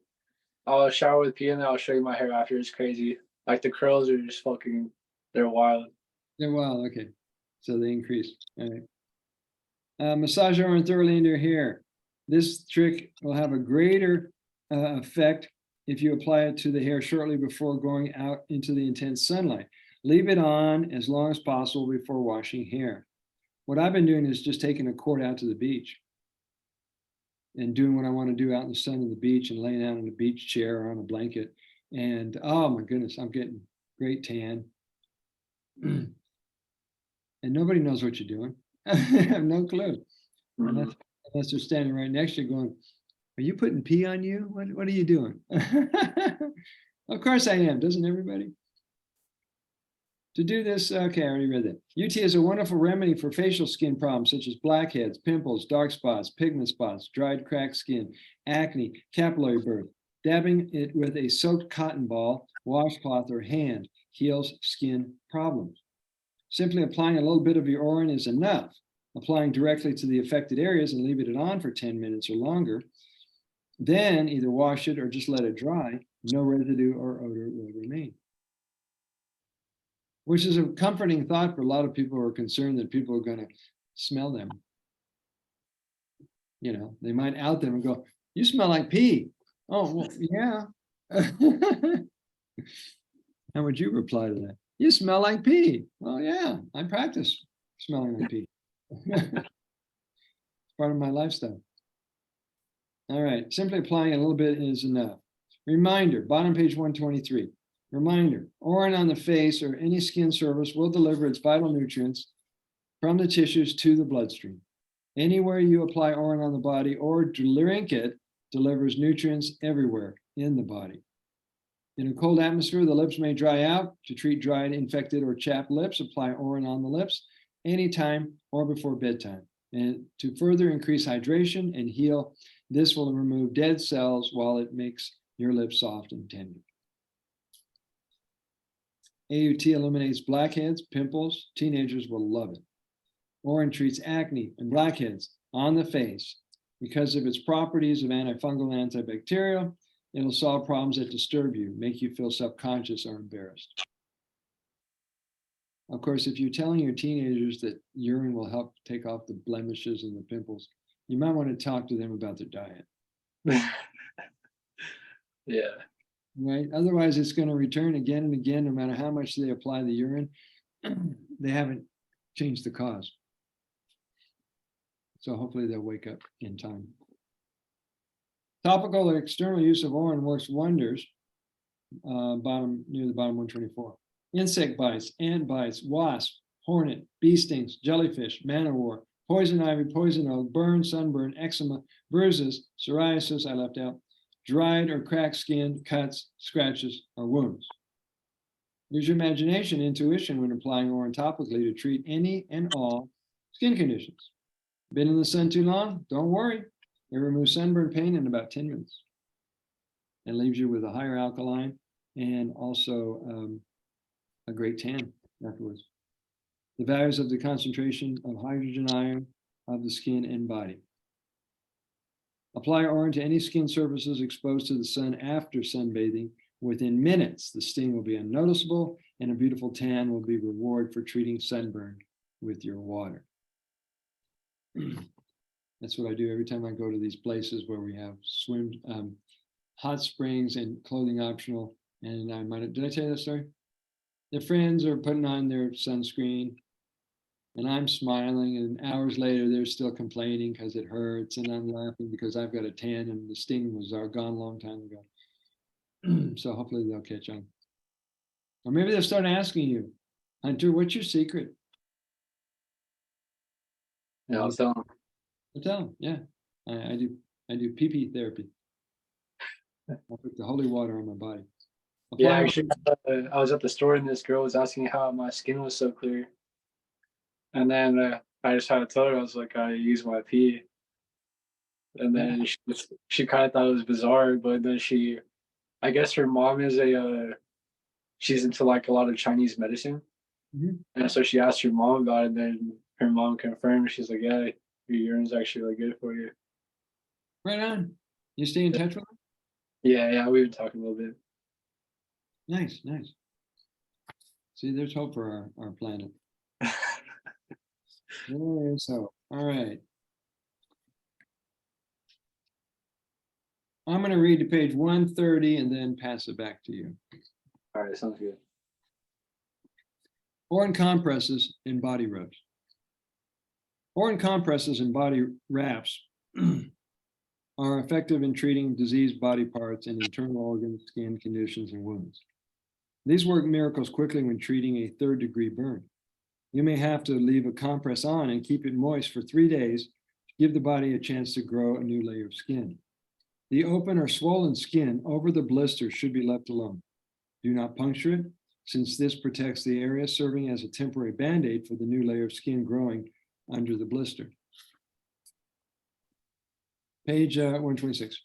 shower with pee and then I'll show you my hair after. It's crazy. Like the curls are just fucking, they're wild. They're wild. Okay. So they increase. All right. Massage your orin thoroughly into your hair. This trick will have a greater effect if you apply it to the hair shortly before going out into the intense sunlight. Leave it on as long as possible before washing hair. What I've been doing is just taking a cord out to the beach and doing what I want to do out in the sun on the beach and laying out on a beach chair or on a blanket. And oh my goodness, I'm getting great tan. And nobody knows what you're doing. I have no clue. Mm-hmm. Unless they're standing right next to you going, are you putting pee on you? What are you doing? Of course I am. Doesn't everybody? To do this, okay, I already read that. UT is a wonderful remedy for facial skin problems such as blackheads, pimples, dark spots, pigment spots, dried cracked skin, acne, capillary birth. Dabbing it with a soaked cotton ball, washcloth, or hand heals skin problems. Simply applying a little bit of your urine is enough. Applying directly to the affected areas and leaving it on for 10 minutes or longer. Then either wash it or just let it dry. No residue or odor will remain. Which is a comforting thought for a lot of people who are concerned that people are going to smell them. You know, they might out them and go, you smell like pee. Oh, well, yeah. How would you reply to that? You smell like pee. Well, yeah, I practice smelling like pee. It's part of my lifestyle. All right, simply applying a little bit is enough. Reminder, bottom page 123. Reminder, urine on the face or any skin surface will deliver its vital nutrients from the tissues to the bloodstream. Anywhere you apply urine on the body or drink it delivers nutrients everywhere in the body. In a cold atmosphere, the lips may dry out. To treat dried, infected, or chapped lips, apply urine on the lips anytime or before bedtime. And to further increase hydration and heal, this will remove dead cells while it makes your lips soft and tender. AUT eliminates blackheads, pimples. Teenagers will love it. Urine treats acne and blackheads on the face Because of its properties of antifungal and antibacterial, it'll solve problems that disturb you, make you feel self-conscious or embarrassed. Of course, if you're telling your teenagers that urine will help take off the blemishes and the pimples, you might want to talk to them about their diet, Yeah. right? Otherwise, it's going to return again and again, no matter how much they apply the urine. They haven't changed the cause. So hopefully they'll wake up in time. Topical or external use of Urine works wonders. Near the bottom 124. Insect bites, ant bites, wasp, hornet, bee stings, jellyfish, man-o'-war, poison ivy, poison oak, burn, sunburn, eczema, bruises, psoriasis, I left out, dried or cracked skin, cuts, scratches, or wounds. Use your imagination, intuition when applying Urine topically to treat any and all skin conditions. Been in the sun too long? Don't worry. It removes sunburn pain in about 10 minutes. And leaves you with a higher alkaline and also a great tan afterwards. The values of the concentration of hydrogen ion of the skin and body. Apply Urine to any skin surfaces exposed to the sun after sunbathing. Within minutes, the sting will be unnoticeable and a beautiful tan will be reward for treating sunburn with your water. That's what I do every time I go to these places where we have hot springs and clothing optional. And did I tell you that story? Their friends are putting on their sunscreen and I'm smiling, and hours later they're still complaining because it hurts, and I'm laughing because I've got a tan and the sting was gone a long time ago. So hopefully they'll catch on. Or maybe they'll start asking you, Hunter, what's your secret? Yeah, I'll tell them. I'll tell them, yeah. I do pee therapy. I put the holy water on my body. Yeah, actually, I was at the store and this girl was asking how my skin was so clear. And then I just had to tell her, I was like, I use my pee. And then she kind of thought it was bizarre, but then I guess her mom is she's into like a lot of Chinese medicine. Mhm. And so she asked her mom about it, and then her mom confirmed. She's like, yeah, your urine's actually really good for you. Right on. You stay in touch with them? Yeah, we've been talking a little bit. Nice. See, there's hope for our planet. There's hope. All right. I'm going to read to page 130 and then pass it back to you. All right, sounds good. Urine compresses and body rubs. Urine compresses and body wraps are effective in treating diseased body parts and internal organs, skin conditions, and wounds. These work miracles quickly when treating a third-degree burn. You may have to leave a compress on and keep it moist for 3 days to give the body a chance to grow a new layer of skin. The open or swollen skin over the blister should be left alone. Do not puncture it, since this protects the area, serving as a temporary band-aid for the new layer of skin growing under the blister. Page 126.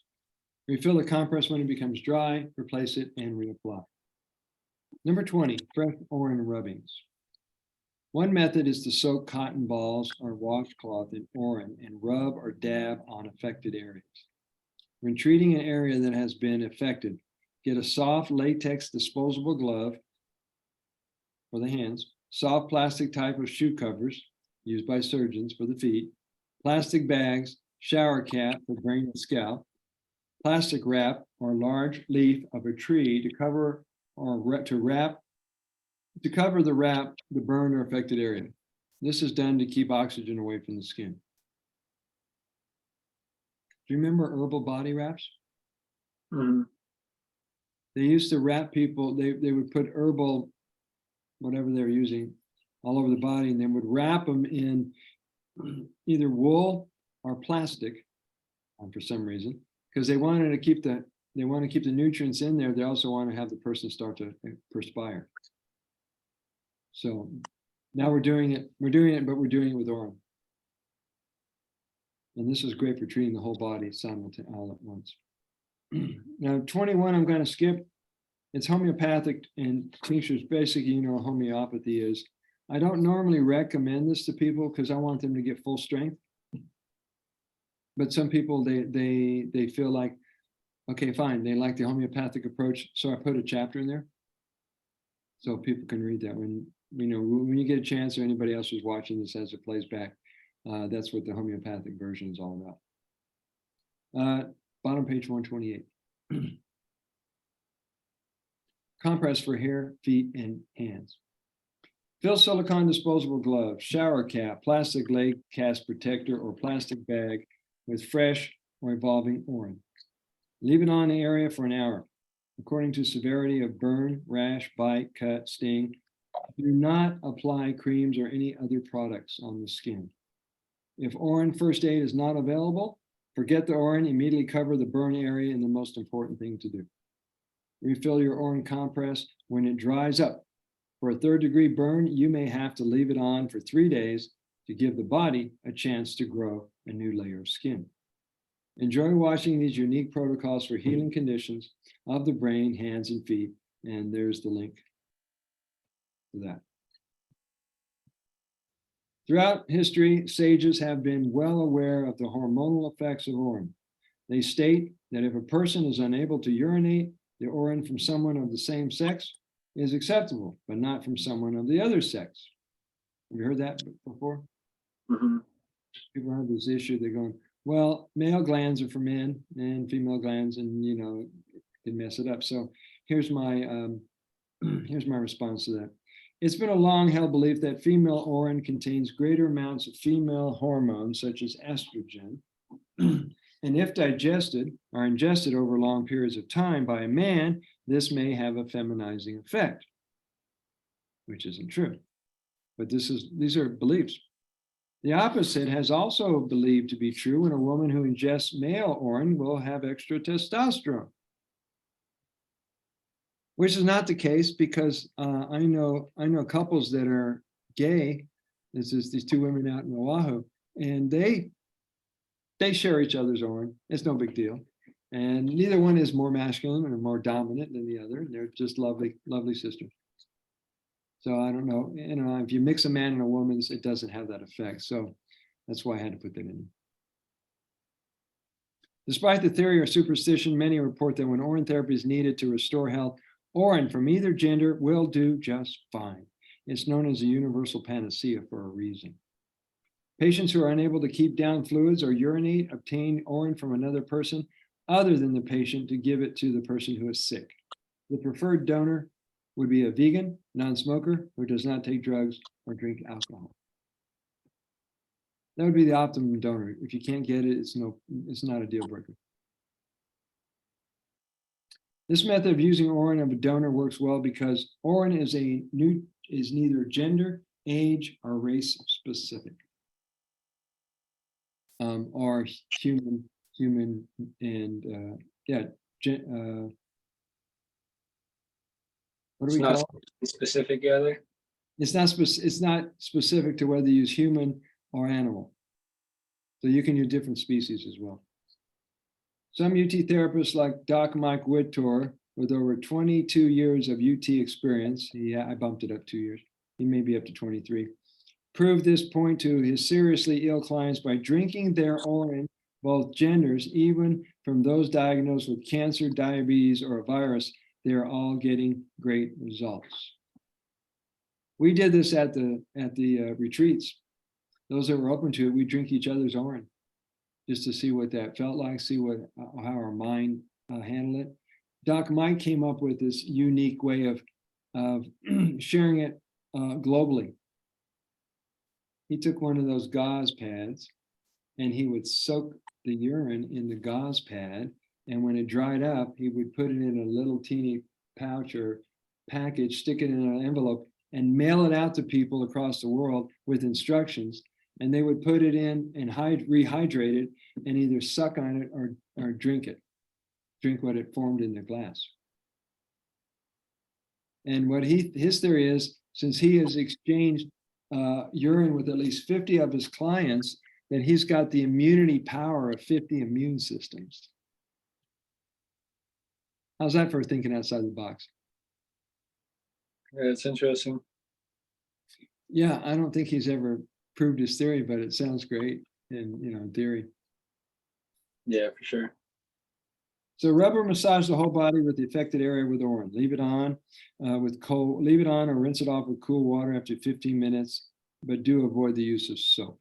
Refill the compress when it becomes dry, replace it, and reapply. Number 20, fresh Urine rubbings. One method is to soak cotton balls or washcloth in Urine and rub or dab on affected areas. When treating an area that has been affected, get a soft latex disposable glove for the hands, soft plastic type of shoe covers used by surgeons for the feet, plastic bags, shower cap for brain and scalp, plastic wrap or large leaf of a tree to cover the burned or affected area. This is done to keep oxygen away from the skin. Do you remember herbal body wraps? Mm-hmm. They used to wrap people, they would put herbal, whatever they were using, all over the body, and they would wrap them in either wool or plastic for some reason, because they wanted to keep the nutrients in there. They also want to have the person start to perspire. So now we're doing it, but we're doing it with Urine. And this is great for treating the whole body simultaneously all at once. Now, 21, I'm going to skip. It's homeopathic and tinctures. Basically, you know, homeopathy is. I don't normally recommend this to people because I want them to get full strength. But some people, they feel like, okay, fine, they like the homeopathic approach, so I put a chapter in there. So people can read that when you get a chance, or anybody else who's watching this as it plays back, that's what the homeopathic version is all about. Bottom page 128. Compress for hair, feet, and hands. Fill silicone disposable gloves, shower cap, plastic leg cast protector, or plastic bag with fresh or evolving Urine. Leave it on the area for an hour. According to severity of burn, rash, bite, cut, sting, do not apply creams or any other products on the skin. If Urine first aid is not available, forget the Urine, immediately cover the burn area, and the most important thing to do. Refill your Urine compress when it dries up. For a 3rd degree burn, you may have to leave it on for 3 days to give the body a chance to grow a new layer of skin. Enjoy watching these unique protocols for healing conditions of the brain, hands, and feet. And there's the link to that. Throughout history, sages have been well aware of the hormonal effects of Urine. They state that if a person is unable to urinate the Urine from someone of the same sex, is acceptable, but not from someone of the other sex. Have you heard that before? Mm-hmm. People have this issue, they're going, well, male glands are for men and female glands, and can mess it up. So here's my response to that. It's been a long held belief that female Urine contains greater amounts of female hormones such as estrogen. And if digested or ingested over long periods of time by a man, this may have a feminizing effect, which isn't true. But these are beliefs. The opposite has also believed to be true when a woman who ingests male Urine will have extra testosterone, which is not the case, because I know couples that are gay. This is these 2 women out in Oahu, and they share each other's Urine. It's no big deal. And neither one is more masculine or more dominant than the other. They're just lovely, lovely sisters. So I don't know. If you mix a man and a woman, it doesn't have that effect. So that's why I had to put that in. Despite the theory or superstition, many report that when Urine therapy is needed to restore health, Urine from either gender will do just fine. It's known as a universal panacea for a reason. Patients who are unable to keep down fluids or urinate obtain Urine from another person other than the patient to give it to the person who is sick. The preferred donor would be a vegan, non-smoker who does not take drugs or drink alcohol. That would be the optimum donor. If you can't get it, it's not a deal breaker. This method of using Urine of a donor works well because Urine is neither gender, age, or race specific. Or human and what do we call it? Specific either. It's not specific to whether you use human or animal. So you can use different species as well. Some UT therapists like Doc Mike Whittor, with over 22 years of UT experience, I bumped it up 2 years, he may be up to 23, proved this point to his seriously ill clients by drinking their Urine, both genders, even from those diagnosed with cancer, diabetes, or a virus. They are all getting great results. We did this at the retreats. Those that were open to it, we drink each other's Urine just to see what that felt like, see how our mind handled it. Doc Mike came up with this unique way of sharing it globally. He took one of those gauze pads and he would soak the urine in the gauze pad. And when it dried up, he would put it in a little teeny pouch or package, stick it in an envelope, and mail it out to people across the world with instructions. And they would put it in and rehydrate it and either suck on it or drink it. Drink what it formed in the glass. And what his theory is, since he has exchanged urine with at least 50 of his clients, that he's got the immunity power of 50 immune systems. How's that for thinking outside the box? Yeah, it's interesting. Yeah, I don't think he's ever proved his theory, but it sounds great in theory. Yeah, for sure. So rub or massage the whole body with the affected area with Orin. Leave it on leave it on or rinse it off with cool water after 15 minutes, but do avoid the use of soap.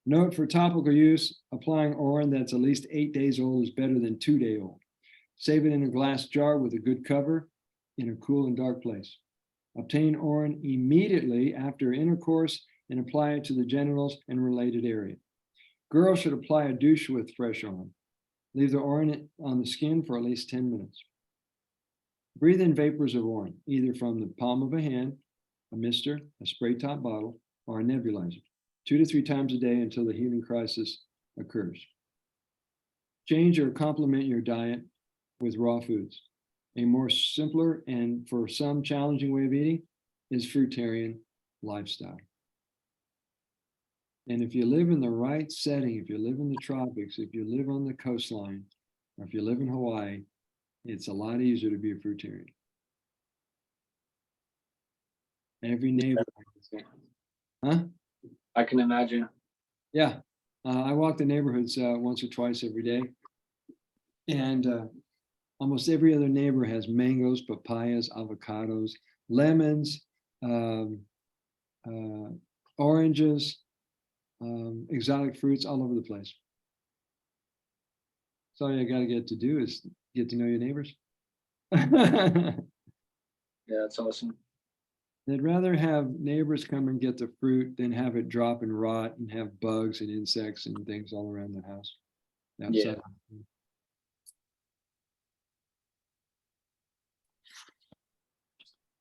Note for topical use, applying Orin that's at least 8 days old is better than 2-day old. Save it in a glass jar with a good cover in a cool and dark place. Obtain Orin immediately after intercourse and apply it to the genitals and related area. Girls should apply a douche with fresh Orin. Leave the Orin on the skin for at least 10 minutes. Breathe in vapors of Orin, either from the palm of a hand, a mister, a spray top bottle, or a nebulizer, 2 to 3 times a day until the healing crisis occurs. Change or complement your diet with raw foods. A more simpler and for some challenging way of eating is fruitarian lifestyle. And if you live in the right setting, if you live in the tropics, if you live on the coastline, or if you live in Hawaii, it's a lot easier to be a fruitarian. Every neighbor. Huh? I can imagine. Yeah. I walk the neighborhoods once or twice every day. And almost every other neighbor has mangoes, papayas, avocados, lemons, oranges, exotic fruits all over the place. So all you got to get to do is get to know your neighbors. Yeah, that's awesome. They'd rather have neighbors come and get the fruit than have it drop and rot and have bugs and insects and things all around the house. Outside.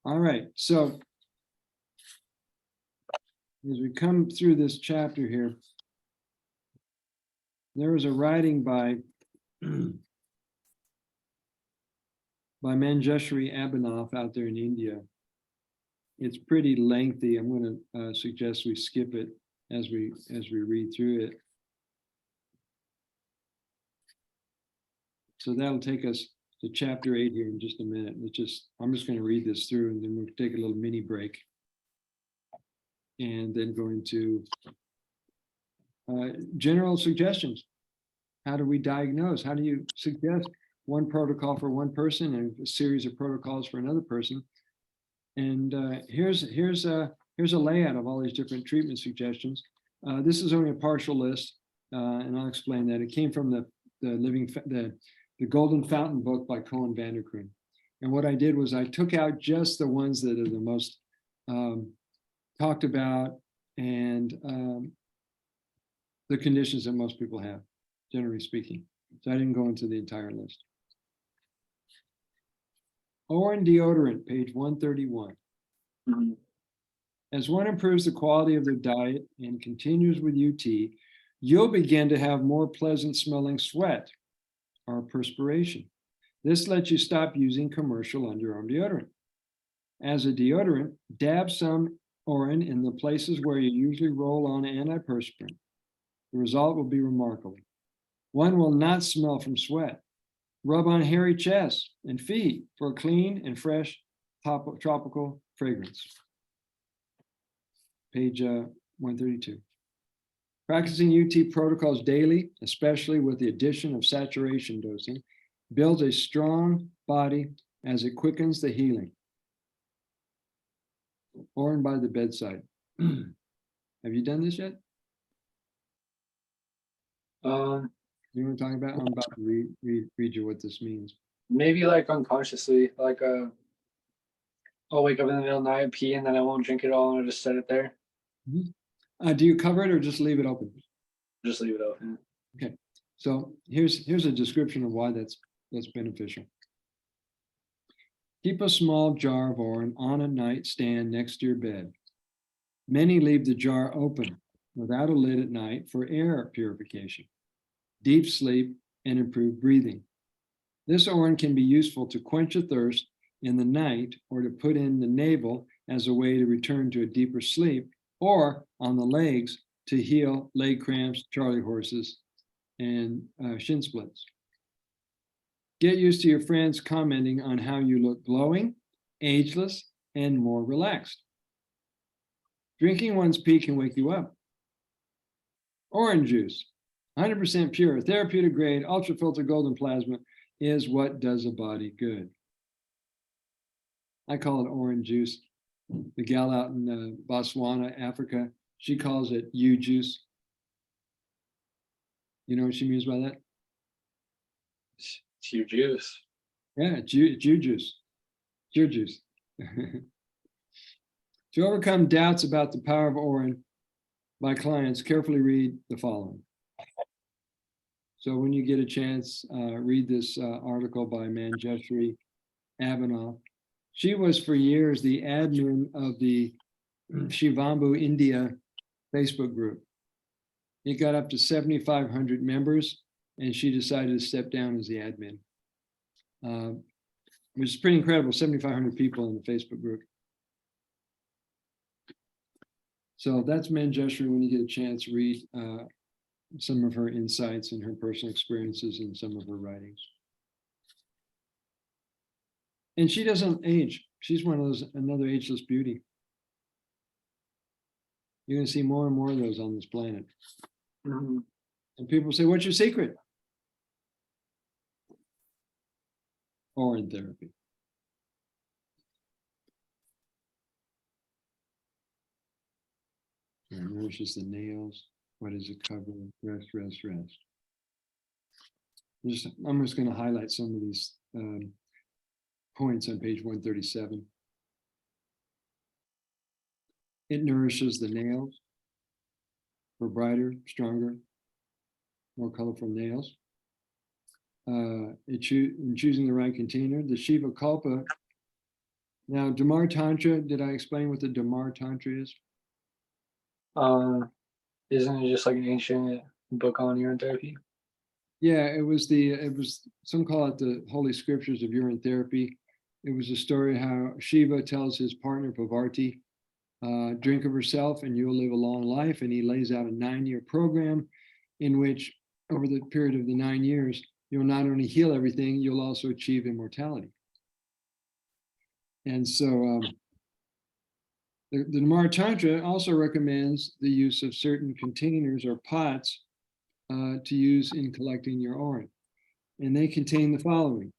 All right, so as we come through this chapter here, there was a writing by Manjushri Abhinav out there in India. It's pretty lengthy. I'm going to suggest we skip it as we read through it. So that'll take us to chapter 8 here in just a minute. I'm just going to read this through and then we'll take a little mini break. And then go into general suggestions. How do we diagnose? How do you suggest one protocol for one person and a series of protocols for another person? And here's a layout of all these different treatment suggestions. This is only a partial list, and I'll explain that. It came from the Golden Fountain book by Cohen Vanderkroon. And what I did was I took out just the ones that are the most talked about and the conditions that most people have, generally speaking. So I didn't go into the entire list. Orin deodorant, page 131. Mm-hmm. As one improves the quality of their diet and continues with UT, you'll begin to have more pleasant smelling sweat or perspiration. This lets you stop using commercial underarm deodorant. As a deodorant, dab some Orin in the places where you usually roll on antiperspirant. The result will be remarkable. One will not smell from sweat. Rub on hairy chests and feet for a clean and fresh tropical fragrance. Page 132. Practicing UT protocols daily, especially with the addition of saturation dosing, builds a strong body as it quickens the healing. Orin by the bedside. Have you done this yet? You know what I'm talking about? I'm about to read you what this means. Maybe like unconsciously, like I'll wake up in the middle of the night, pee, and then I won't drink it all, and I'll just set it there. Mm-hmm. Do you cover it or just leave it open? Just leave it open. Okay, so here's a description of why that's beneficial. Keep a small jar of Orin on a nightstand next to your bed. Many leave the jar open without a lid at night for air purification, deep sleep, and improved breathing. This Orin can be useful to quench a thirst in the night or to put in the navel as a way to return to a deeper sleep, or on the legs to heal leg cramps, Charlie horses, and shin splits. Get used to your friends commenting on how you look glowing, ageless, and more relaxed. Drinking one's pee can wake you up. Orange juice. 100% pure, therapeutic grade, ultra filter golden plasma is what does a body good. I call it orange juice. The gal out in Botswana, Africa, she calls it U juice. You know what she means by that? It's your juice. Yeah, it's you juice. It's your juice. To overcome doubts about the power of Orin, my clients carefully read the following. So when you get a chance, read this article by Manjeshri Abhinav. She was for years the admin of the Shivambu India Facebook group. It got up to 7,500 members, and she decided to step down as the admin, which is pretty incredible, 7,500 people in the Facebook group. So that's Manjeshri. When you get a chance, read some of her insights and her personal experiences in some of her writings. And she doesn't age. She's one of those, another ageless beauty. You're going to see more and more of those on this planet. Mhm. And people say, what's your secret? Orin therapy. It nourishes the nails. What is it covering? Rest, rest, rest. I'm just going to highlight some of these points on page 137. It nourishes the nails for brighter, stronger, more colorful nails. In choosing the right container, the Shiva Kalpa. Now, Damar Tantra, did I explain what the Damar Tantra is? Isn't it just like an ancient book on urine therapy? Yeah, it was some call it the Holy Scriptures of Urine Therapy. It was a story how Shiva tells his partner Pavarti, drink of herself and you'll live a long life. And he lays out a 9-year program in which over the period of the 9 years, you'll not only heal everything, you'll also achieve immortality. And so the Damar Tantra also recommends the use of certain containers or pots to use in collecting your Orin. And they contain the following: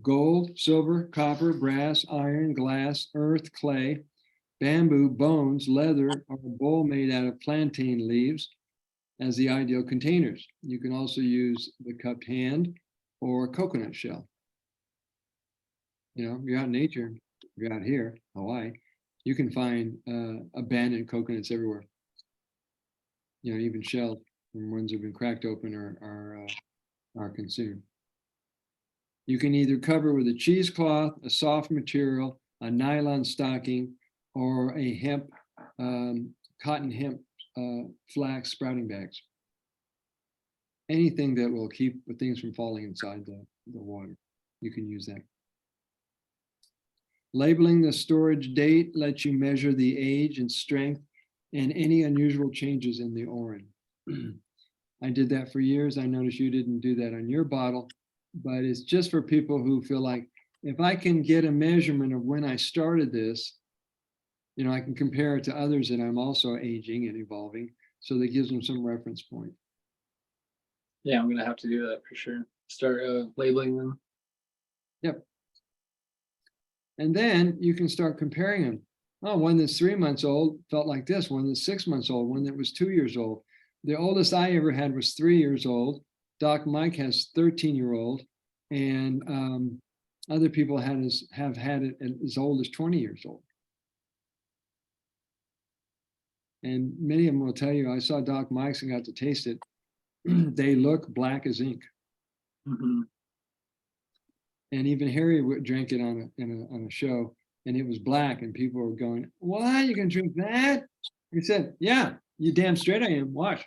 gold, silver, copper, brass, iron, glass, earth, clay, bamboo, bones, leather, or a bowl made out of plantain leaves as the ideal containers. You can also use the cupped hand or coconut shell. You know, you're out in nature, you're out here, Hawaii, you can find abandoned coconuts everywhere. You know, even shells from ones that have been cracked open are consumed. You can either cover with a cheesecloth, a soft material, a nylon stocking, or a hemp, cotton hemp flax sprouting bags. Anything that will keep the things from falling inside the water, you can use that. Labeling the storage date lets you measure the age and strength and any unusual changes in the Orin. I did that for years. I noticed you didn't do that on your bottle, but it's just for people who feel like, if I can get a measurement of when I started this, you know, I can compare it to others that I'm also aging and evolving. So that gives them some reference point. Yeah, I'm gonna have to do that for sure. Start labeling them. Yep. And then you can start comparing them. Oh, one that's 3 months old felt like this, one that's 6 months old, one that was 2 years old. The oldest I ever had was 3 years old. Doc Mike has 13-year-old, and other people have had it as old as 20 years old. And many of them will tell you, I saw Doc Mike's and got to taste it. They look black as ink. Mm-hmm. And even Harry drank it on a show, and it was black, and people were going, "What? You can drink that?" He said, "Yeah, you damn straight I am. Watch."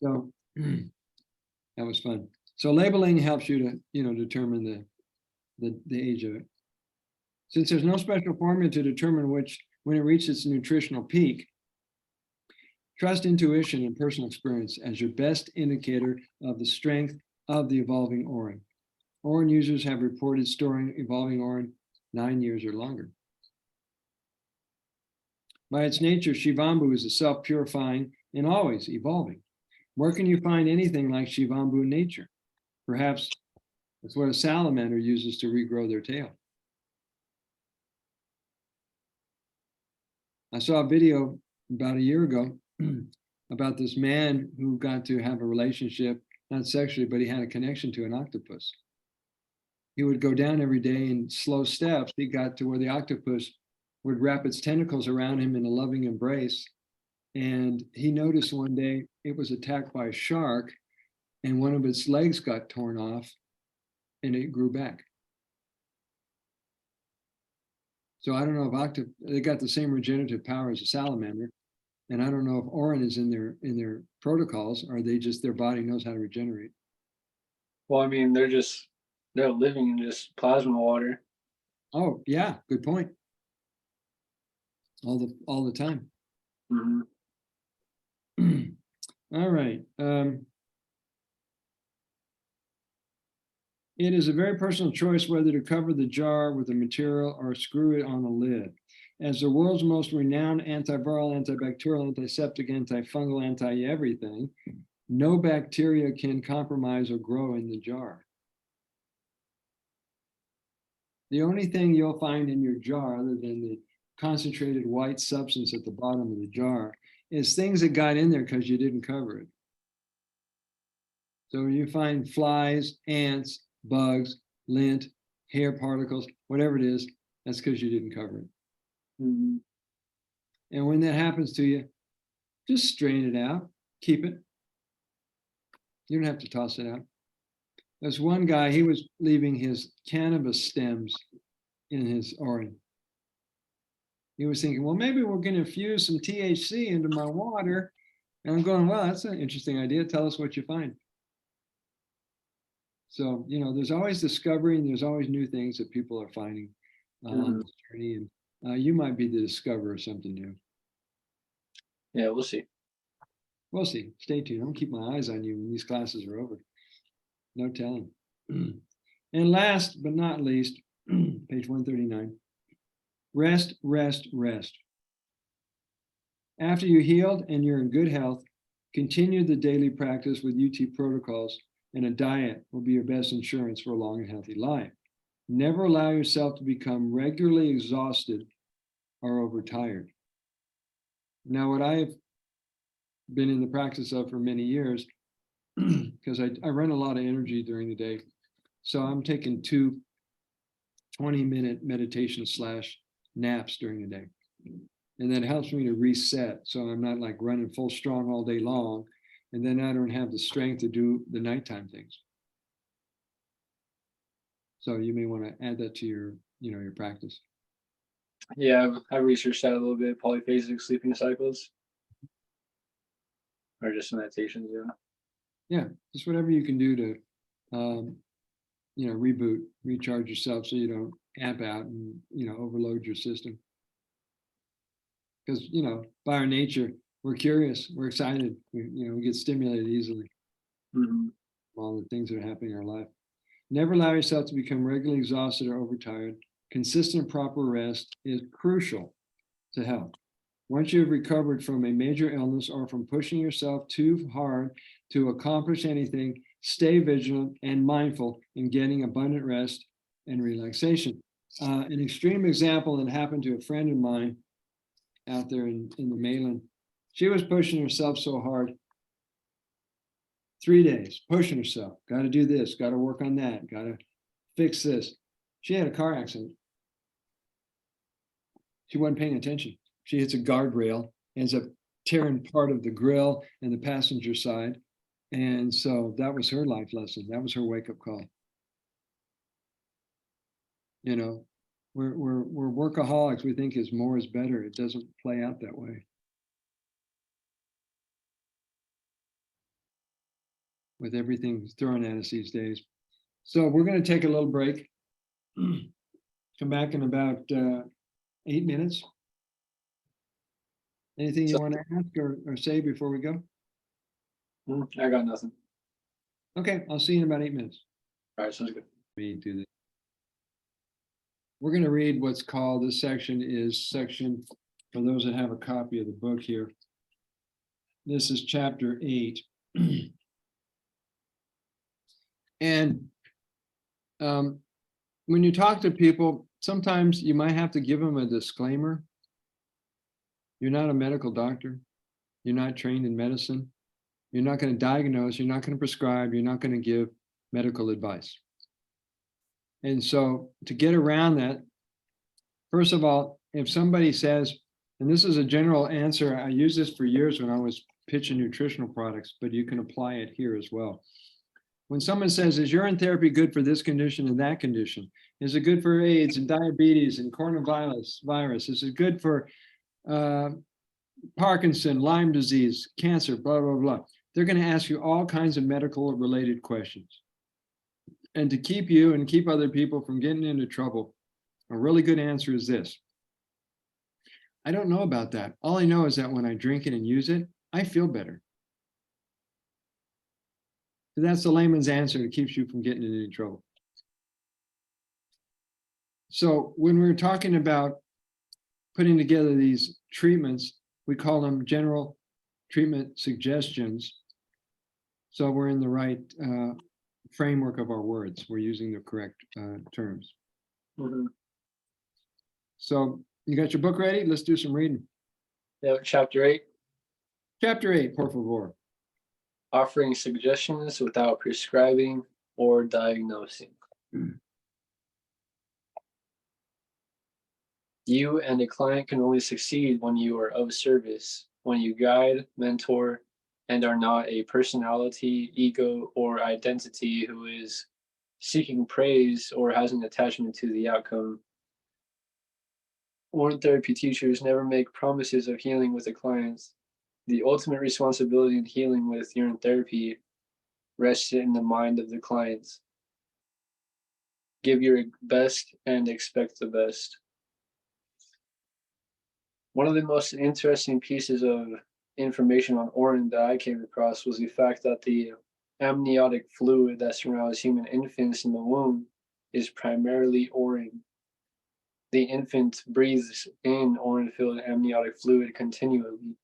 So that was fun. So labeling helps you to, you know, determine the age of it. Since there's no special formula to determine when it reaches its nutritional peak, trust intuition and personal experience as your best indicator of the strength of the evolving Orin. Orin users have reported storing evolving Orin 9 years or longer. By its nature, Shivambu is a self-purifying and always evolving. Where can you find anything like Shivambu in nature? Perhaps that's what a salamander uses to regrow their tail. I saw a video about a year ago about this man who got to have a relationship, not sexually, but he had a connection to an octopus. He would go down every day in slow steps. He got to where the octopus would wrap its tentacles around him in a loving embrace. And he noticed one day it was attacked by a shark and one of its legs got torn off and it grew back. So I don't know if they got the same regenerative power as a salamander. And I don't know if Urine is in their protocols, or they just, their body knows how to regenerate. Well, I mean, they're living in just plasma water. Oh, yeah, good point. All the time. Mm-hmm. All right. It is a very personal choice whether to cover the jar with a material or screw it on a lid. As the world's most renowned antiviral, antibacterial, antiseptic, antifungal, anti-everything, no bacteria can compromise or grow in the jar. The only thing you'll find in your jar, other than the concentrated white substance at the bottom of the jar, is things that got in there because you didn't cover it. So when you find flies, ants, bugs, lint, hair particles, whatever it is, that's because you didn't cover it. Mm-hmm. And when that happens to you, just strain it out, keep it. You don't have to toss it out. There's one guy, he was leaving his cannabis stems in his Urine. He was thinking, well, maybe we're going to infuse some THC into my water. And I'm going, well, that's an interesting idea. Tell us what you find. So, there's always discovery and there's always new things that people are finding on this journey. And you might be the discoverer of something new. Yeah, we'll see. We'll see. Stay tuned. I'm gonna keep my eyes on you when these classes are over. No telling. And last but not least, page 139, rest, rest, rest. After you healed and you're in good health, continue the daily practice with UT protocols, and a diet will be your best insurance for a long and healthy life. Never allow yourself to become regularly exhausted or overtired. Now, what I've been in the practice of for many years, because I run a lot of energy during the day. So I'm taking 2 20-minute meditation / naps during the day. And that helps me to reset. So I'm not like running full strong all day long. And then I don't have the strength to do the nighttime things. So you may want to add that to your practice. Yeah, I've researched that a little bit, polyphasic sleeping cycles. Or just meditations, yeah. Yeah, just whatever you can do to, reboot, recharge yourself so you don't amp out and, overload your system. Because, by our nature, we're curious, we're excited, we get stimulated easily. Mm-hmm. All the things that are happening in our life. Never allow yourself to become regularly exhausted or overtired. Consistent proper rest is crucial to health. Once you've recovered from a major illness or from pushing yourself too hard to accomplish anything, stay vigilant and mindful in getting abundant rest and relaxation. An extreme example that happened to a friend of mine out there in the mainland, she was pushing herself so hard. 3 days, pushing herself, got to do this, got to work on that, got to fix this. She had a car accident. She wasn't paying attention. She hits a guardrail, ends up tearing part of the grill and the passenger side. And so that was her life lesson. That was her wake-up call. We're workaholics. We think is more is better. It doesn't play out that way. With everything thrown at us these days. So we're going to take a little break. Come back in about 8 minutes. Anything you want to ask or say before we go? I got nothing. Okay, I'll see you in about 8 minutes. All right, sounds good. We do this. We're going to read what's called, this section is section for those that have a copy of the book here. This is chapter 8. And when you talk to people, sometimes you might have to give them a disclaimer. You're not a medical doctor. You're not trained in medicine. You're not going to diagnose. You're not going to prescribe. You're not going to give medical advice. And so to get around that, first of all, if somebody says, and this is a general answer, I used this for years when I was pitching nutritional products, but you can apply it here as well. When someone says, is urine therapy good for this condition and that condition? Is it good for AIDS and diabetes and coronavirus? Is it good for Parkinson, Lyme disease, cancer, blah, blah, blah? They're going to ask you all kinds of medical related questions. And to keep you and keep other people from getting into trouble, a really good answer is this. I don't know about that. All I know is that when I drink it and use it, I feel better. So that's the layman's answer that keeps you from getting into any trouble. So when we're talking about putting together these treatments, we call them general treatment suggestions. So we're in the right framework of our words. We're using the correct terms. Mhm. So you got your book ready? Let's do some reading. Yeah, chapter 8, Chapter 8, por favor. offering suggestions without prescribing or diagnosing. You and a client can only succeed when you are of service, when you guide, mentor, and are not a personality, ego, or identity who is seeking praise or has an attachment to the outcome. Organ therapy teachers never make promises of healing with the clients. The ultimate responsibility in healing with urine therapy rests in the mind of the clients. Give your best and expect the best. One of the most interesting pieces of information on Urine that I came across was the fact that the amniotic fluid that surrounds human infants in the womb is primarily urine. The infant breathes in urine-filled amniotic fluid continually.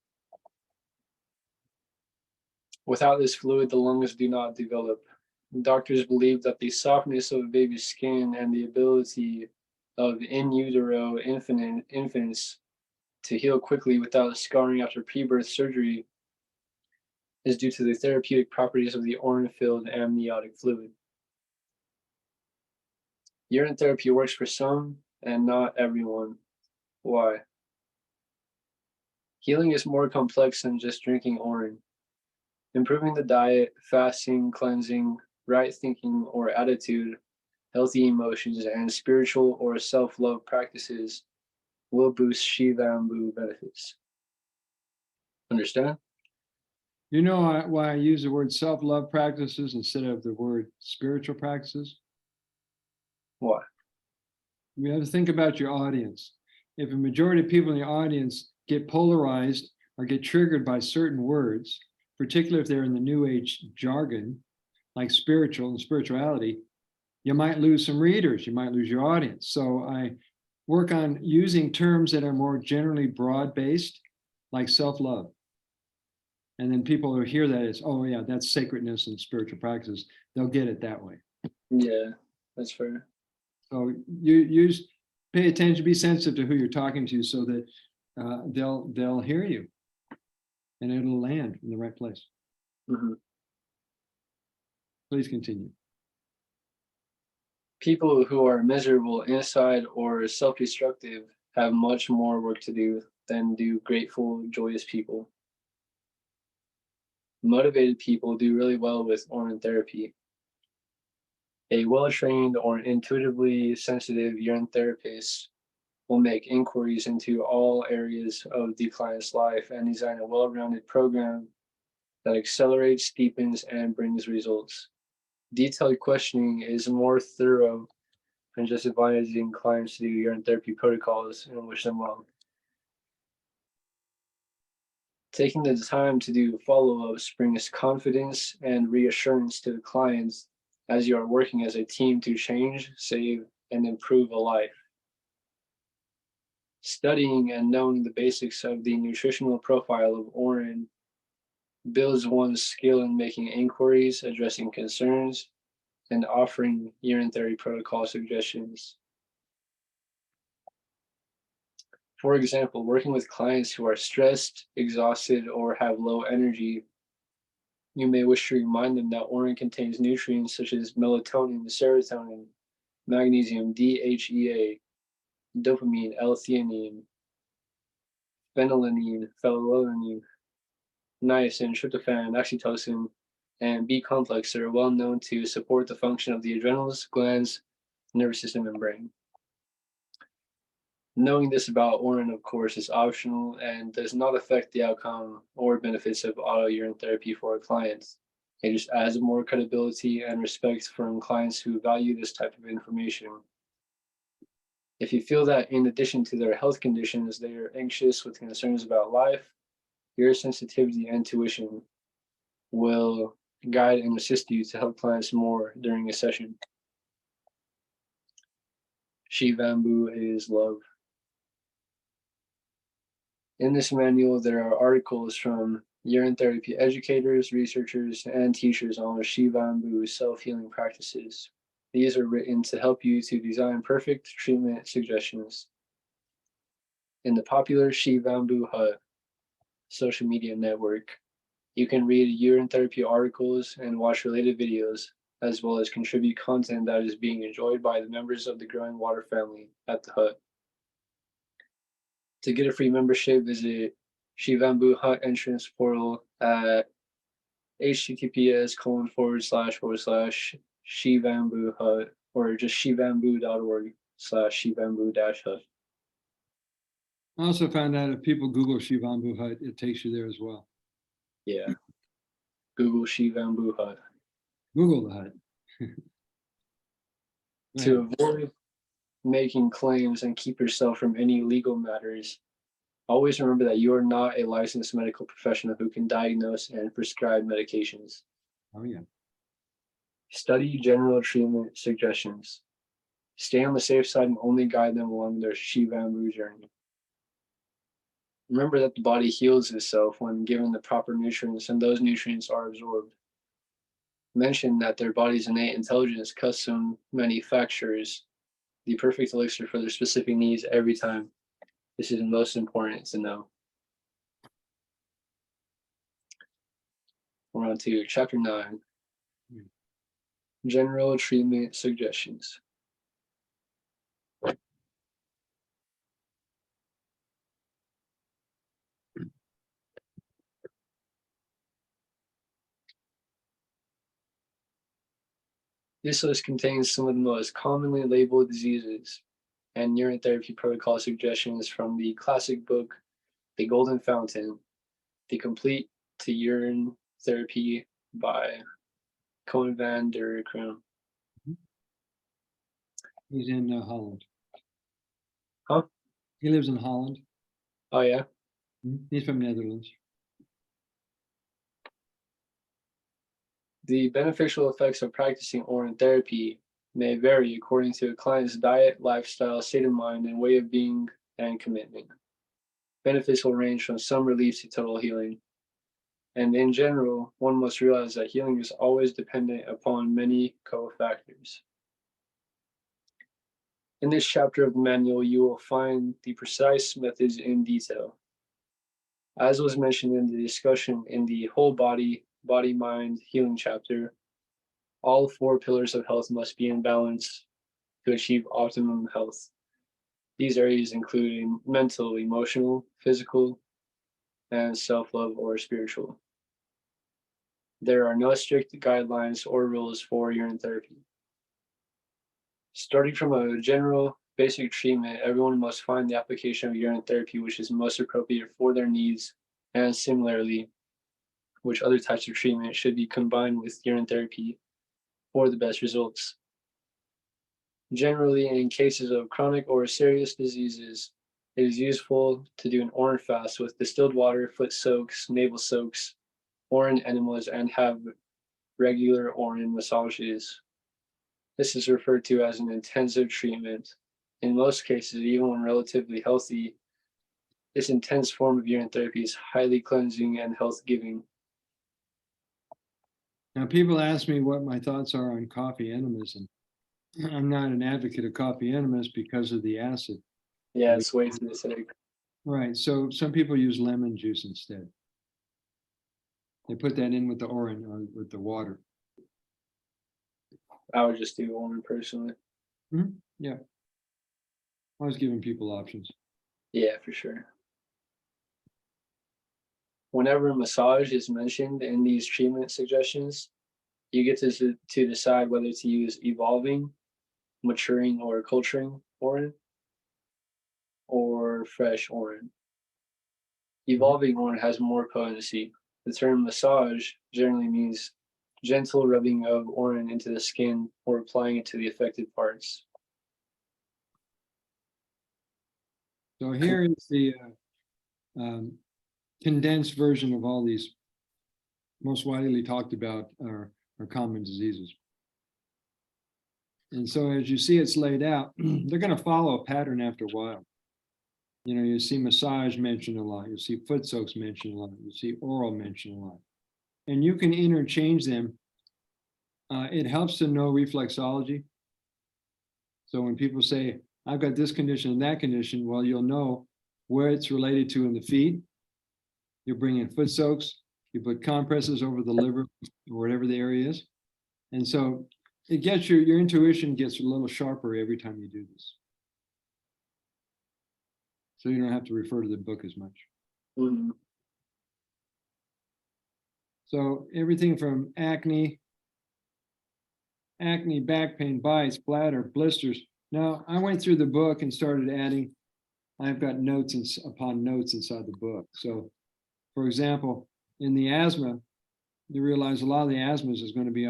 Without this fluid, the lungs do not develop. Doctors believe that the softness of a baby's skin and the ability of in utero infants to heal quickly without scarring after pre-birth surgery is due to the therapeutic properties of the urine-filled amniotic fluid. Urine therapy works for some and not everyone. Why? Healing is more complex than just drinking urine. Improving the diet, fasting, cleansing, right thinking or attitude, healthy emotions, and spiritual or self-love practices will boost Shivambu benefits. Understand? You know why I use the word self-love practices instead of the word spiritual practices? Why? We have to think about your audience. If a majority of people in the audience get polarized or get triggered by certain words, particularly if they're in the New Age jargon, like spiritual and spirituality, you might lose some readers, you might lose your audience. So I work on using terms that are more generally broad-based, like self-love. And then people who hear that as, oh yeah, that's sacredness and spiritual practices. They'll get it that way. Yeah, that's fair. So you pay attention, be sensitive to who you're talking to so that they'll hear you and it'll land in the right place. Mm-hmm. Please continue. People who are miserable inside or self-destructive have much more work to do than do grateful, joyous people. Motivated people do really well with urine therapy. A well-trained or intuitively sensitive urine therapist will make inquiries into all areas of the client's life and design a well-rounded program that accelerates, deepens, and brings results. Detailed questioning is more thorough than just advising clients to do urine therapy protocols and wish them well. Taking the time to do follow-ups brings confidence and reassurance to the clients as you are working as a team to change, save, and improve a life. Studying and knowing the basics of the nutritional profile of urine builds one's skill in making inquiries, addressing concerns, and offering urine therapy protocol suggestions. For example, working with clients who are stressed, exhausted, or have low energy, you may wish to remind them that urine contains nutrients such as melatonin, serotonin, magnesium, DHEA, dopamine, L-theanine, phenylalanine, phenylalanine, niacin, tryptophan, oxytocin, and B complex that are well known to support the function of the adrenals, glands, nervous system, and brain. Knowing this about urine, of course, is optional and does not affect the outcome or benefits of auto urine therapy for our clients. It just adds more credibility and respect from clients who value this type of information. If you feel that in addition to their health conditions, they are anxious with concerns about life, your sensitivity and intuition will guide and assist you to help clients more during a session. Shivambu is love. In this manual, there are articles from urine therapy educators, researchers, and teachers on Shivambu self-healing practices. These are written to help you to design perfect treatment suggestions. In the popular Shivambu Hut social media network, you can read urine therapy articles and watch related videos, as well as contribute content that is being enjoyed by the members of the growing water family at the hut. To get a free membership, visit Shivambu Hut entrance portal at https://Shivambu Hut or just shivambu.org/shivambu-hut. I also found out if people Google Shivambu Hut, it takes you there as well. Yeah. Google Shivambu Hut. Google the hut. To avoid making claims and keep yourself from any legal matters, always remember that you are not a licensed medical professional who can diagnose and prescribe medications. Oh, yeah. Study general treatment suggestions. Stay on the safe side and only guide them along their Shivambu journey. Remember that the body heals itself when given the proper nutrients, and those nutrients are absorbed. Mention that their body's innate intelligence custom manufactures the perfect elixir for their specific needs every time. This is most important to know. We're on to chapter 9. General treatment suggestions. This list contains some of the most commonly labeled diseases and urine therapy protocol suggestions from the classic book, The Golden Fountain, The Complete to Urine Therapy by Cohen van der Krum. He's in Holland. Huh? He lives in Holland. Oh, yeah? He's from Netherlands. The beneficial effects of practicing urine therapy may vary according to a client's diet, lifestyle, state of mind, and way of being and commitment. Benefits will range from some relief to total healing. And in general, one must realize that healing is always dependent upon many cofactors. In this chapter of the manual, you will find the precise methods in detail. As was mentioned in the discussion in the whole body, body-mind healing chapter, all 4 pillars of health must be in balance to achieve optimum health. These areas include mental, emotional, physical, and self-love or spiritual. There are no strict guidelines or rules for urine therapy. Starting from a general basic treatment, everyone must find the application of urine therapy which is most appropriate for their needs, and similarly, which other types of treatment should be combined with urine therapy for the best results. Generally, in cases of chronic or serious diseases, it is useful to do an urine fast with distilled water, foot soaks, navel soaks, urine enemas, and have regular urine massages. This is referred to as an intensive treatment In most cases, even when relatively healthy, this intense form of urine therapy is highly cleansing and health giving. Now, people ask me what my thoughts are on coffee enemas, and I'm not an advocate of coffee enemas because of the acid. Yeah, it's way too acidic. Right. So some people use lemon juice instead. They put that in with the orange or with the water. I would just do one personally. Yeah. I was giving people options. Yeah, for sure. Whenever massage is mentioned in these treatment suggestions, you get to decide whether to use evolving, maturing, or culturing urine, or fresh urine. Evolving urine has more potency. The term massage generally means gentle rubbing of urine into the skin or applying it to the affected parts. So here is the condensed version of all these most widely talked about are common diseases. And so as you see it's laid out, they're going to follow a pattern after a while. You know, you see massage mentioned a lot, you see foot soaks mentioned a lot, you see oral mentioned a lot. And you can interchange them. It helps to know reflexology. So when people say, I've got this condition and that condition, well, you'll know where it's related to in the feet. You bring in foot soaks, you put compresses over the liver or whatever the area is. And so it gets your intuition gets a little sharper every time you do this. So you don't have to refer to the book as much. Mm-hmm. So everything from acne, back pain, bites, bladder, blisters. Now I went through the book and started adding, I've got notes upon notes inside the book. So for example, in the asthma, you realize a lot of the asthmas is going to be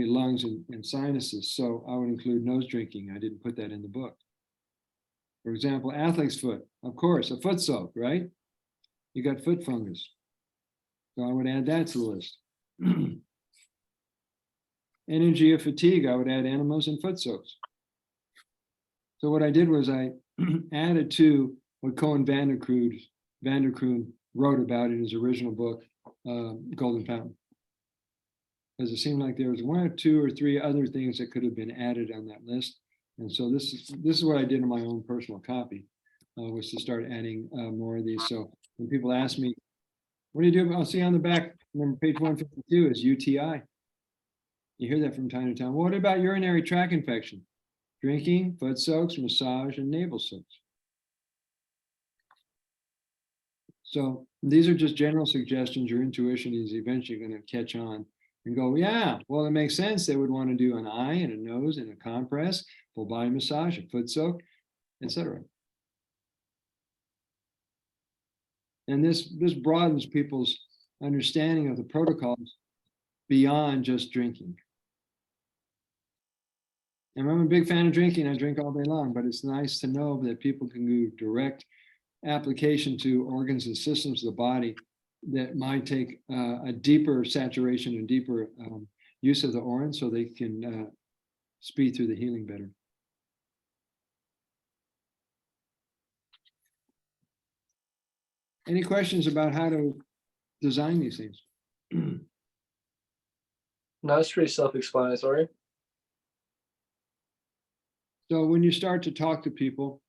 lungs and sinuses. So I would include nose drinking. I didn't put that in the book. For example, athlete's foot, of course, a foot soak, right? You got foot fungus. So I would add that to the list. Energy of fatigue, I would add enemas and foot soaks. So what I did was I added to what Cohen Vanderkroon wrote about in his original book, Golden Fountain. Because it seemed like there was one or two or three other things that could have been added on that list. And so this is what I did in my own personal copy, was to start adding more of these. So when people ask me, what do you do? I'll see on the back, number page 152 is UTI. You hear that from time to time. What about urinary tract infection? Drinking, foot soaks, massage, and navel soaks. So these are just general suggestions. Your intuition is eventually going to catch on and go, yeah, well, it makes sense. They would want to do an eye and a nose and a compress, full body massage, a foot soak, etc. And this broadens people's understanding of the protocols beyond just drinking. And I'm a big fan of drinking. I drink all day long, but it's nice to know that people can do direct application to organs and systems of the body that might take a deeper saturation and deeper use of the urine so they can speed through the healing better. Any questions about how to design these things? No, it's pretty self-explanatory. So when you start to talk to people,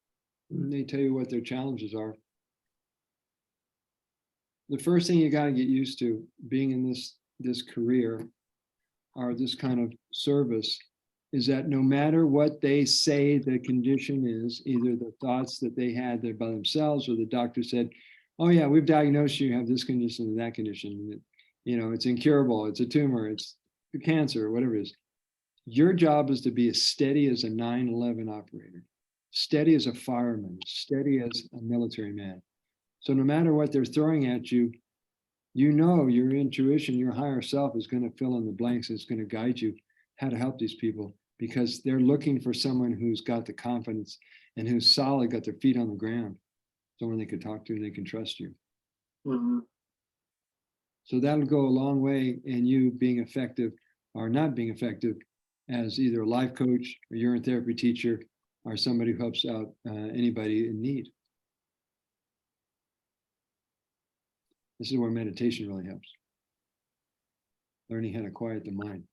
they tell you what their challenges are. The first thing you got to get used to being in this career or this kind of service is that no matter what they say the condition is, either the thoughts that they had there by themselves or the doctor said, oh yeah, we've diagnosed you have this condition and that condition. You know, it's incurable, it's a tumor, it's a cancer, whatever it is. Your job is to be as steady as a 9/11 operator, steady as a fireman, steady as a military man. So no matter what they're throwing at you, you know your intuition, your higher self is going to fill in the blanks. It's going to guide you how to help these people because they're looking for someone who's got the confidence and who's solid, got their feet on the ground, someone they can talk to and they can trust you. Mm-hmm. So that'll go a long way in you being effective or not being effective as either a life coach, a urine therapy teacher, are somebody who helps out anybody in need. This is where meditation really helps. Learning how to quiet the mind.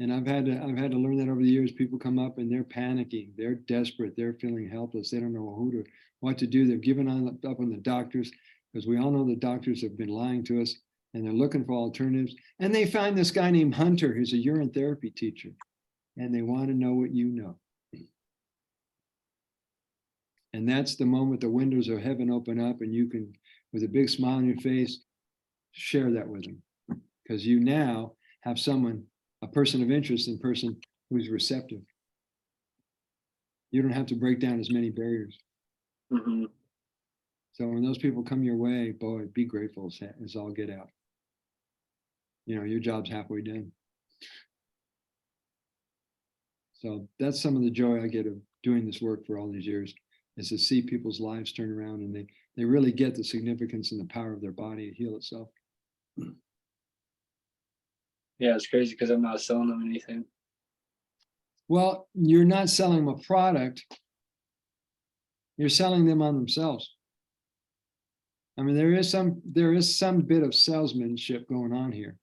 And I've had to learn that over the years. People come up and they're panicking, they're desperate, they're feeling helpless, they don't know what to do. They've given up on the doctors, because we all know the doctors have been lying to us, and they're looking for alternatives. And they find this guy named Hunter, who's a urine therapy teacher, and they want to know what you know. And that's the moment the windows of heaven open up, and you can, with a big smile on your face, share that with them, because you now have someone, a person of interest, and person who's receptive. You don't have to break down as many barriers. Mm-hmm. So when those people come your way, boy, be grateful as all get out. You know, your job's halfway done. So that's some of the joy I get of doing this work for all these years, is to see people's lives turn around, and they really get the significance and the power of their body to heal itself. Yeah, it's crazy because I'm not selling them anything. Well, you're not selling them a product. You're selling them on themselves. I mean, there is some bit of salesmanship going on here,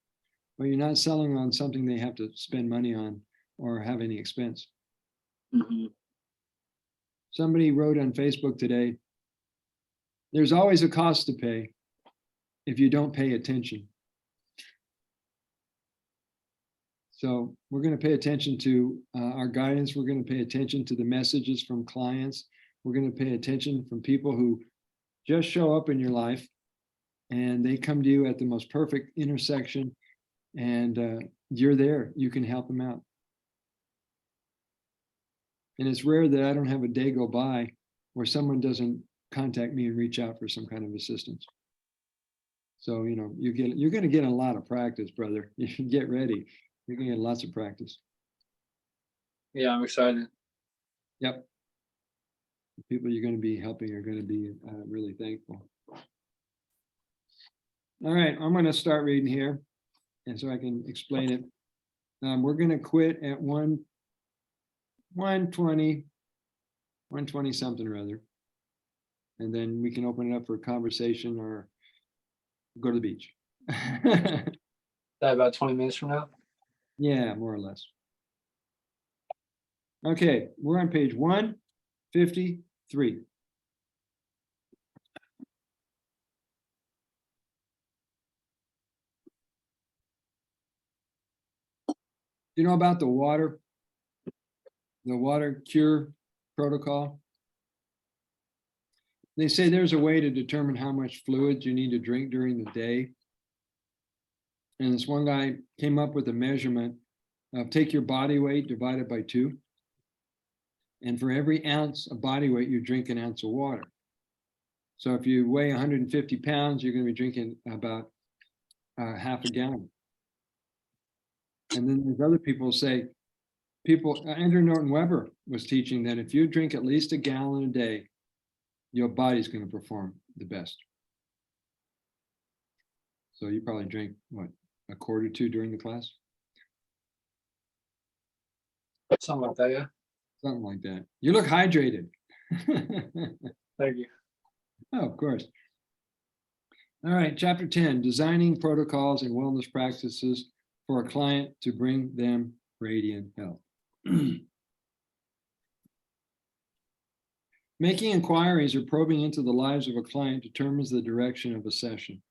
but you're not selling on something they have to spend money on or have any expense. Mm-hmm. Somebody wrote on Facebook today, there's always a cost to pay if you don't pay attention. So we're going to pay attention to our guidance. We're going to pay attention to the messages from clients. We're going to pay attention from people who just show up in your life, and they come to you at the most perfect intersection, and you're there. You can help them out. And it's rare that I don't have a day go by where someone doesn't contact me and reach out for some kind of assistance. So, you know, you're going to get a lot of practice, brother. You should get ready. You're going to get lots of practice. Yeah, I'm excited. Yep. The people you're going to be helping are going to be really thankful. All right, I'm going to start reading here, and so I can explain it. We're going to quit at 120 something or other. And then we can open it up for a conversation or go to the beach. That about 20 minutes from now? Yeah, more or less. Okay, we're on page 153. You know about the water cure protocol? They say there's a way to determine how much fluids you need to drink during the day. And this one guy came up with a measurement of take your body weight divided by 2. And for every ounce of body weight, you drink an ounce of water. So if you weigh 150 pounds, you're going to be drinking about half a gallon. And then there's other people say, Andrew Norton Weber was teaching that if you drink at least a gallon a day, your body's going to perform the best. So you probably drink, what, a quart or 2 during the class? Something like that, yeah. Something like that. You look hydrated. Thank you. Oh, of course. All right, chapter 10, designing protocols and wellness practices for a client to bring them radiant health. Making inquiries or probing into the lives of a client determines the direction of a session.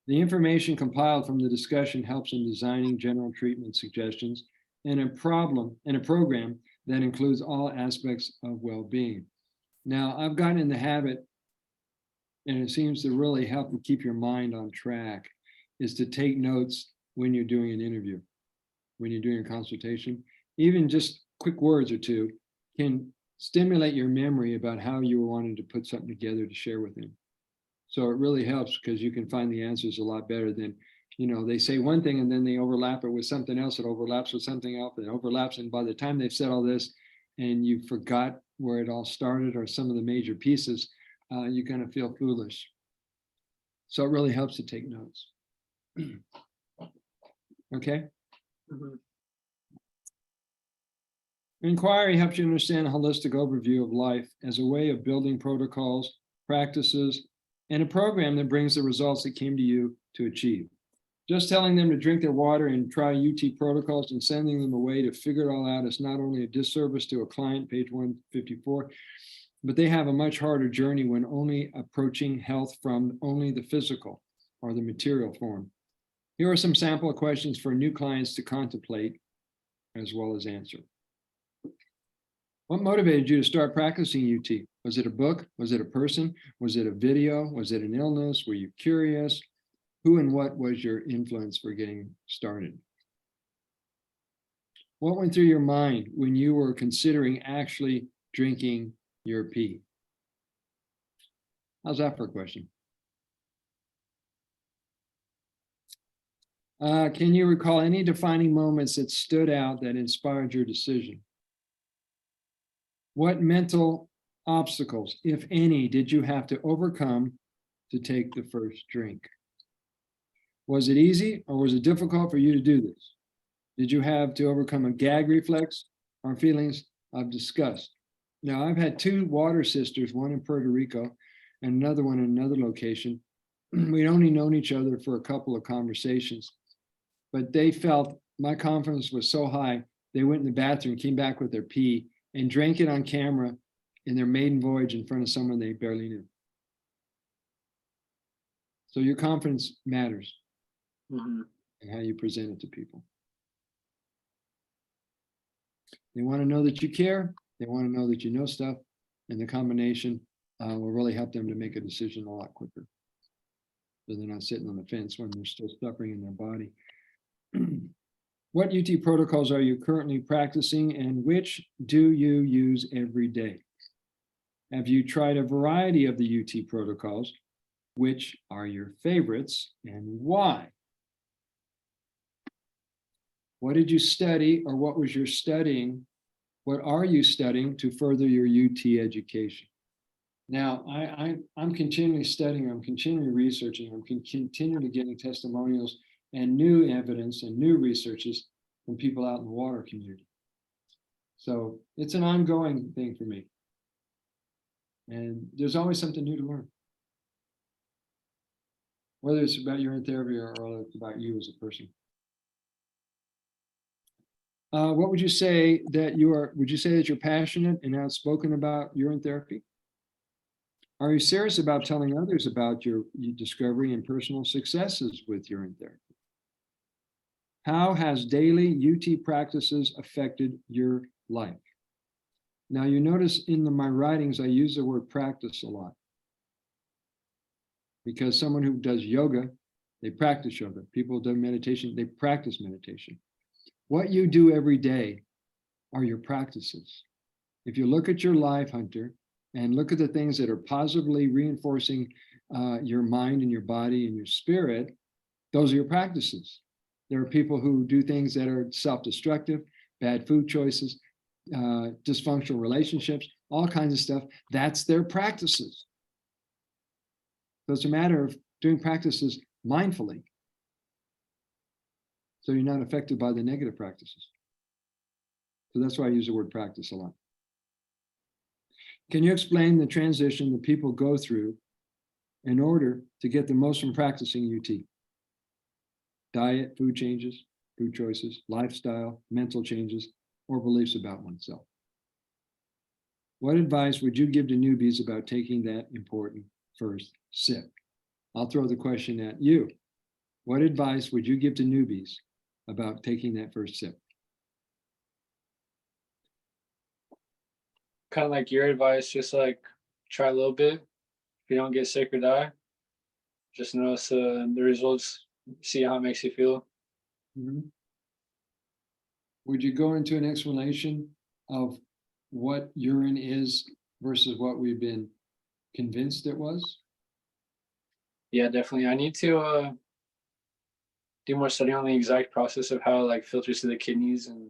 The information compiled from the discussion helps in designing general treatment suggestions and a program that includes all aspects of well-being. Now, I've gotten in the habit, and it seems to really help you keep your mind on track, is to take notes when you're doing an interview, when you're doing a consultation. Even just quick words or 2 can stimulate your memory about how you were wanting to put something together to share with him. So it really helps because you can find the answers a lot better than, you know, they say one thing and then they overlap it with something else that overlaps with something else that overlaps. And by the time they've said all this and you forgot where it all started or some of the major pieces, you're going to feel foolish. So it really helps to take notes. Okay. Mm-hmm. Inquiry helps you understand a holistic overview of life as a way of building protocols, practices, and a program that brings the results that came to you to achieve. Just telling them to drink their water and try UT protocols and sending them away to figure it all out is not only a disservice to a client, page 154, but they have a much harder journey when only approaching health from only the physical or the material form. Here are some sample questions for new clients to contemplate as well as answer. What motivated you to start practicing UT? Was it a book? Was it a person? Was it a video? Was it an illness? Were you curious? Who and what was your influence for getting started? What went through your mind when you were considering actually drinking your pee? How's that for a question? Can you recall any defining moments that stood out that inspired your decision? What mental obstacles, if any, did you have to overcome to take the first drink? Was it easy or was it difficult for you to do this? Did you have to overcome a gag reflex or feelings of disgust? Now, I've had two water sisters, one in Puerto Rico and another one in another location. We'd only known each other for a couple of conversations, but they felt my confidence was so high, they went in the bathroom, came back with their pee, and drank it on camera in their maiden voyage in front of someone they barely knew. So your confidence matters and how you present it to people. They want to know that you care. They want to know that you know stuff. And the combination will really help them to make a decision a lot quicker. So they're not sitting on the fence when they're still suffering in their body. What UT protocols are you currently practicing and which do you use every day? Have you tried a variety of the UT protocols? Which are your favorites and why? What did you study or what was your studying? What are you studying to further your UT education? Now, I'm continually studying, I'm continually researching, I'm continually getting testimonials and new evidence and new researches from people out in the water community. So it's an ongoing thing for me. And there's always something new to learn. Whether it's about urine therapy or it's about you as a person. What would you say that you are, would you say that you're passionate and outspoken about urine therapy? Are you serious about telling others about your discovery and personal successes with urine therapy? How has daily UT practices affected your life? Now you notice in my writings, I use the word practice a lot. Because someone who does yoga, they practice yoga. People who do meditation, they practice meditation. What you do every day are your practices. If you look at your life, Hunter, and look at the things that are positively reinforcing your mind and your body and your spirit, those are your practices. There are people who do things that are self-destructive, bad food choices, dysfunctional relationships, all kinds of stuff. That's their practices. So it's a matter of doing practices mindfully. So you're not affected by the negative practices. So that's why I use the word practice a lot. Can you explain the transition that people go through in order to get the most from practicing UT? Diet, food changes, food choices, lifestyle, mental changes, or beliefs about oneself. What advice would you give to newbies about taking that important first sip? I'll throw the question at you. What advice would you give to newbies about taking that first sip? Kind of like your advice, just like try a little bit. If you don't get sick or die, just notice the results, see how it makes you feel. Mm-hmm. Would you go into an explanation of what urine is versus what we've been convinced it was? Yeah, definitely. I need to do more study on the exact process of how it like filters to the kidneys and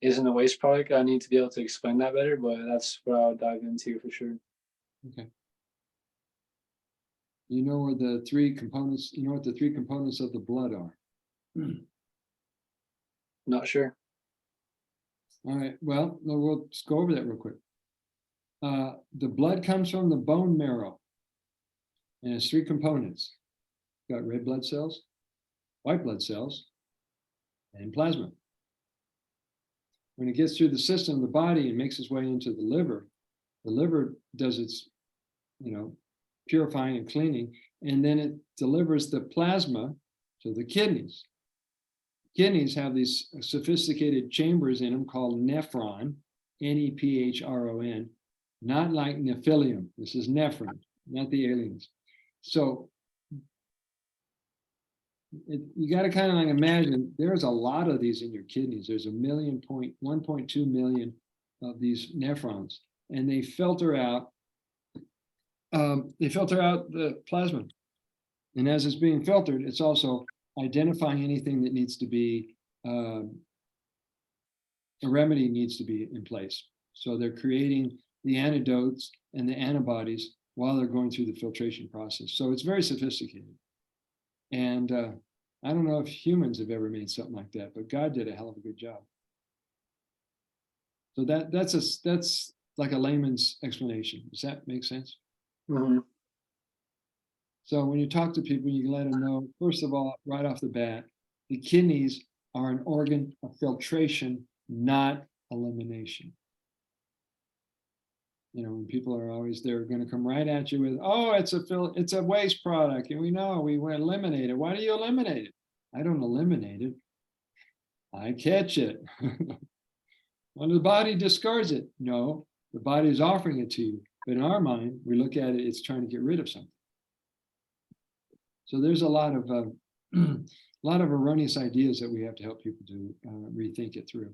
isn't a waste product. I need to be able to explain that better, but that's what I'll dive into for sure. Okay. You know where the three components, you know what the three components of the blood are? Not sure. All right, well, we'll just go over that real quick. The blood comes from the bone marrow. And it's three components. Got red blood cells, white blood cells, and plasma. When it gets through the system of the body and makes its way into the liver does its, purifying and cleaning, and then it delivers the plasma to the kidneys. Kidneys have these sophisticated chambers in them called nephron, Nephron, not like nephilium. This is nephron, not the aliens. So you got to kind of like imagine there's a lot of these in your kidneys. There's 1.2 million of these nephrons, and they filter out the plasma. And as it's being filtered, it's also identifying anything that needs to be a remedy needs to be in place. So they're creating the antidotes and the antibodies while they're going through the filtration process. So it's very sophisticated. And I don't know if humans have ever made something like that, but God did a hell of a good job. So that's like a layman's explanation. Does that make sense? Mm-hmm. So when you talk to people, you can let them know, first of all, right off the bat, the kidneys are an organ of filtration, not elimination. When people are always, they're going to come right at you with, oh, it's a waste product. And we know we eliminate it. Why do you eliminate it? I don't eliminate it. I catch it. When the body discards it, no, the body is offering it to you. But in our mind, we look at it, it's trying to get rid of something. So there's a lot of erroneous ideas that we have to help people to rethink it through.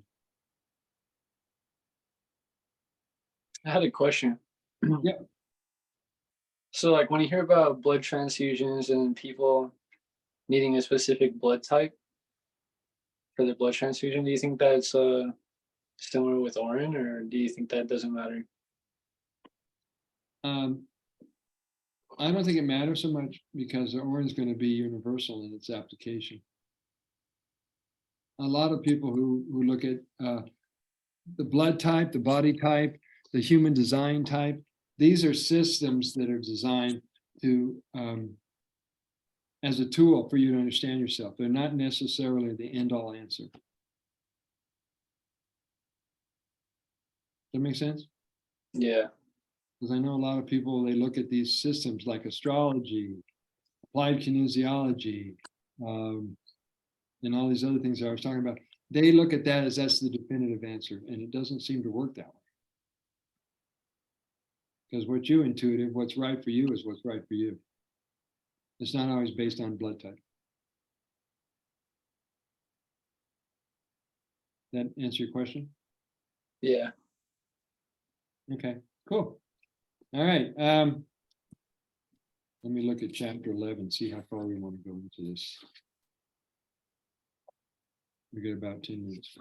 I had a question. Yeah. So like when you hear about blood transfusions and people needing a specific blood type for their blood transfusion, do you think that's similar with Orin, or do you think that doesn't matter? I don't think it matters so much because the Orin is going to be universal in its application. A lot of people who look at the blood type, the body type, the human design type, these are systems that are designed to as a tool for you to understand yourself. They're not necessarily the end-all answer. Does that make sense? Yeah. Because I know a lot of people, they look at these systems like astrology, applied kinesiology, and all these other things that I was talking about. They look at that as that's the definitive answer, and it doesn't seem to work that way. Because what you intuitive, what's right for you is what's right for you. It's not always based on blood type. That answer your question? Yeah. Okay, cool. All right. Let me look at chapter 11, see how far we want to go into this. We got about 10 minutes.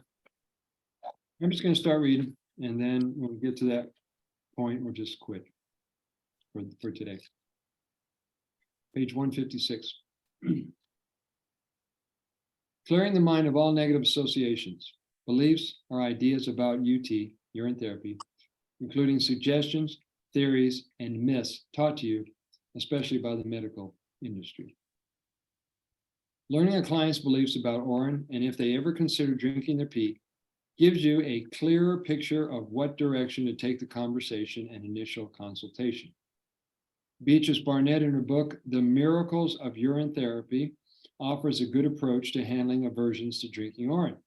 I'm just going to start reading, and then when we get to that point, we'll just quit for today. Page 156. Clearing the mind of all negative associations, beliefs, or ideas about UT, urine therapy, including suggestions, theories, and myths taught to you, especially by the medical industry. Learning a client's beliefs about Orin, and if they ever consider drinking their pee, gives you a clearer picture of what direction to take the conversation and initial consultation. Beatrice Barnett, in her book, The Miracles of Urine Therapy, offers a good approach to handling aversions to drinking urine.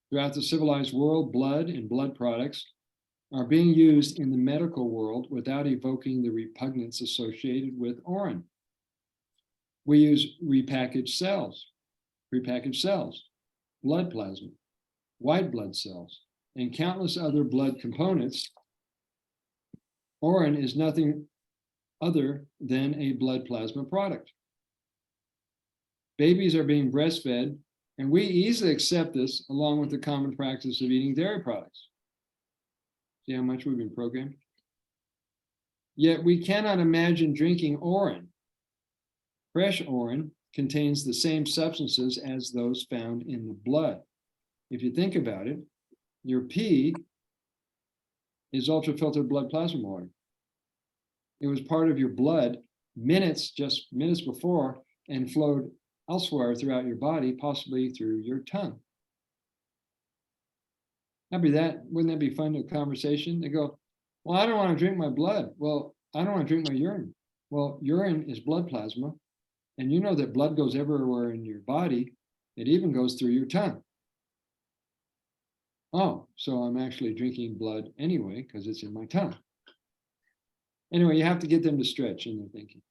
Throughout the civilized world, blood and blood products are being used in the medical world without evoking the repugnance associated with urine. We use prepackaged cells, blood plasma, white blood cells, and countless other blood components. Urine is nothing other than a blood plasma product. Babies are being breastfed, and we easily accept this along with the common practice of eating dairy products. See how much we've been programmed? Yet we cannot imagine drinking urine. Fresh urine contains the same substances as those found in the blood. If you think about it, your pee is ultrafiltered blood plasma water. It was part of your blood just minutes before, and flowed elsewhere throughout your body, possibly through your tongue. Wouldn't that be fun to conversation? They go, well, I don't want to drink my blood. Well, I don't want to drink my urine. Well, urine is blood plasma. And you know that blood goes everywhere in your body. It even goes through your tongue. Oh, so I'm actually drinking blood anyway, because it's in my tongue. Anyway, you have to get them to stretch in their thinking.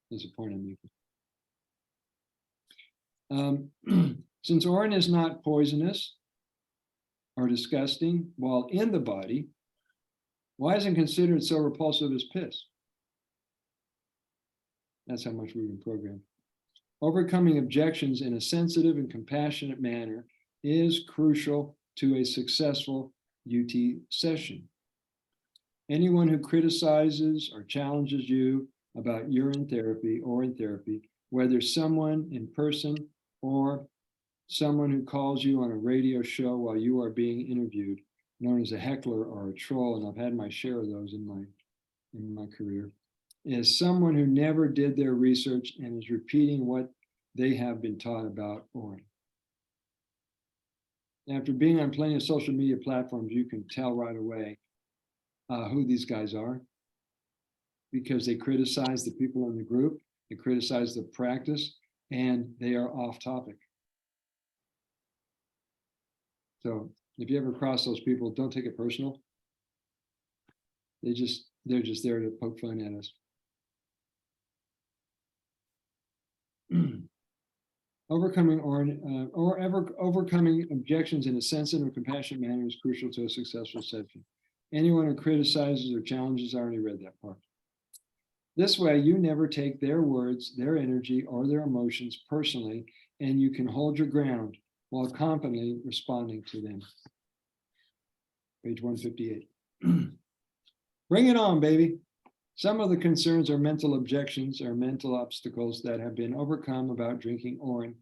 There's a point I'm making. Since urine is not poisonous or disgusting while in the body, why isn't it considered so repulsive as piss? That's how much we've been programmed. Overcoming objections in a sensitive and compassionate manner is crucial to a successful UT session. Anyone who criticizes or challenges you about urine therapy or in therapy, whether someone in person or someone who calls you on a radio show while you are being interviewed, known as a heckler or a troll, and I've had my share of those in my career, is someone who never did their research and is repeating what they have been taught about urine. After being on plenty of social media platforms, you can tell right away who these guys are, because they criticize the people in the group, they criticize the practice, and they are off topic. So if you ever cross those people, don't take it personal. They're just there to poke fun at us. Overcoming objections in a sensitive and compassionate manner is crucial to a successful session. Anyone who criticizes or challenges, I already read that part. This way, you never take their words, their energy, or their emotions personally, and you can hold your ground while confidently responding to them. Page 158. Bring it on, baby. Some of the concerns or mental objections or mental obstacles that have been overcome about drinking urine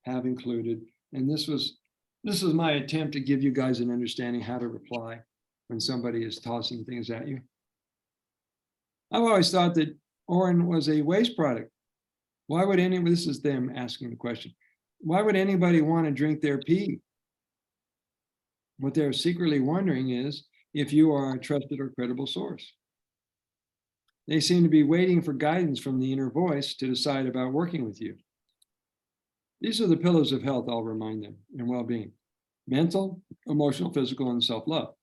have included, and this was my attempt to give you guys an understanding how to reply when somebody is tossing things at you. I've always thought that urine was a waste product. Why would this is them asking the question, why would anybody want to drink their pee? What they're secretly wondering is if you are a trusted or credible source. They seem to be waiting for guidance from the inner voice to decide about working with you. These are the pillars of health, I'll remind them, and well-being: mental, emotional, physical, and self-love.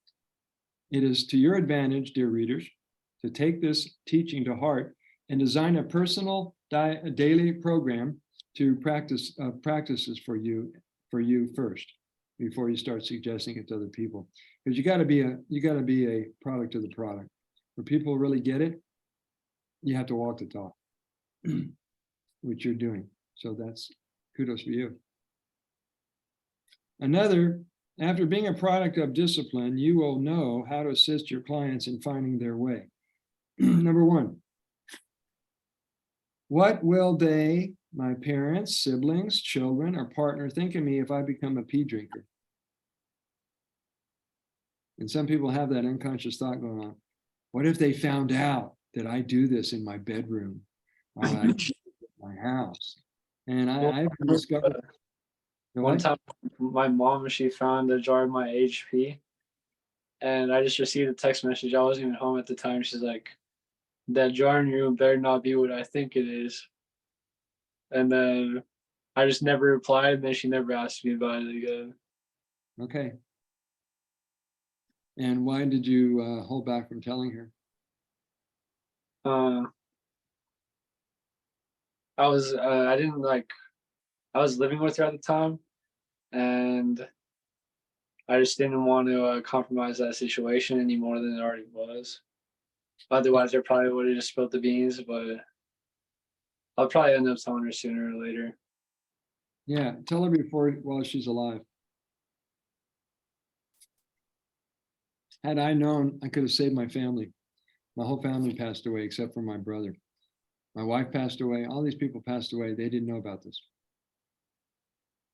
It is to your advantage, dear readers, to take this teaching to heart and design a personal daily program to practices for you first, before you start suggesting it to other people. Because you got to be a product of the product. For people really get it, you have to walk the talk, which you're doing. So that's kudos for you. After being a product of discipline, you will know how to assist your clients in finding their way. Number one, what will they, my parents, siblings, children, or partner think of me if I become a pee drinker? And some people have that unconscious thought going on. What if they found out that I do this in my bedroom or I do it in my house? And I've discovered one time my mom, she found a jar of my HP, and I just received a text message. I wasn't even home at the time. She's like, that jar in your room better not be what I think it is. And then I just never replied, and then she never asked me about it again. Okay. And why did you hold back from telling her? I was living with her at the time, and I just didn't want to compromise that situation any more than it already was. Otherwise, I probably would have just spilled the beans, but I'll probably end up telling her sooner or later. Yeah, tell her while she's alive. Had I known, I could have saved my family. My whole family passed away except for my brother. My wife passed away. All these people passed away. They didn't know about this.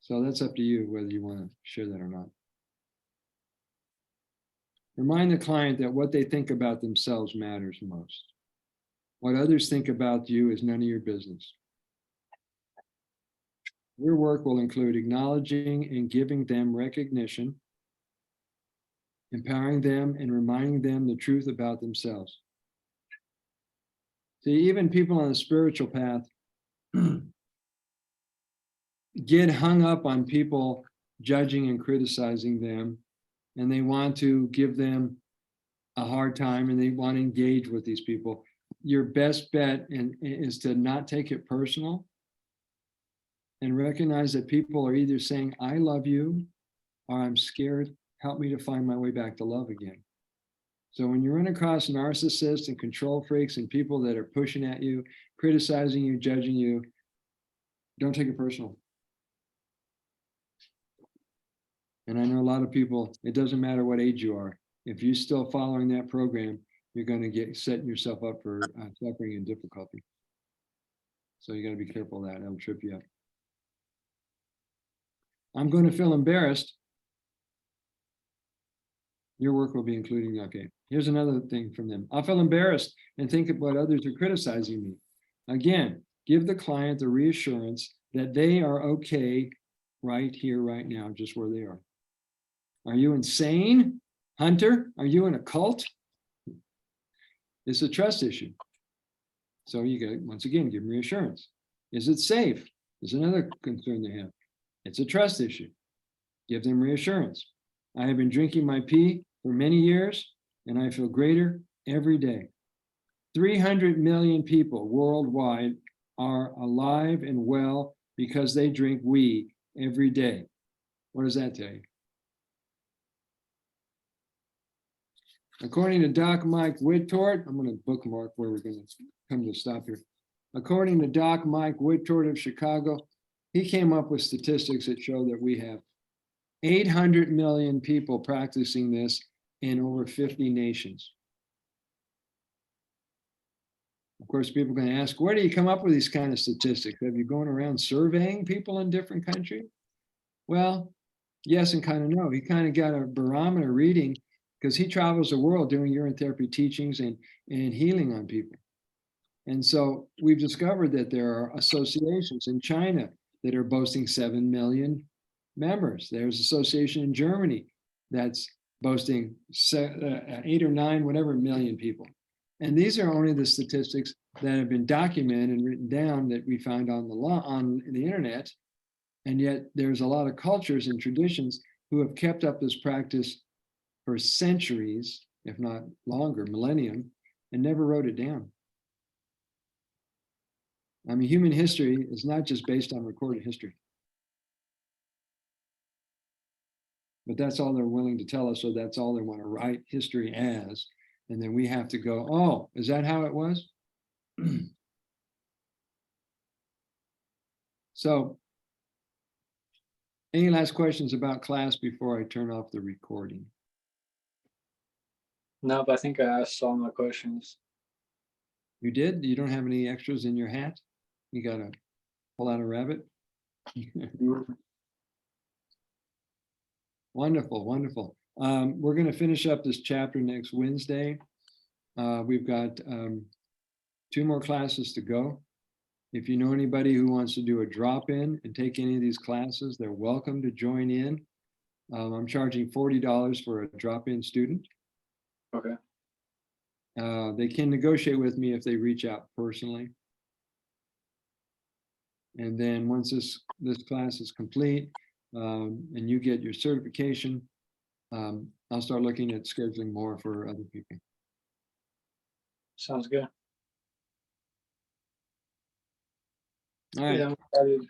So that's up to you whether you want to share that or not. Remind the client that what they think about themselves matters most. What others think about you is none of your business. Your work will include acknowledging and giving them recognition, empowering them and reminding them the truth about themselves. See, even people on the spiritual path get hung up on people judging and criticizing them, and they want to give them a hard time and they want to engage with these people. Your best bet is to not take it personal and recognize that people are either saying, I love you, or I'm scared, help me to find my way back to love again. So when you run across narcissists and control freaks and people that are pushing at you, criticizing you, judging you, don't take it personal. And I know a lot of people, it doesn't matter what age you are. If you're still following that program, you're going to get setting yourself up for suffering and difficulty. So you got to be careful of that. It'll trip you up. I'm going to feel embarrassed. Your work will be including, okay. Here's another thing from them. I'll feel embarrassed and think about others are criticizing me. Again, give the client the reassurance that they are okay right here, right now, just where they are. Are you insane, Hunter? Are you in a cult? It's a trust issue. So you got, once again, give them reassurance. Is it safe? Is another concern they have. It's a trust issue. Give them reassurance. I have been drinking my pee for many years, and I feel greater every day. 300 million people worldwide are alive and well because they drink wee every day. What does that tell you? According to Doc Mike Whittort, I'm going to bookmark where we're going to come to a stop here. According to Doc Mike Whittort of Chicago, he came up with statistics that show that we have 800 million people practicing this in over 50 nations. Of course, people are going to ask, where do you come up with these kind of statistics? Have you gone around surveying people in different countries? Well, yes and kind of no. He kind of got a barometer reading because he travels the world doing urine therapy teachings and healing on people. And so we've discovered that there are associations in China that are boasting 7 million members. There's association in Germany that's boasting 8 or 9, whatever million people. And these are only the statistics that have been documented and written down that we found on the internet. And yet there's a lot of cultures and traditions who have kept up this practice for centuries, if not longer, millennium, and never wrote it down. I mean, human history is not just based on recorded history. But that's all they're willing to tell us, so that's all they want to write history as. And then we have to go, oh, is that how it was? So, any last questions about class before I turn off the recording? No, but I think I asked all my questions. You did? You don't have any extras in your hat? You got to pull out a rabbit? Wonderful, wonderful. We're going to finish up this chapter next Wednesday. We've got 2 more classes to go. If you know anybody who wants to do a drop-in and take any of these classes, they're welcome to join in. I'm charging $40 for a drop-in student. Okay. They can negotiate with me if they reach out personally. And then once this class is complete and you get your certification, I'll start looking at scheduling more for other people. Sounds good. All right. Yeah, I'm excited.